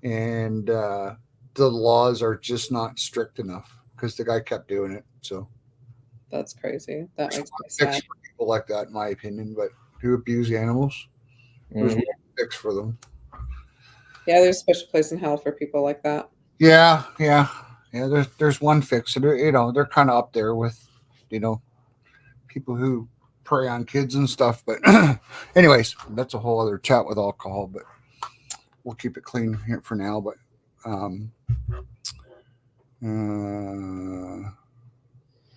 And the laws are just not strict enough because the guy kept doing it. So That's crazy. That makes me fix sad. for people like that, in my opinion, but who abuse animals, there's no fix for them. Yeah, there's a special place in hell for people like that. Yeah. There's one fix. They're kind of up there with, people who prey on kids and stuff. But anyways, that's a whole other chat with alcohol. But we'll keep it clean here for now. But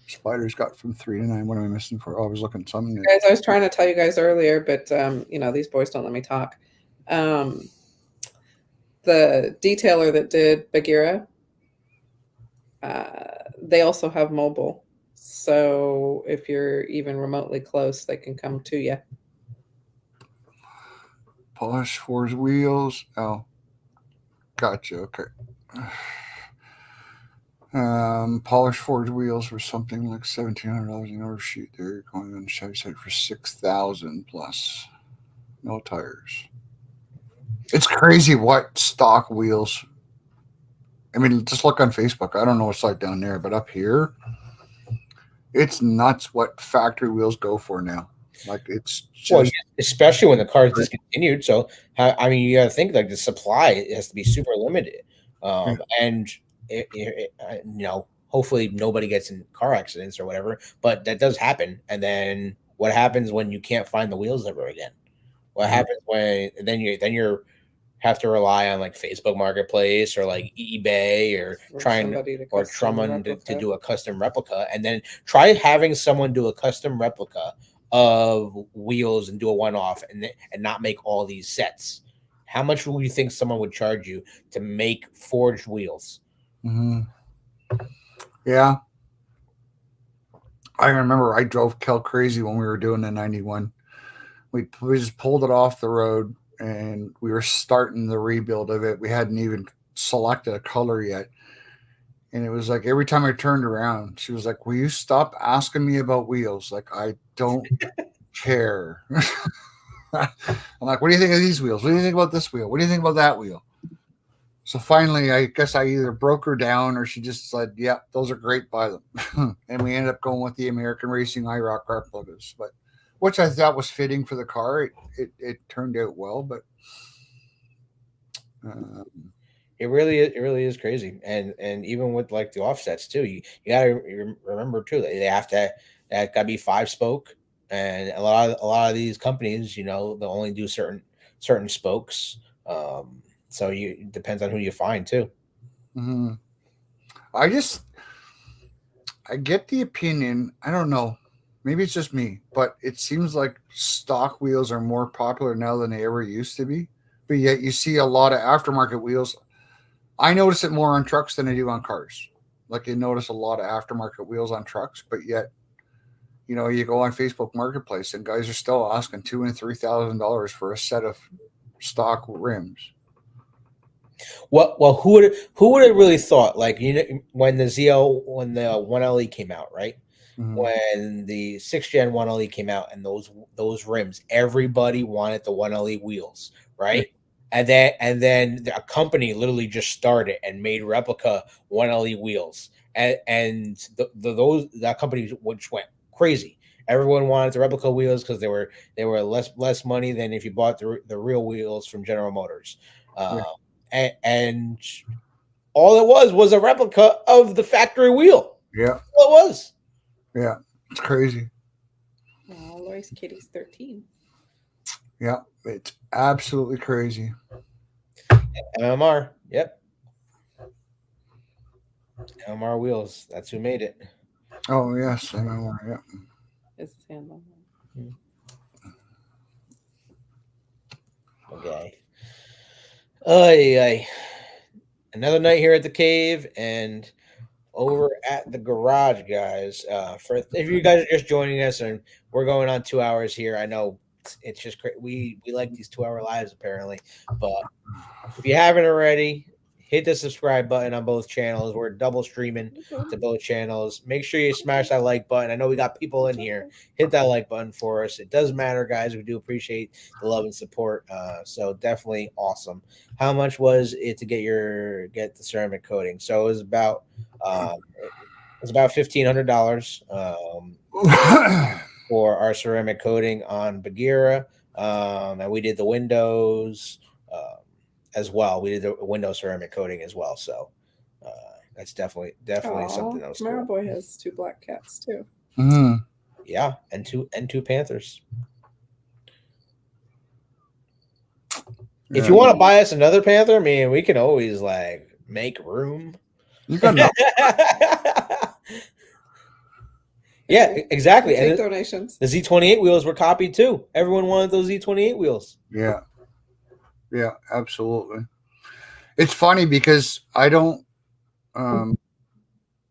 Spiders got from 3 to 9. What am I missing for? Oh, I was looking at something. Guys, I was trying to tell you guys earlier, but these boys don't let me talk. The detailer that did Bagheera, they also have mobile. So if you're even remotely close, they can come to you. Polish Force wheels. Oh, gotcha. Okay. Polish forged wheels were something like $1,700 in order sheet. They're going on the Chevy site for $6,000 plus. No tires. It's crazy what stock wheels. I mean, just look on Facebook. I don't know what's like down there, but up here, It's nuts what factory wheels go for now. Like it's Well, just especially when the car is discontinued. So, I mean, you got to think like the supply has to be super limited, yeah. and hopefully nobody gets in car accidents or whatever. But that does happen, and then what happens when you can't find the wheels ever again? What Mhm. happens when you're have to rely on like Facebook Marketplace or like eBay or Or trying somebody to or custom someone to replica. do a custom replica, and then try having someone do a custom replica of wheels and do a one-off and not make all these sets. How much would you think someone would charge you to make forged wheels? Mhm. Yeah. I remember I drove Kel crazy when we were doing the 91. We just pulled it off the road and we were starting the rebuild of it. We hadn't even selected a color yet. And it was like every time I turned around, she was like, "Will you stop asking me about wheels? Like, I don't care." I'm like, "What do you think of these wheels? What do you think about this wheel? What do you think about that wheel?" So finally, I guess I either broke her down or she just said, "Yeah, those are great. Buy them." And we ended up going with the American Racing IROC replicas, but which I thought was fitting for the car. It turned out well, but uh, It really is crazy, and even with like the offsets too, you gotta remember too that they have to that gotta be 5 spoke, and a lot of these companies, they'll only do certain spokes. So you it depends on who you find too. mhm. I just I get the opinion. I don't know. Maybe it's just me, but it seems like stock wheels are more popular now than they ever used to be. But yet you see a lot of aftermarket wheels. I notice it more on trucks than I do on cars. Like you notice a lot of aftermarket wheels on trucks, but yet you go on Facebook Marketplace and guys are still asking $2,000 and $3,000 for a set of stock rims. Well, who would have really thought like when the 1LE came out, right? Mm-hmm. When the 6th gen 1LE came out and those rims, everybody wanted the 1LE wheels, Yeah, right? And then a company literally just started and made replica 1LE wheels, and that company which went crazy. Everyone wanted the replica wheels because they were less money than if you bought the real wheels from General Motors. yeah, Uh, and all it was a replica of the factory wheel. yeah, All it was. yeah. It's crazy. Oh, Lori's kitty's 13. Yeah, it's absolutely crazy. MMR. Yep. MMR wheels. That's who made it. Oh yes, I know. Yeah. Is his hand on that? Okay. Ay, ay. Another night here at the cave and over at the garage, guys. For if you guys are just joining us and we're going on 2 hours here, I know it's just great. We like these 2 hour lives apparently, but if you haven't already, hit the subscribe button on both channels. We're double streaming to both channels. Make sure you smash that like button. I know we got people in here. Hit that like button for us. It does matter, guys. We do appreciate the love and support. So definitely awesome. How much was it to get the ceramic coating? So it was about $1,500 for our ceramic coating on Bagheera, and we did the windows. As well. We did the window ceramic coating as well. So uh, that's definitely something that was Camaro cool. Boy has 2 black cats too. Mm-hmm. Yeah, and two Panthers. If you want to buy us another Panther, I mean, we can always like make room. You got enough. Yeah, exactly. Take And donations. the Z28 wheels were copied too. Everyone wanted those Z28 wheels. Yeah, yeah, absolutely. It's funny because I don't.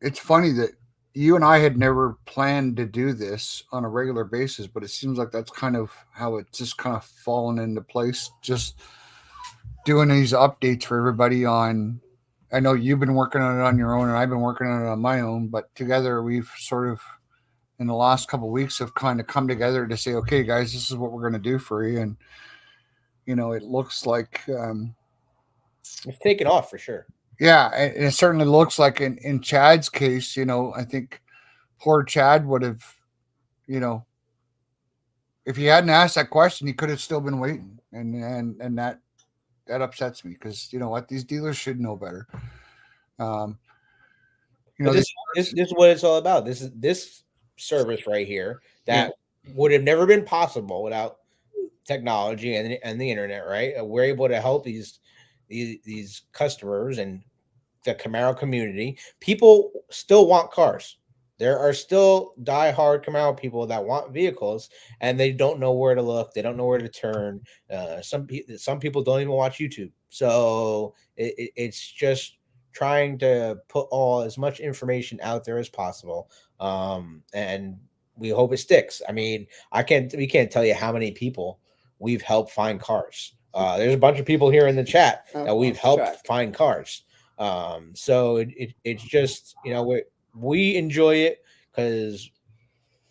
It's funny that you and I had never planned to do this on a regular basis, but it seems like that's kind of how it's just kind of fallen into place. Just doing these updates for everybody on. I know you've been working on it on your own, and I've been working on it on my own, but together we've sort of in the last couple of weeks have kind of come together to say, okay, guys, this is what we're going to do for you, and it looks like, It's taken off for sure. yeah, it certainly looks like in Chad's case, I think poor Chad would have, if he hadn't asked that question, he could have still been waiting, and that upsets me because you know what, these dealers should know better. But this is what it's all about. This service right here that would have never been possible without technology and the internet, right? We're able to help these customers and the Camaro community. People still want cars. There are still diehard Camaro people that want vehicles, and they don't know where to look. They don't know where to turn. Some people don't even watch YouTube. So it's just trying to put as much information out there as possible, and we hope it sticks. I mean, we can't tell you how many people we've helped find cars. There's a bunch of people here in the chat that we've helped find cars. So it's just, we enjoy it because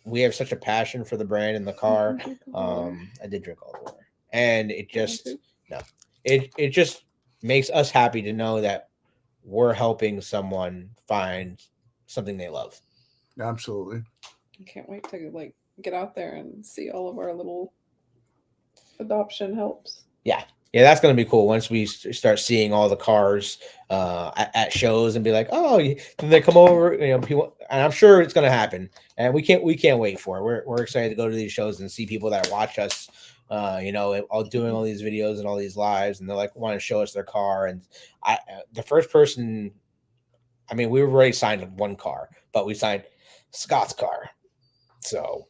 we have such a passion for the brand and the car. I did drink all the water, and it just it just makes us happy to know that we're helping someone find something they love. Absolutely. I can't wait to get out there and see all of our little adoption helps. Yeah, that's going to be cool once we start seeing all the cars at shows and be like, oh, then they come over, people, and I'm sure it's going to happen. And we can't wait for it. We're excited to go to these shows and see people that watch us, all doing all these videos and all these lives, and they're like, want to show us their car. And the first person, I mean, we already signed one car, but we signed Scott's car. So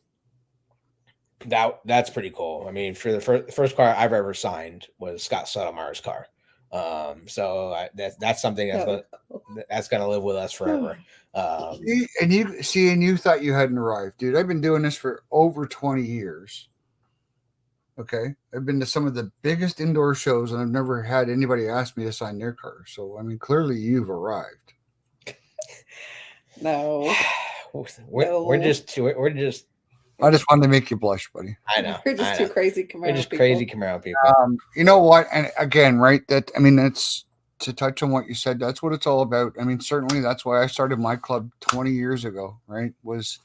that's pretty cool. I mean, for the first car I've ever signed was Scott Sotomayor's car. So that's something that's gonna live with us forever. And you thought you hadn't arrived, dude. I've been doing this for over 20 years. Okay, I've been to some of the biggest indoor shows, and I've never had anybody ask me to sign their car. So I mean, clearly you've arrived. No, we're just. I just wanted to make you blush, buddy. I know. We're just two crazy Camaro We're just people. crazy Camaro people. You know what? And again, right? That's to touch on what you said. That's what it's all about. I mean, certainly that's why I started my club 20 years ago, right? Was,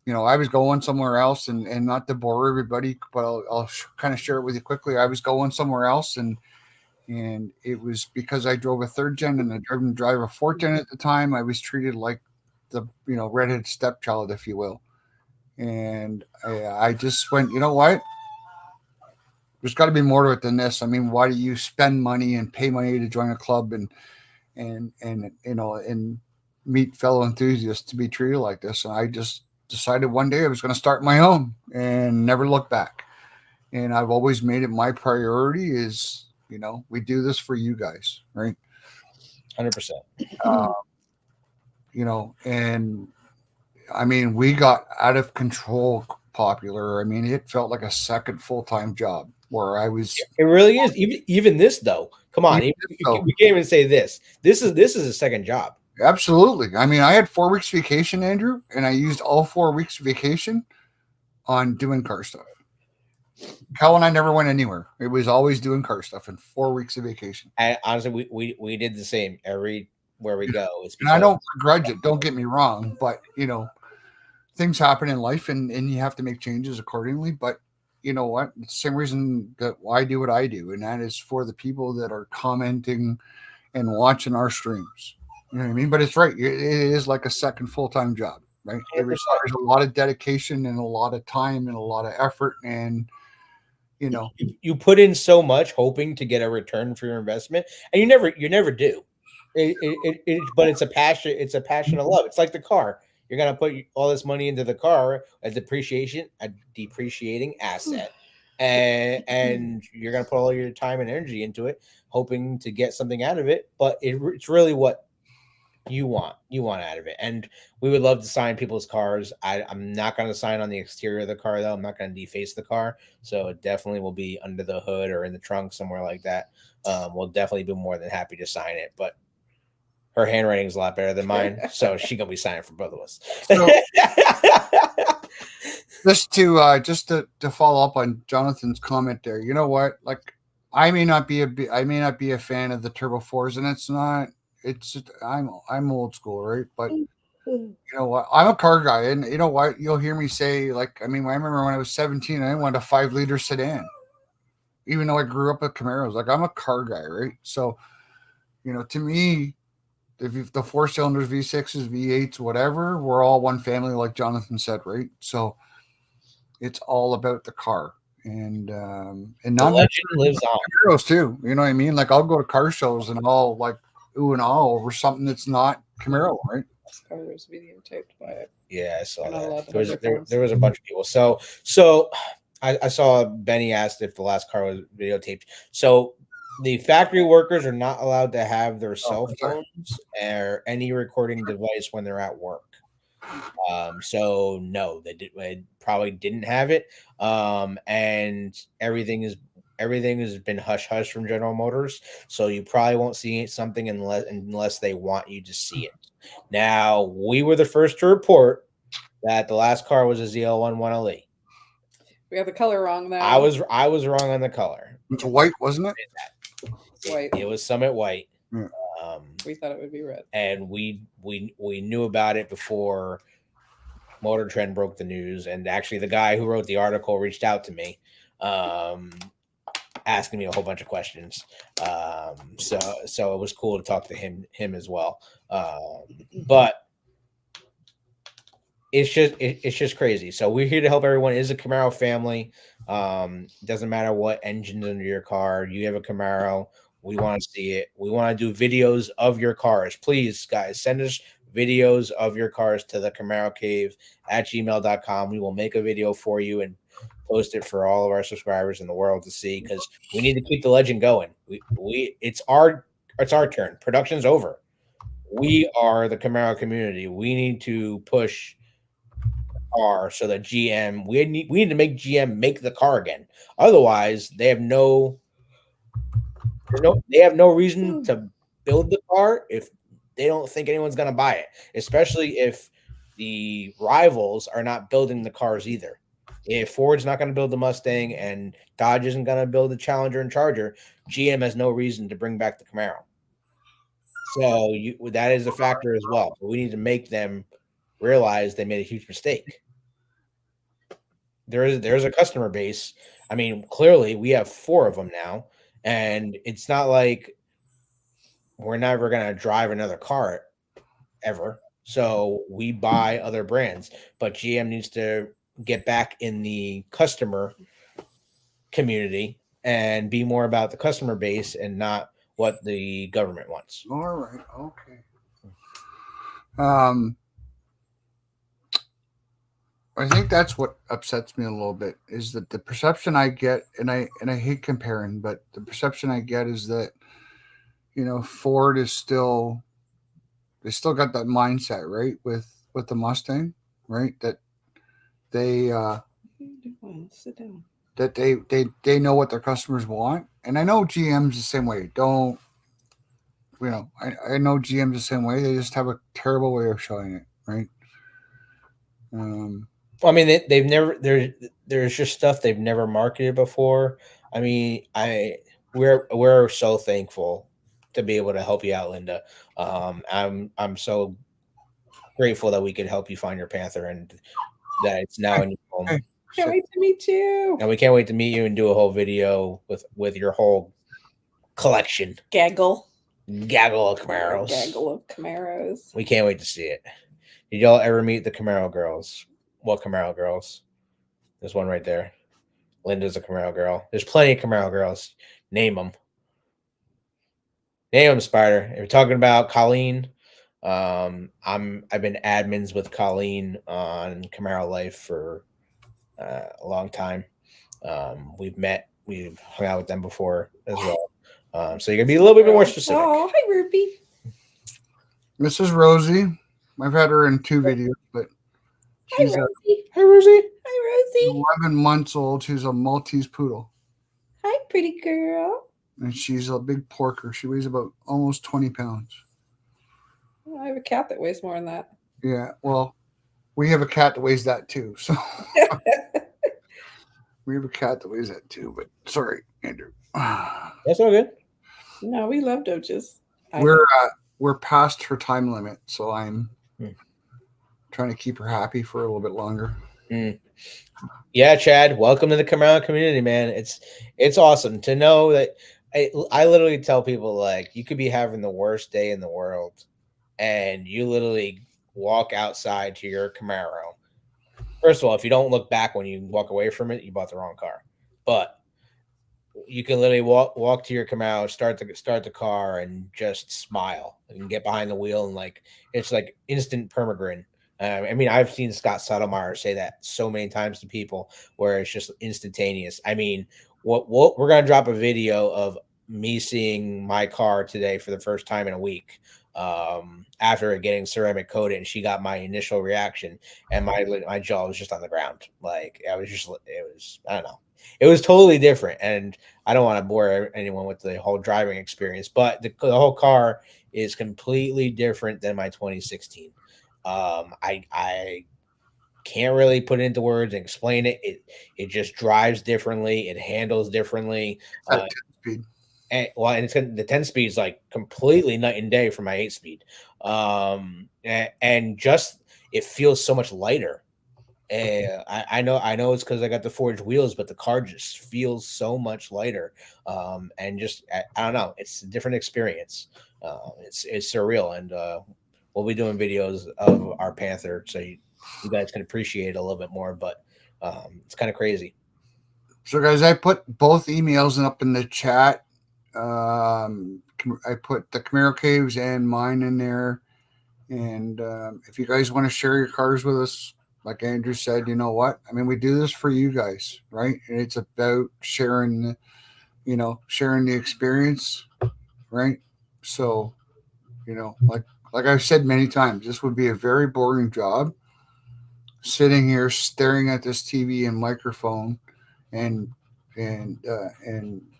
I was going somewhere else and not to bore everybody, but I'll kind of share it with you quickly. I was going somewhere else and it was because I drove a third gen and I didn't drive a fourth gen at the time. I was treated like the, redheaded stepchild, if you will. And I just went, you know what? There's got to be more to it than this. I mean, why do you spend money and pay money to join a club and meet fellow enthusiasts to be treated like this? And I just decided one day I was going to start my own and never look back. And I've always made it my priority is, we do this for you guys, right? 100%. And I mean, we got out of control popular. I mean, it felt like a second full-time job where I was. It really is. Even this though. Come on, we can't even say this. This is a second job. Absolutely. I mean, I had 4 weeks vacation, Andrew, and I used all 4 weeks vacation on doing car stuff. Cal and I never went anywhere. It was always doing car stuff and 4 weeks of vacation. And honestly, we did the same everywhere we go. And I don't begrudge it. Don't get me wrong, but things happen in life and you have to make changes accordingly. But you know what? It's the same reason that I do what I do, and that is for the people that are commenting and watching our streams. You know what I mean? But it's right. It is like a second full-time job, right? It requires a lot of dedication and a lot of time and a lot of effort. And, you put in so much hoping to get a return for your investment, and you never do. But it's a passion. It's a passion of love. It's like the car. You're going to put all this money into the car, a depreciating asset. And you're going to put all your time and energy into it, hoping to get something out of it. But it's really what you want out of it. And we would love to sign people's cars. I'm not going to sign on the exterior of the car, though. I'm not going to deface the car. So it definitely will be under the hood or in the trunk somewhere like that. We'll definitely be more than happy to sign it. But her handwriting is a lot better than mine, so she gonna be signing for both of us. So, just to follow up on Jonathan's comment there, you know what? Like, I may not be a fan of the Turbo 4s, and it's not. It's I'm old school, right? But You know what? I'm a car guy, and you know what? You'll hear me say, like, I mean, I remember when I was 17, I wanted a 5-liter sedan, even though I grew up with Camaros. Like, I'm a car guy, right? So, to me, if the 4 cylinders, V6s, V8s, whatever, we're all one family, like Jonathan said, right? So it's all about the car, and The not legend lives on. Camaros too. You know what I mean? Like, I'll go to car shows and I'll like ooh and ah over something that's not Camaro, right? This car was videotaped by it. Yeah, I saw You're not allowed that. to There have was your phones. there was a bunch of people. So I saw Benny asked if the last car was videotaped. So the factory workers are not allowed to have their cell okay. phones or any recording device when they're at work. So no, they probably didn't have it. And everything has been hush hush from General Motors. So you probably won't see something unless they want you to see it. Now we were the first to report that the last car was a ZL1 1LE. We got the color wrong now. I was wrong on the color. It's white, wasn't it? It's white. It was Summit White. Yeah. We thought it would be red. And we knew about it before Motor Trend broke the news, and actually the guy who wrote the article reached out to me, asking me a whole bunch of questions. So it was cool to talk to him as well. But it's just crazy. So we're here to help everyone. It is a Camaro family. Doesn't matter what engine's under your car. You have a Camaro. We want to see it. We want to do videos of your cars. Please, guys, send us videos of your cars to the Camaro Cave at gmail.com. We will make a video for you and post it for all of our subscribers in the world to see, because we need to keep the legend going. It's our turn. Production's over. We are the Camaro community. We need to push car so that GM we need to make GM make the car again. Otherwise, they have no reason to build the car if they don't think anyone's going to buy it, especially if the rivals are not building the cars either. If Ford's not going to build the Mustang and Dodge isn't going to build the Challenger and Charger, GM has no reason to bring back the Camaro. So that is a factor as well. We need to make them realize they made a huge mistake. There's a customer base. I mean, clearly we have 4 of them now, and it's not like we're never going to drive another car ever. So we buy other brands, but GM needs to get back in the customer community and be more about the customer base and not what the government wants. All right. Okay. I think that's what upsets me a little bit, is that the perception I get, and I hate comparing, but the perception I get is that, Ford is still got that mindset, right, with the Mustang, right, that they Sit down. that they know what their customers want. And I know GM's the same way. I know GM's the same way. They just have a terrible way of showing it, right? I mean, they've never there's just stuff they've never marketed before. I mean, we're so thankful to be able to help you out, Linda. I'm so grateful that we could help you find your Panther and that it's now in your home. Can't wait to meet you. And we can't wait to meet you and do a whole video with your whole collection. Gaggle of Camaros. Gaggle of Camaros. We can't wait to see it. Did y'all ever meet the Camaro girls? What Camaro girls? There's one right there. Linda's a Camaro girl. There's plenty of Camaro girls. Name them. Name them, Spider. If you're talking about Colleen, I've been admins with Colleen on Camaro Life for a long time. We've hung out with them before as well. So you're gonna be a little bit more specific. Oh, hi, Ruby. This is Rosie. I've had her in 2 videos, but Hi, she's Rosie. Hi, Rosie. Hi, Rosie. 11 months old. She's a Maltese poodle, Hi, pretty girl. and she's a big porker. She weighs about almost 20 pounds. Oh, I have a cat that weighs more than that. Yeah, well, we have a cat that weighs that too. So we have a cat that weighs that too. But sorry, Andrew. That's all good. No, we love Doges. We're past her time limit, so I'm trying to keep her happy for a little bit longer. Yeah, Chad, welcome to the Camaro community, man. It's awesome to know that I literally tell people, like, you could be having the worst day in the world and you literally walk outside to your Camaro. First of all, if you don't look back when you walk away from it, you bought the wrong car. But you can literally walk to your Camaro, start the car, and just smile and get behind the wheel, and like it's like instant permagrin. I mean, I've seen Scott Sotomayor say that so many times to people, where it's just instantaneous. I mean, what we're gonna drop a video of me seeing my car today for the first time in a week, after getting ceramic coated, and she got my initial reaction, and my jaw was just on the ground. Like I was I don't know. It was totally different, and I don't want to bore anyone with the whole driving experience, but the whole car is completely different than my 2016. I can't really put it into words and explain it. It just drives differently. It handles differently. Speed. And it's the 10 speed is like completely night and day from my 8 speed. And just it feels so much lighter. I know it's because I got the forged wheels, but the car just feels so much lighter. And just I don't know, it's a different experience. It's surreal, and we'll be doing videos of our Panther so you guys can appreciate it a little bit more. But it's kind of crazy. So, guys, I put both emails up in the chat. I put the Camaro Caves and mine in there. And if you guys want to share your cars with us, like Andrew said, you know what? I mean, we do this for you guys, right? And it's about sharing, sharing the experience, right? So, like I've said many times, this would be a very boring job, sitting here staring at this TV and microphone and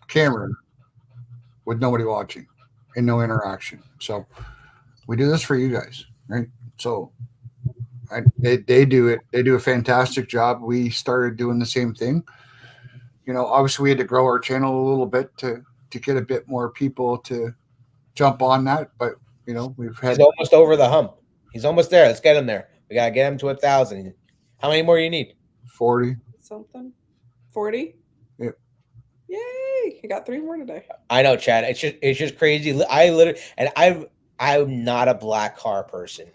camera with nobody watching and no interaction. So we do this for you guys, right? So they do it. They do a fantastic job. We started doing the same thing. Obviously we had to grow our channel a little bit to get a bit more people to jump on that. But we've had. He's almost over the hump. He's almost there. Let's get him there. We gotta get him to 1,000. How many more you need? 40 something. 40. Yep. Yay! I got 3 more today. I know, Chad. It's just crazy. I'm not a black car person.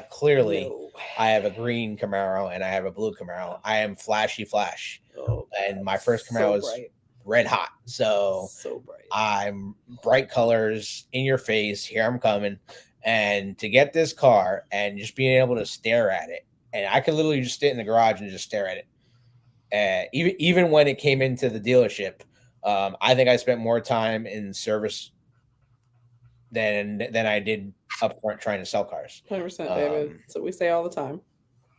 Clearly, No. I have a green Camaro and I have a blue Camaro. I am flashy flash, and my first Camaro was red hot. So bright. I'm bright colors in your face. Here I'm coming, and to get this car and just being able to stare at it, and I could literally just sit in the garage and just stare at it. Even when it came into the dealership, I think I spent more time in service than I did up front trying to sell cars. 100%, David. So we say all the time.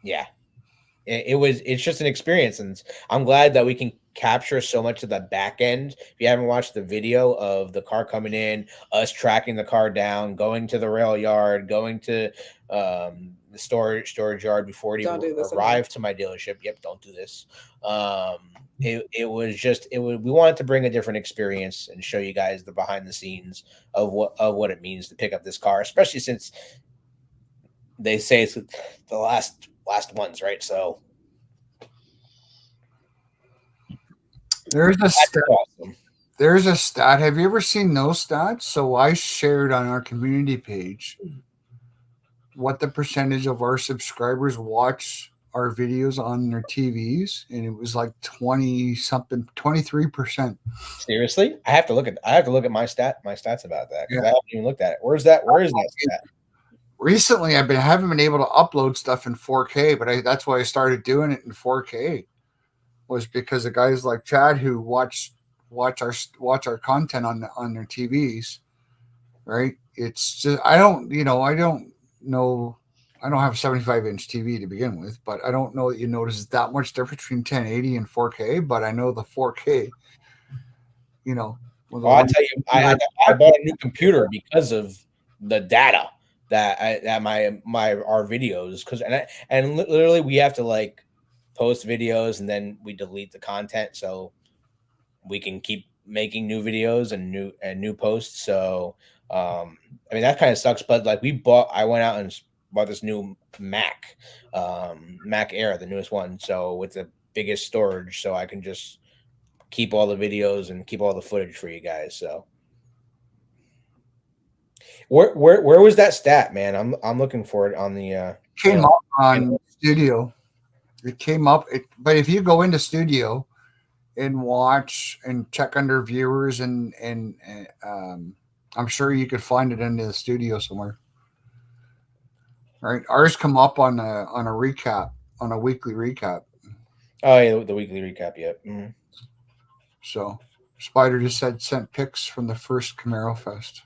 Yeah, it's just an experience, and I'm glad that we can capture so much of the back end. If you haven't watched the video of the car coming in, us tracking the car down, going to the rail yard, going to the storage yard before it even arrived to my dealership. Yep, don't do this. We wanted to bring a different experience and show you guys the behind the scenes of what it means to pick up this car, especially since they say it's the last ones, right? So there's a stat. Awesome. There's a stat. Have you ever seen those stats? So I shared on our community page what the percentage of our subscribers watch our videos on their TVs, and it was like 20-something, 23%. Seriously? I have to look at my stats about that, because I haven't even looked at it. Where is that stat? Recently, I haven't been able to upload stuff in 4K, but that's why I started doing it in 4K. Was because of guys like Chad who watch our content on their TVs, right? It's just I don't know. I don't have a 75-inch TV to begin with, but I don't know that you notice that much difference between 1080 and 4K. But I know the 4K, Well, I tell you, I bought a new computer because of the data that our videos, and literally we have to like post videos and then we delete the content so we can keep making new videos and new posts. So I mean, that kind of sucks, but like I went out and bought this new Mac Air, the newest one. So with the biggest storage, so I can just keep all the videos and keep all the footage for you guys. So where was that stat, man? I'm looking for it on the Came up on Studio. It came up, but if you go into Studio and watch and check under viewers and I'm sure you could find it into the studio somewhere. Right, ours come up on a recap, on a weekly recap. Oh yeah, the weekly recap. Yep. Mm-hmm. So Spider just said sent pics from the first Camaro Fest.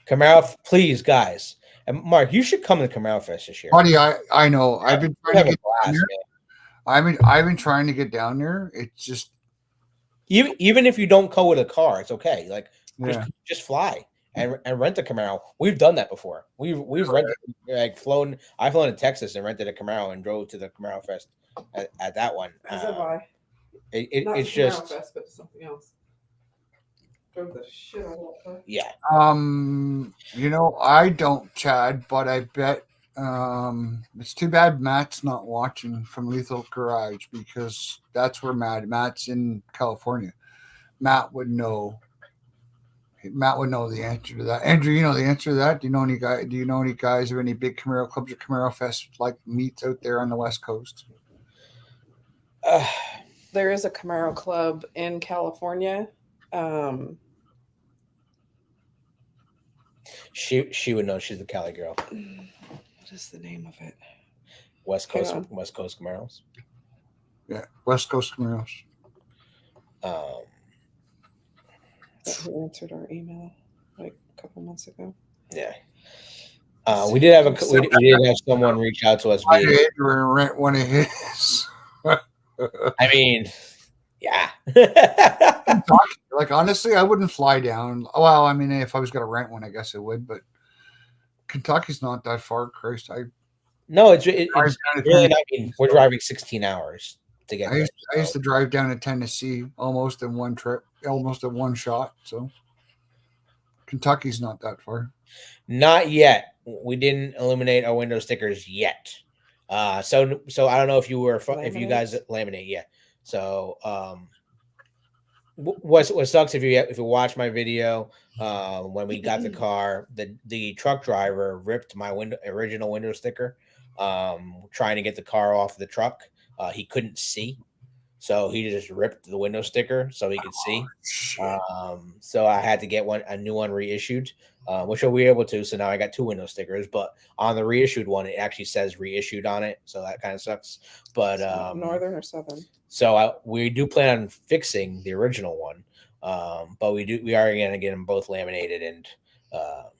Camaro, please, guys. And Mark, you should come to Camaro Fest this year. Buddy, I know. I've been trying to get blast, down there. I've been trying to get down there. It's just even if you don't go with a car, it's okay. Like just fly and rent a Camaro. We've done that before. We've rented, like flown. I've flown to Texas and rented a Camaro and drove to the Camaro Fest at that one. It's just Fest, but something else. Drove the shit out of that car. Yeah. You know, I don't, Chad, but I bet it's too bad Matt's not watching from Lethal Garage, because that's where Matt's in California. Matt would know the answer to that. Andrew, you know the answer to that? Do you know any guys or any big Camaro clubs or Camaro Fest like meets out there on the West Coast? There is a Camaro club in California. She would know. She's the Cali girl. What is the name of it? West Coast Camaros. Yeah, West Coast Camaros. Who answered our email like a couple months ago? Yeah. We did have someone reach out to us. I did rent one of his. I mean, yeah. Like, honestly, I wouldn't fly down. Well, I mean, if I was going to rent one, I guess I would, but Kentucky's not that far, Christ. No, it's really not. I mean, we're driving 16 hours to get there. I used to drive down to Tennessee almost in one trip, almost in one shot. So Kentucky's not that far. Not yet. We didn't eliminate our window stickers yet. So I don't know if you guys laminate yet. So what sucks if you watch my video when we got the car, the truck driver ripped my original window sticker trying to get the car off the truck. He couldn't see, so he just ripped the window sticker so he could see. So I had to get a new one reissued, which we'll be able to. So now I got two window stickers, but on the reissued one, it actually says reissued on it. So that kind of sucks. But northern or southern? So we do plan on fixing the original one, but we are going to get them both laminated and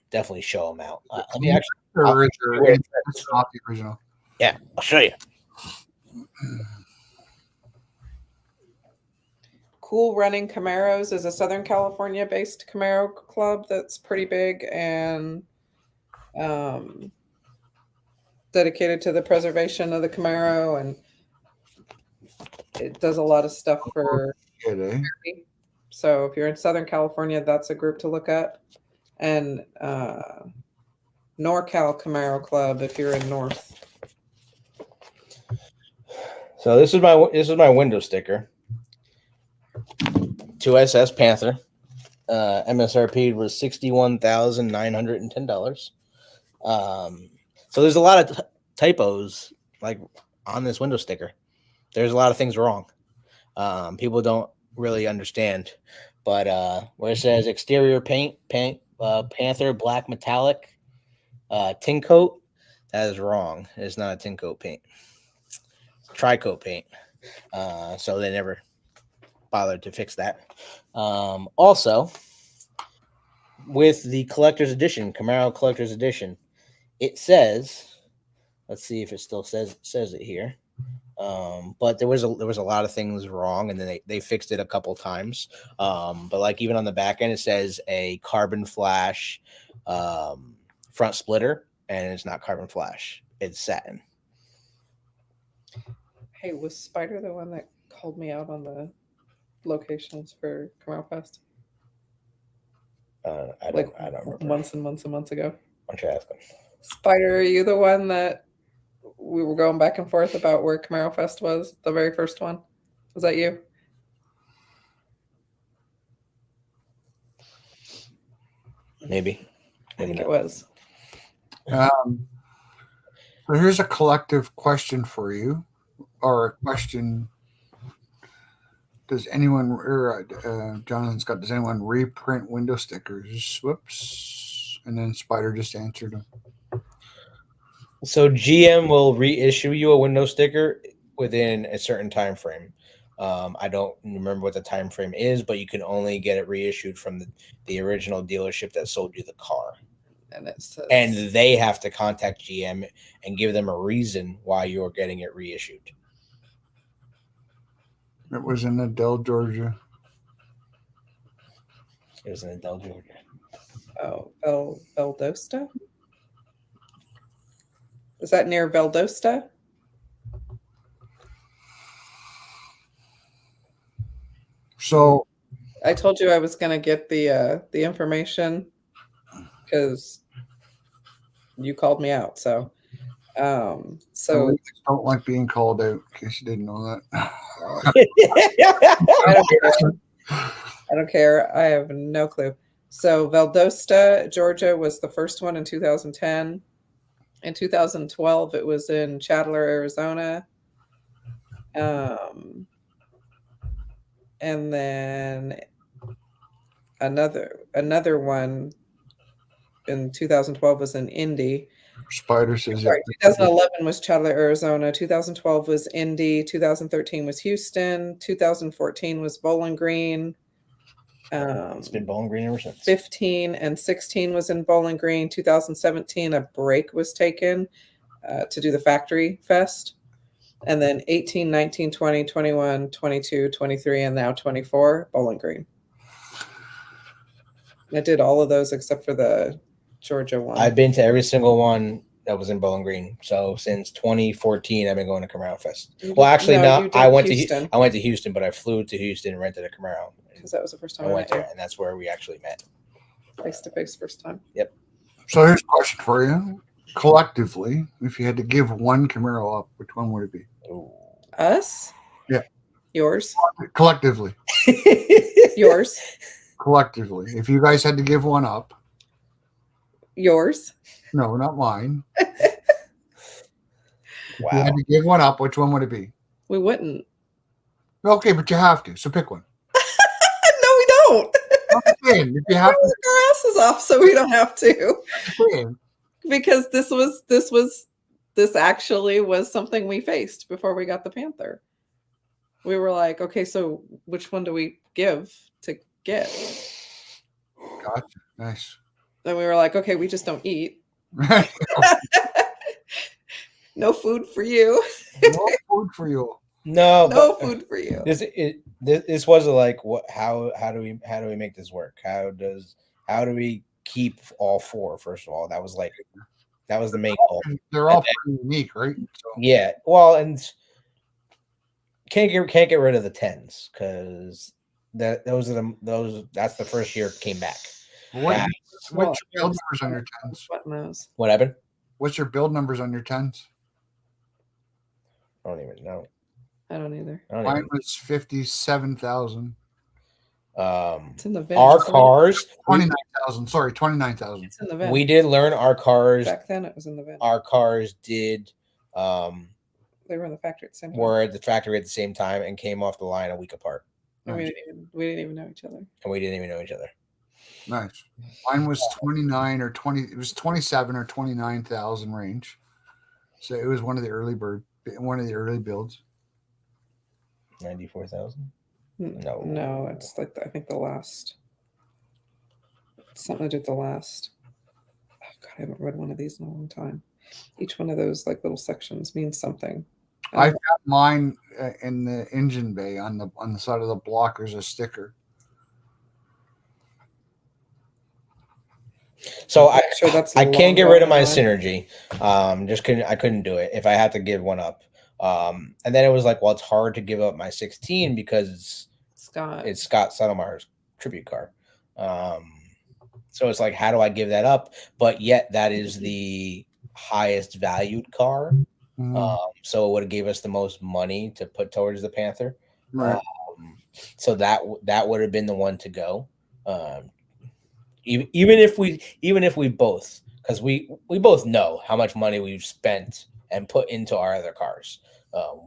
definitely show them out. Let me actually. It's not the original. Yeah, I'll show you. Cool Running Camaros is a Southern California based Camaro club that's pretty big and dedicated to the preservation of the Camaro, and it does a lot of stuff for so if you're in Southern California, that's a group to look at. And NorCal Camaro Club if you're in North. So this is my window sticker. 2SS Panther. MSRP was $61,910. So there's a lot of typos like on this window sticker. There's a lot of things wrong. People don't really understand. But where it says exterior paint, Panther black metallic, tin coat, that is wrong. It's not a tin coat paint. Tri-coat paint. So they never bothered to fix that. Also, with the collector's edition, Camaro collector's edition, it says, let's see if it still says it here. But there was a lot of things wrong, and then they fixed it a couple times. But like even on the back end, it says a carbon flash front splitter, and it's not carbon flash; it's satin. Hey, was Spider the one that called me out on the locations for Camaro Fest? I don't remember. Months and months and months ago. Why don't you ask him? Spider, are you the one that we were going back and forth about where Camaro Fest was? The very first one? Was that you? Maybe. I think it was. So here's a collective question for you, or a question. Does anyone, or Jonathan Scott, does anyone reprint window stickers? Whoops. And then Spider just answered him. So GM will reissue you a window sticker within a certain time frame. I don't remember what the time frame is, but you can only get it reissued from the original dealership that sold you the car. And it says, And they have to contact GM and give them a reason why you're getting it reissued. It was in Adele, Georgia. It was in Adele, Georgia. oh, Valdosta? Is that near Valdosta? So I told you I was going to get the information because you called me out. So I don't like being called out, in case you didn't know that. I don't care. I don't care. I have no clue. So Valdosta, Georgia was the first one in 2010. In 2012, it was in Chandler, Arizona. And then another one in 2012 was in Indy. Spider says, Sorry, 2011 was Chandler, Arizona. 2012 was Indy. 2013 was Houston. 2014 was Bowling Green. It's been Bowling Green ever since. 15 and 16 was in Bowling Green. 2017, a break was taken to do the Factory Fest. And then 18, 19, 20, 21, 22, 23, and now 24, Bowling Green. I did all of those except for the Georgia one. I've been to every single one that was in Bowling Green. So since 2014, I've been going to Camaro Fest. Well, actually, no, I went to Houston, but I flew to Houston and rented a Camaro. Because that was the first time I went there, and that's where we actually met. Face to face first time. Yep. So here's a question for you. Collectively, if you had to give one Camaro up, which one would it be? Ooh. Us? Yeah. Yours? Collectively. Yours? Collectively. If you guys had to give one up. Yours? No, not mine. Wow. If you had to give one up, which one would it be? We wouldn't. Okay, but you have to. So pick one. No, we don't. If you have to. Our asses off so we don't have to. Because this actually was something we faced before we got the Panther. We were like, okay, so which one do we give to get? Gotcha. Nice. Then we were like, okay, we just don't eat. No food for you. No food for you. No food for you. This was like, what? How do we make this work? How do we keep all four? First of all, that was the main goal. They're all pretty unique, right? So. Yeah. Well, and can't get rid of the 10s because that's the first year it came back. What's your build numbers on your 10s? What happened? What's your build numbers on your 10s? I don't even know. I don't either. Mine was 57,000. It's in the VIN. Our cars 29,000. Sorry, 29,000. It's in the VIN. We did learn our cars. Back then, it was in the VIN. Our cars did. They were in the factory at the same time. Were at the factory at the same time and came off the line a week apart. And we didn't even know each other. And we didn't even know each other. Nice. Mine was 29 or 20. It was 27 or 29,000 range. So it was one of the early builds. 94,000. No, it's like I think the last. Something to do with the last. Oh God, I haven't read one of these in a long time. Each one of those like little sections means something. I've got mine in the engine bay on the side of the block. There's a sticker. So I can't get rid of my on. Synergy. I couldn't do it if I had to give one up. And then it was like, well, it's hard to give up my 16 because it's Scott Settlemeyer's tribute car. So it's like, how do I give that up? But yet that is the highest valued car. Mhm. So it would have gave us the most money to put towards the Panther. Right. So that would have been the one to go. Even if we both, because we both know how much money we've spent and put into our other cars.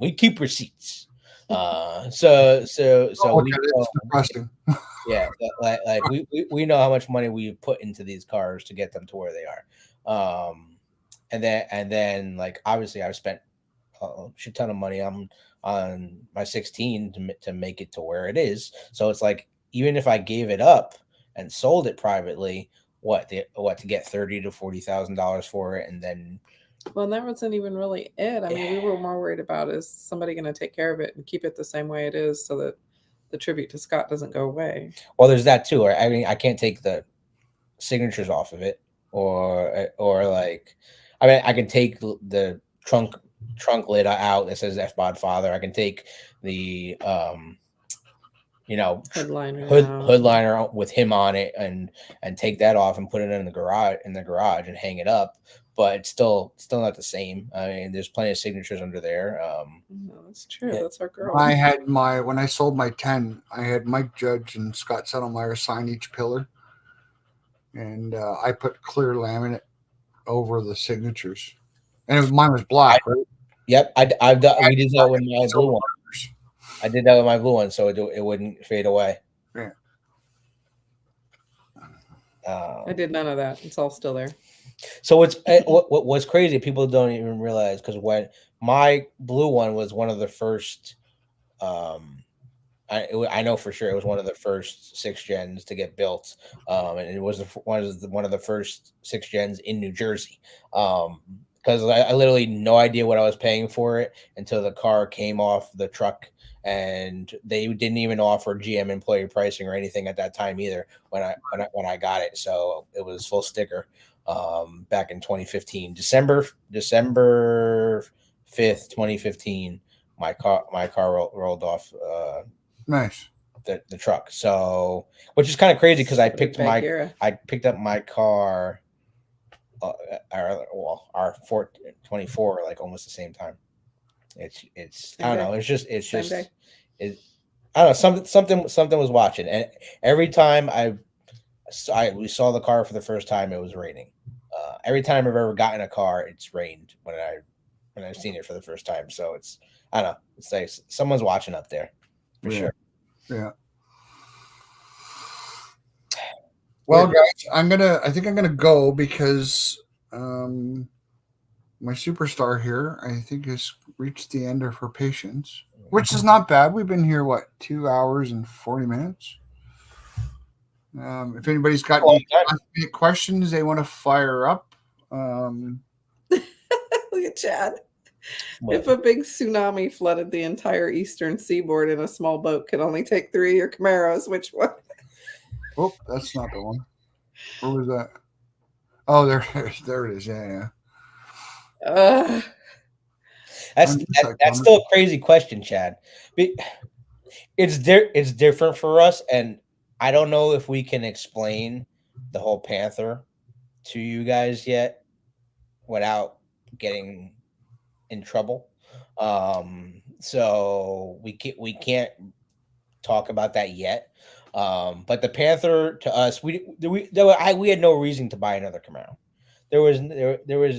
We keep receipts. So Oh, we okay, know, it's depressing. yeah, like we know how much money we put into these cars to get them to where they are. And then like obviously I've spent a shit ton of money on my 16 to make it to where it is. So it's like even if I gave it up and sold it privately, what to get $30,000 to $40,000 for it, and then Well, and that wasn't even really it. I mean, we were more worried about is somebody going to take care of it and keep it the same way it is so that the tribute to Scott doesn't go away. well, there's that too. I mean, I can't take the signatures off of it, or like, I mean, I can take the trunk lid out that says fbody father. I can take the hood liner with him on it and take that off and put it in the garage and hang it up, but it's still not the same. I mean, there's plenty of signatures under there. No, that's true. Yeah. That's our girl. When I sold my 10, I had Mike Judge and Scott Settlemeyer sign each pillar, and I put clear laminate over the signatures, and mine was black, right? Yep, I've done. We did that with my blue one. I did that with my blue one, so it wouldn't fade away. Yeah. I did none of that. It's all still there. So what's crazy, people don't even realize, because when my blue one was one of the first, I know for sure it was one of the first 6 gens to get built, and it was one of the first 6 gens in New Jersey. Because I literally no idea what I was paying for it until the car came off the truck, and they didn't even offer GM employee pricing or anything at that time either when I got it. So it was full sticker. Back in 2015, December 5th, 2015, my car rolled off Nice. the truck. So, which is kind of crazy because I picked up my car, our 24 like almost the same time. It's I don't know. It's just I don't know. Something was watching, and every time we saw the car for the first time, it was raining. Every time I've ever gotten a car, it's rained when I've seen it for the first time. So I don't know. It's like someone's watching up there for sure. Yeah. Well, guys, I think I'm gonna go because my superstar here, I think, has reached the end of her patience, which is not bad. We've been here 2 hours and 40 minutes. If anybody's got any questions they want to fire up, look at Chad. What? If a big tsunami flooded the entire eastern seaboard and a small boat could only take 3 of your Camaros, which one? Oh, that's not the one. Where was that? Oh, there it is. Yeah. That's still a crazy question, Chad. It's different for us, and I don't know if we can explain the whole Panther to you guys yet without getting in trouble. So we can't talk about that yet. But the Panther, to us, we had no reason to buy another Camaro. There was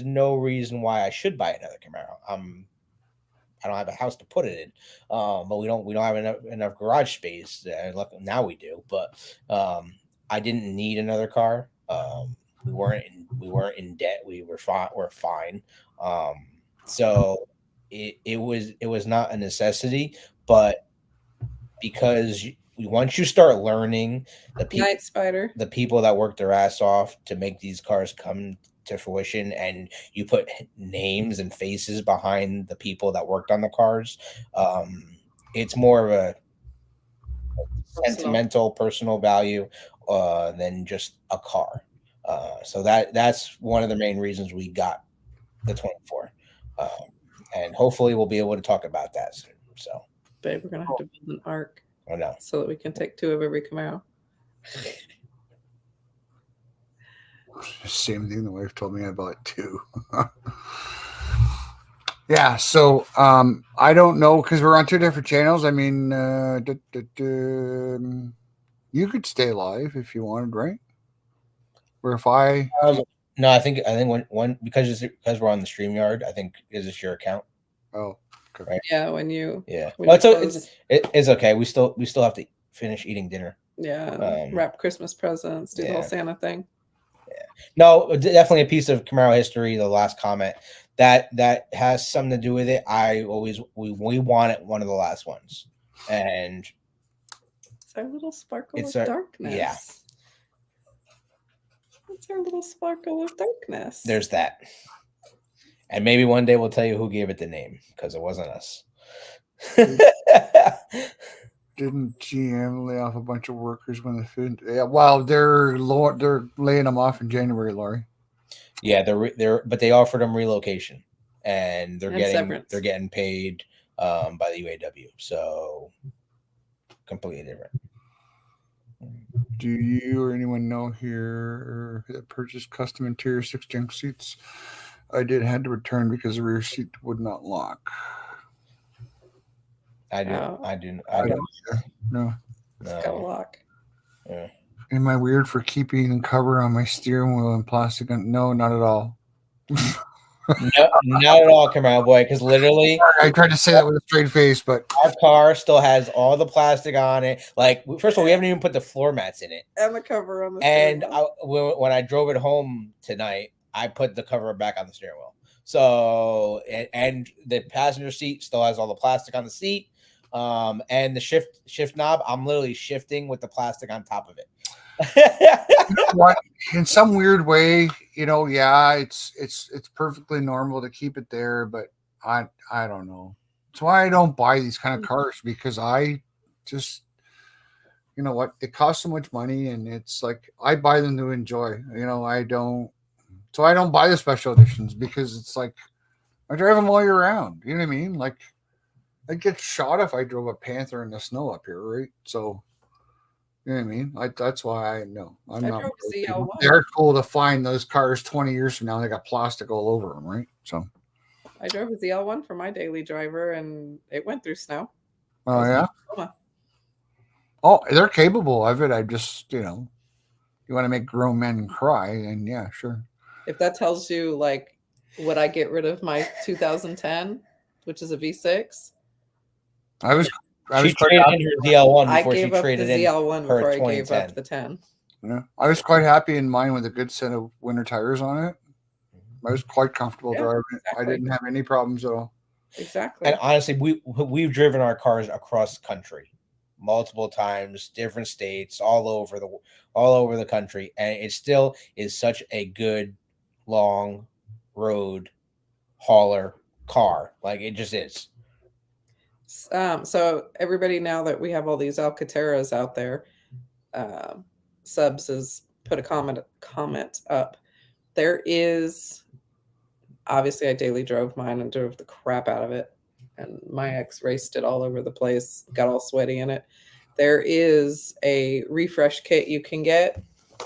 no reason why I should buy another Camaro. I don't have a house to put it in, but we don't have enough garage space. Look, now we do, but I didn't need another car. We weren't in debt. We're fine. So it was not a necessity, but because once you start learning the people that work their ass off to make these cars come to fruition, and you put names and faces behind the people that worked on the cars, it's more of a sentimental, personal value than just a car. So that's one of the main reasons we got the 24, and hopefully we'll be able to talk about that soon. So, babe, we're gonna have to build an ark. I know, so that we can take 2 of every Camaro. Same thing the wife told me I bought 2. Yeah, so I don't know because we're on two different channels. I mean, you could stay live if you wanted, right? Or if I No, I think one because we're on the StreamYard. I think is this your account? oh Right. Yeah, when you Yeah. when Well, you it's okay. We still have to finish eating dinner. wrap Christmas presents, do the whole yeah. Santa thing. No, definitely a piece of Camaro history. The last comment that has something to do with it. We want it one of the last ones, and It's our little sparkle It's of our- darkness. yeah. It's our little sparkle of darkness. there's that. And maybe one day we'll tell you who gave it the name because it wasn't us. didn't GM lay off a bunch of workers when the food. Yeah, well, they're laying them off in January, Laurie. Yeah, but they offered them relocation, and And severance. they're getting paid by the UAW. So completely different. Do you or anyone know here that purchased custom interior 6 junk seats? I had to return because the rear seat would not lock. I do. Oh. I do. I don't. No. It's got a lock. Yeah. Am I weird for keeping the cover on my steering wheel in plastic? No, not at all. No, not at all, Camaro boy. Because literally, I tried to say that with a straight face, but our car still has all the plastic on it. Like, first of all, we haven't even put the floor mats in it. And the cover on the And steering wheel. when I drove it home tonight, I put the cover back on the steering wheel. So and the passenger seat still has all the plastic on the seat. And the shift knob, I'm literally shifting with the plastic on top of it. what, in some weird way, yeah, it's perfectly normal to keep it there, but I don't know. That's why I don't buy these kind of cars, because I just, you know what, it costs so much money, and it's like I buy them to enjoy. I don't buy the special editions because it's like I drive them all year round. You know what I mean? Like, I'd get shot if I drove a Panther in the snow up here, right? So, you know what I mean? That's why I know. I'm not. drove a ZL1. They're cool to find those cars 20 years from now. They got plastic all over them, right? So. I drove a ZL1 for my daily driver, and it went through snow. Oh yeah. Oh, they're capable of it. I just, you want to make grown men cry, and yeah, sure. If that tells you, like, would I get rid of my 2010, which is a V6? She traded in her ZL1 before she traded in her ZL1 before I gave 2010. up the 10. Yeah, I was quite happy in mine with a good set of winter tires on it. I was quite comfortable driving it. Exactly. I didn't have any problems at all. Exactly. And honestly, we've driven our cars across the country multiple times, different states, all over the country, and it still is such a good long road hauler car. Like, it just is. So everybody, now that we have all these Alcateras out there, Subs has put a comment up. There is, obviously, I daily drove mine and drove the crap out of it, and my ex raced it all over the place, got all sweaty in it. There is a refresh kit you can get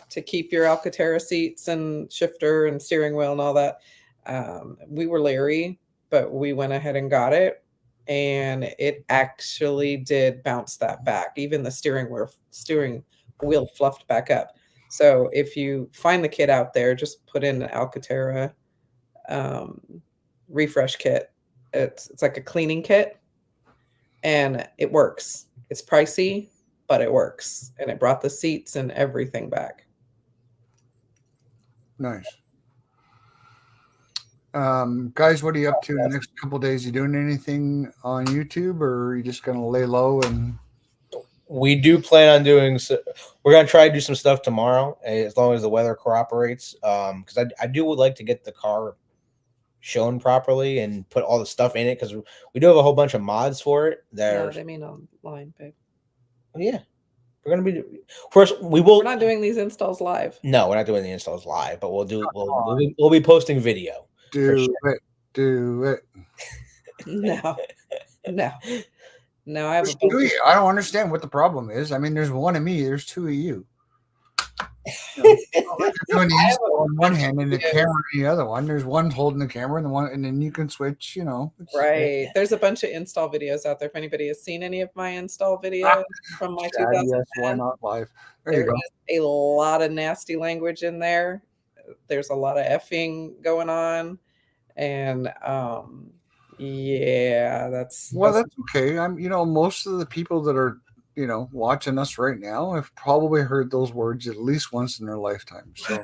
to keep your Alcatera seats and shifter and steering wheel and all that. We were leery, but we went ahead and got it. And it actually did bounce that back. Even the steering wheel fluffed back up. So if you find the kit out there, just put in an Alcatera refresh kit. It's like a cleaning kit, and it works. It's pricey, but it works, and it brought the seats and everything back. Nice. Guys, what are you up to the next couple of days? You doing anything on YouTube, or are you just gonna lay low? And we do plan on doing. We're gonna try to do some stuff tomorrow, as long as the weather cooperates. Because I would like to get the car shown properly and put all the stuff in it, because we do have a whole bunch of mods for it. No, they mean online, babe. Yeah, we're gonna be first. We're not doing these installs live. No, we're not doing the installs live, but we'll be posting video. Do it. No. I have I don't understand what the problem is. I mean, there's one of me. There's two of you. You know, like you're doing the install on one hand and the camera on the other one. There's one holding the camera and the one, and then you can switch. You know, Right. There's a bunch of install videos out there. If anybody has seen any of my install videos from my Chad, yes, 2010, why not live? There you there go. is a lot of nasty language in there. There's a lot of effing going on. And yeah, Well, that's okay. Most of the people that are, watching us right now have probably heard those words at least once in their lifetime. So,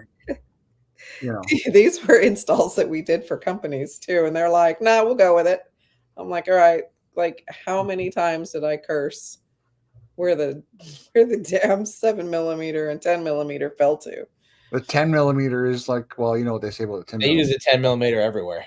these were installs that we did for companies too. And they're like, nah, we'll go with it. I'm like, all right, like how many times did I curse where the damn 7mm and 10mm fell to? the 10mm is like, well, you know what they say about the 10 They use the 10mm everywhere.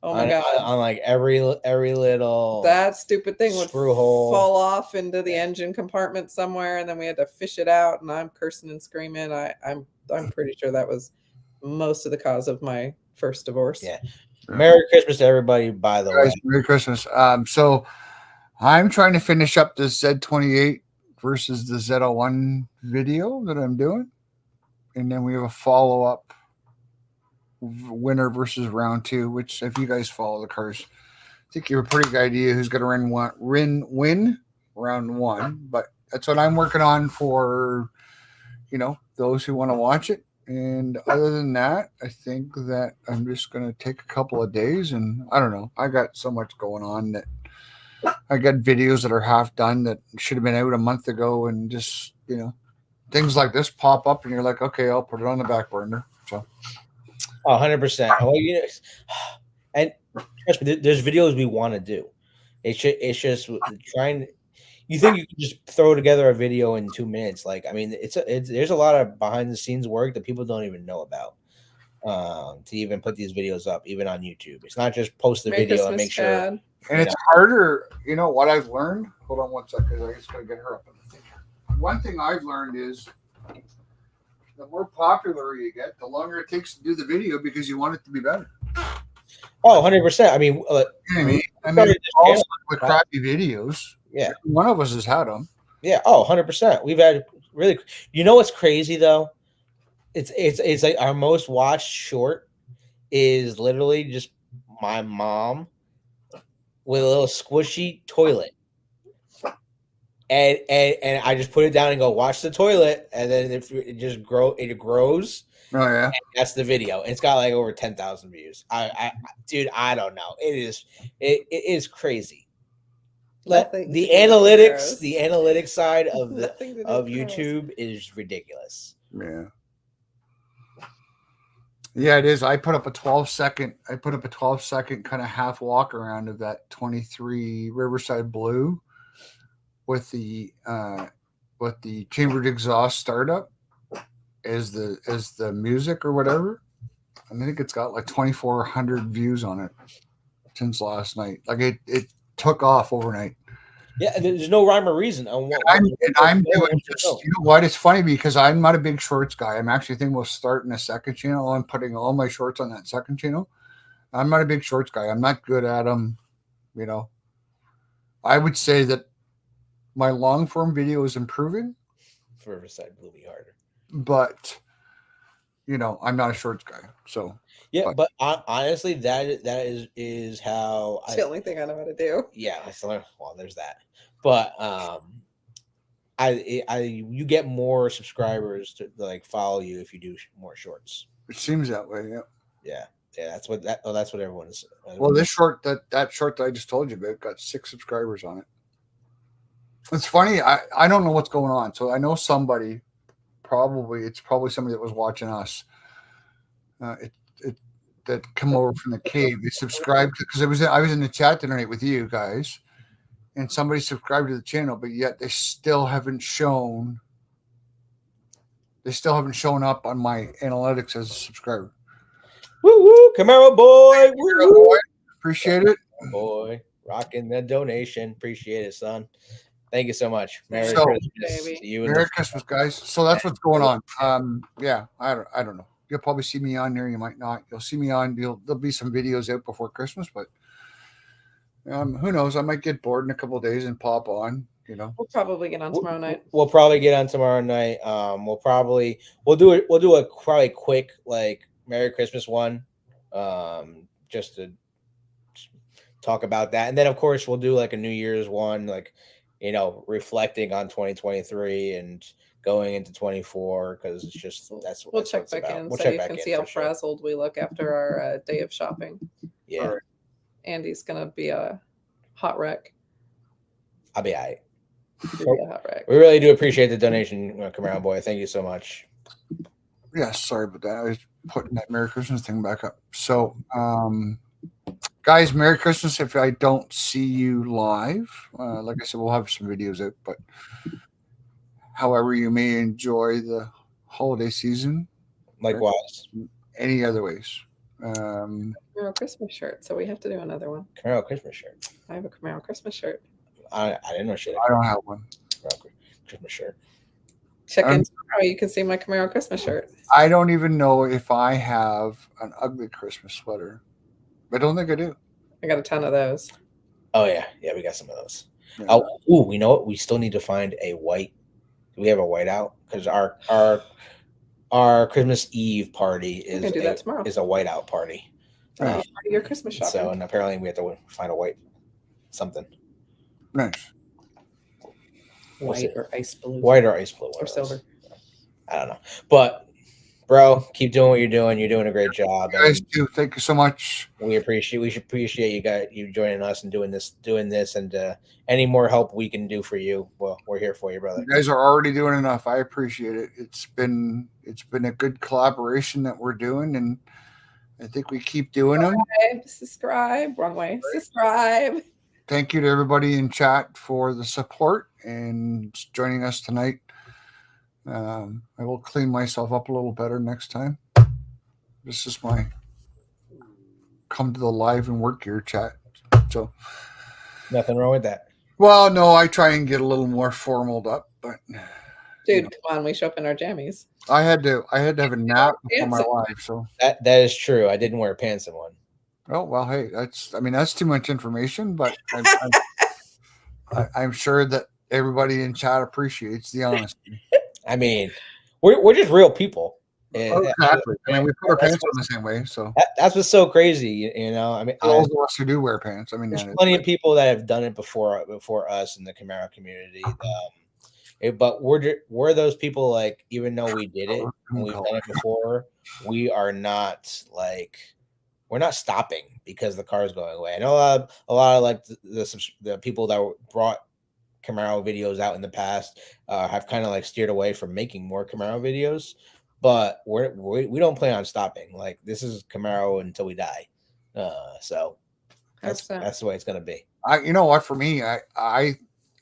Oh my god! On like every little that stupid thing would screw hole fall off into the engine compartment somewhere, and then we had to fish it out. And I'm cursing and screaming. I'm pretty sure that was most of the cause of my first divorce. Yeah. Merry Christmas to everybody, by the way. Merry Christmas. So I'm trying to finish up the Z28 versus the Z01 video that I'm doing, and then we have a follow-up winner versus round 2, which if you guys follow the cars, I think you have a pretty good idea who's going to win round 1. But that's what I'm working on for, those who want to watch it. And other than that, I think that I'm just going to take a couple of days, and I don't know. I got so much going on that I got videos that are half done that should have been out a month ago, and just, things like this pop up and you're like, okay, I'll put it on the back burner. So 100%. Well, and trust me, there's videos we want to do. It's just trying. You think you can just throw together a video in 2 minutes? Like, I mean, there's a lot of behind the scenes work that people don't even know about to even put these videos up, even on YouTube. It's not just post the video and make sure. And it's harder. You know what I've learned? Hold on one second. I just gotta get her up. One thing I've learned is the more popular you get, the longer it takes to do the video because you want it to be better. Oh, 100%. I mean, also with crappy videos. Yeah. One of us has had them. Yeah. Oh, 100%. We've had really, what's crazy though? It's like our most watched short is literally just my mom with a little squishy toilet. And I just put it down and go watch the toilet, and then it grows. Oh yeah, and that's the video. It's got like over 10,000 views. Dude, I don't know. It is crazy. The analytics side of YouTube is ridiculous. Yeah. Yeah, it is. I put up a 12-second kind of half walk around of that 23 Riverside Blue with the chambered exhaust startup as the music or whatever. I think it's got like 2,400 views on it since last night. Like it took off overnight. Yeah, there's no rhyme or reason. I'm doing just, you know what? It's funny because I'm not a big shorts guy. I'm actually thinking we'll start in a second channel. I'm putting all my shorts on that second channel. I'm not a big shorts guy. I'm not good at them. I would say that my long form video is improving. Riverside blew me harder. But I'm not a shorts guy. So yeah, but honestly, that is how it's the only thing I know how to do. Yeah, well, there's that. But you get more subscribers to like follow you if you do more shorts. It seems that way. Yeah. Yeah. That's what everyone is. Well, this short that short that I just told you about got 6 subscribers on it. It's funny. I don't know what's going on. So I know somebody. It's probably somebody that was watching us. That come over from the cave. They subscribed because I was in the chat tonight with you guys, and somebody subscribed to the channel, but yet they still haven't shown up on my analytics as a subscriber. Woo woo, Camaro boy. Woo, boy. Appreciate it. Boy, rocking the donation. Appreciate it, son. Thank you so much. Merry Christmas, guys. So that's what's going on. Yeah, I don't know. You'll probably see me on there. You might not. You'll see me on. There'll be some videos out before Christmas, but who knows? I might get bored in a couple of days and pop on. you know. We'll probably get on tomorrow night. We'll probably get on tomorrow night. We'll do it. We'll do a probably quick like Merry Christmas one, just to talk about that, and then of course we'll do like a New Year's one, like reflecting on 2023 and going into 24 because it's just We'll check back in so you can see how frazzled we look after our day of shopping. Yeah, right. Andy's gonna be a hot wreck. I'll be all right. We really do appreciate the donation, Camaro boy. Thank you so much. Yeah, sorry about that. I was putting that Merry Christmas thing back up. So, guys, Merry Christmas. If I don't see you live, like I said, we'll have some videos out. But however you may enjoy the holiday season, likewise, any other ways. Camaro Christmas shirt, so we have to do another one. Camaro Christmas shirt. I have a Camaro Christmas shirt. I didn't know shit. I don't have one. Christmas shirt. Check in tomorrow. You can see my Camaro Christmas shirt. I don't even know if I have an ugly Christmas sweater. I don't think I do. I got a ton of those. Oh yeah, we got some of those. Yeah. Oh, we know what? We still need to find a white. Do we have a white out? Because our Christmas Eve party is a whiteout party. Part of your Christmas shopping. So, and apparently we have to find a white something. Nice. White or ice blue. White or ice blue. Or silver. I don't know. But, bro, keep doing what you're doing. You're doing a great job. You guys too. Thank you so much. We should appreciate you joining us and doing this, and any more help we can do for you. Well, we're here for you, brother. You guys are already doing enough. I appreciate it. It's been a good collaboration that we're doing, and I think we keep doing them. Subscribe. Wrong way. Subscribe. Thank you to everybody in chat for the support and joining us tonight. I will clean myself up a little better next time. This is my come to the live and work gear chat. So nothing wrong with that. Well, no, I try and get a little more formaled up, but dude, come on, we show up in our jammies. I had to have a nap before my live, so that is true. I didn't wear pants in one. Oh well, hey, that's too much information, but I'm sure that everybody in chat appreciates the honesty. I mean, we're just real people. Oh, exactly. I mean, we put our pants on the same way, so that's what's so crazy, you know. I mean, those of us who do wear pants. I mean, there's plenty of people that have done it before us in the Camaro community. But we're those people, like, even though we did it and we've done it before, we're not stopping because the car is going away. I know a lot of like the people that brought Camaro videos out in the past have kind of like steered away from making more Camaro videos, but we don't plan on stopping. Like, this is Camaro until we die. So that's the way it's gonna be. You know what? For me, I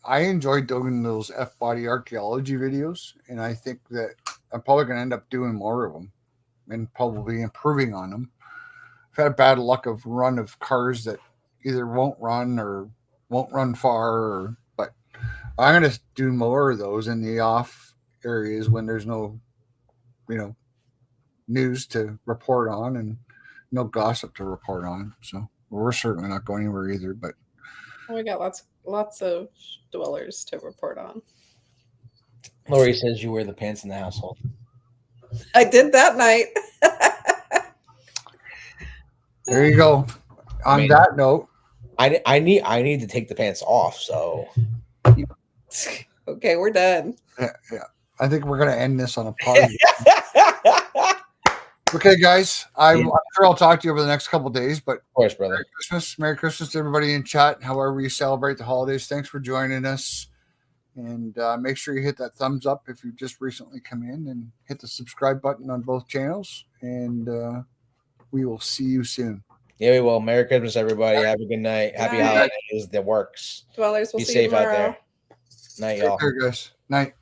enjoyed doing those fbody archaeology videos, and I think that I'm probably gonna end up doing more of them and probably improving on them. I've had bad luck of run of cars that either won't run far, but I'm going to do more of those in the off areas when there's no, news to report on and no gossip to report on. So we're certainly not going anywhere either, but we got lots of dwellers to report on. Lori says you wear the pants in the household. I did that night. There you go. On that note, I need to take the pants off. So, okay, we're done. Yeah. I think we're gonna end this on a party. Okay, guys. I'm sure I'll talk to you over the next couple of days. But of course, brother. Merry Christmas to everybody in chat. However you celebrate the holidays, thanks for joining us. And make sure you hit that thumbs up if you've just recently come in, and hit the subscribe button on both channels. And we will see you soon. Yeah, we will. Merry Christmas, everybody. Have a good night. Happy holidays. That works. Dwellers, we'll Be see safe you tomorrow. out there. Night, y'all. Take care, guys. Night.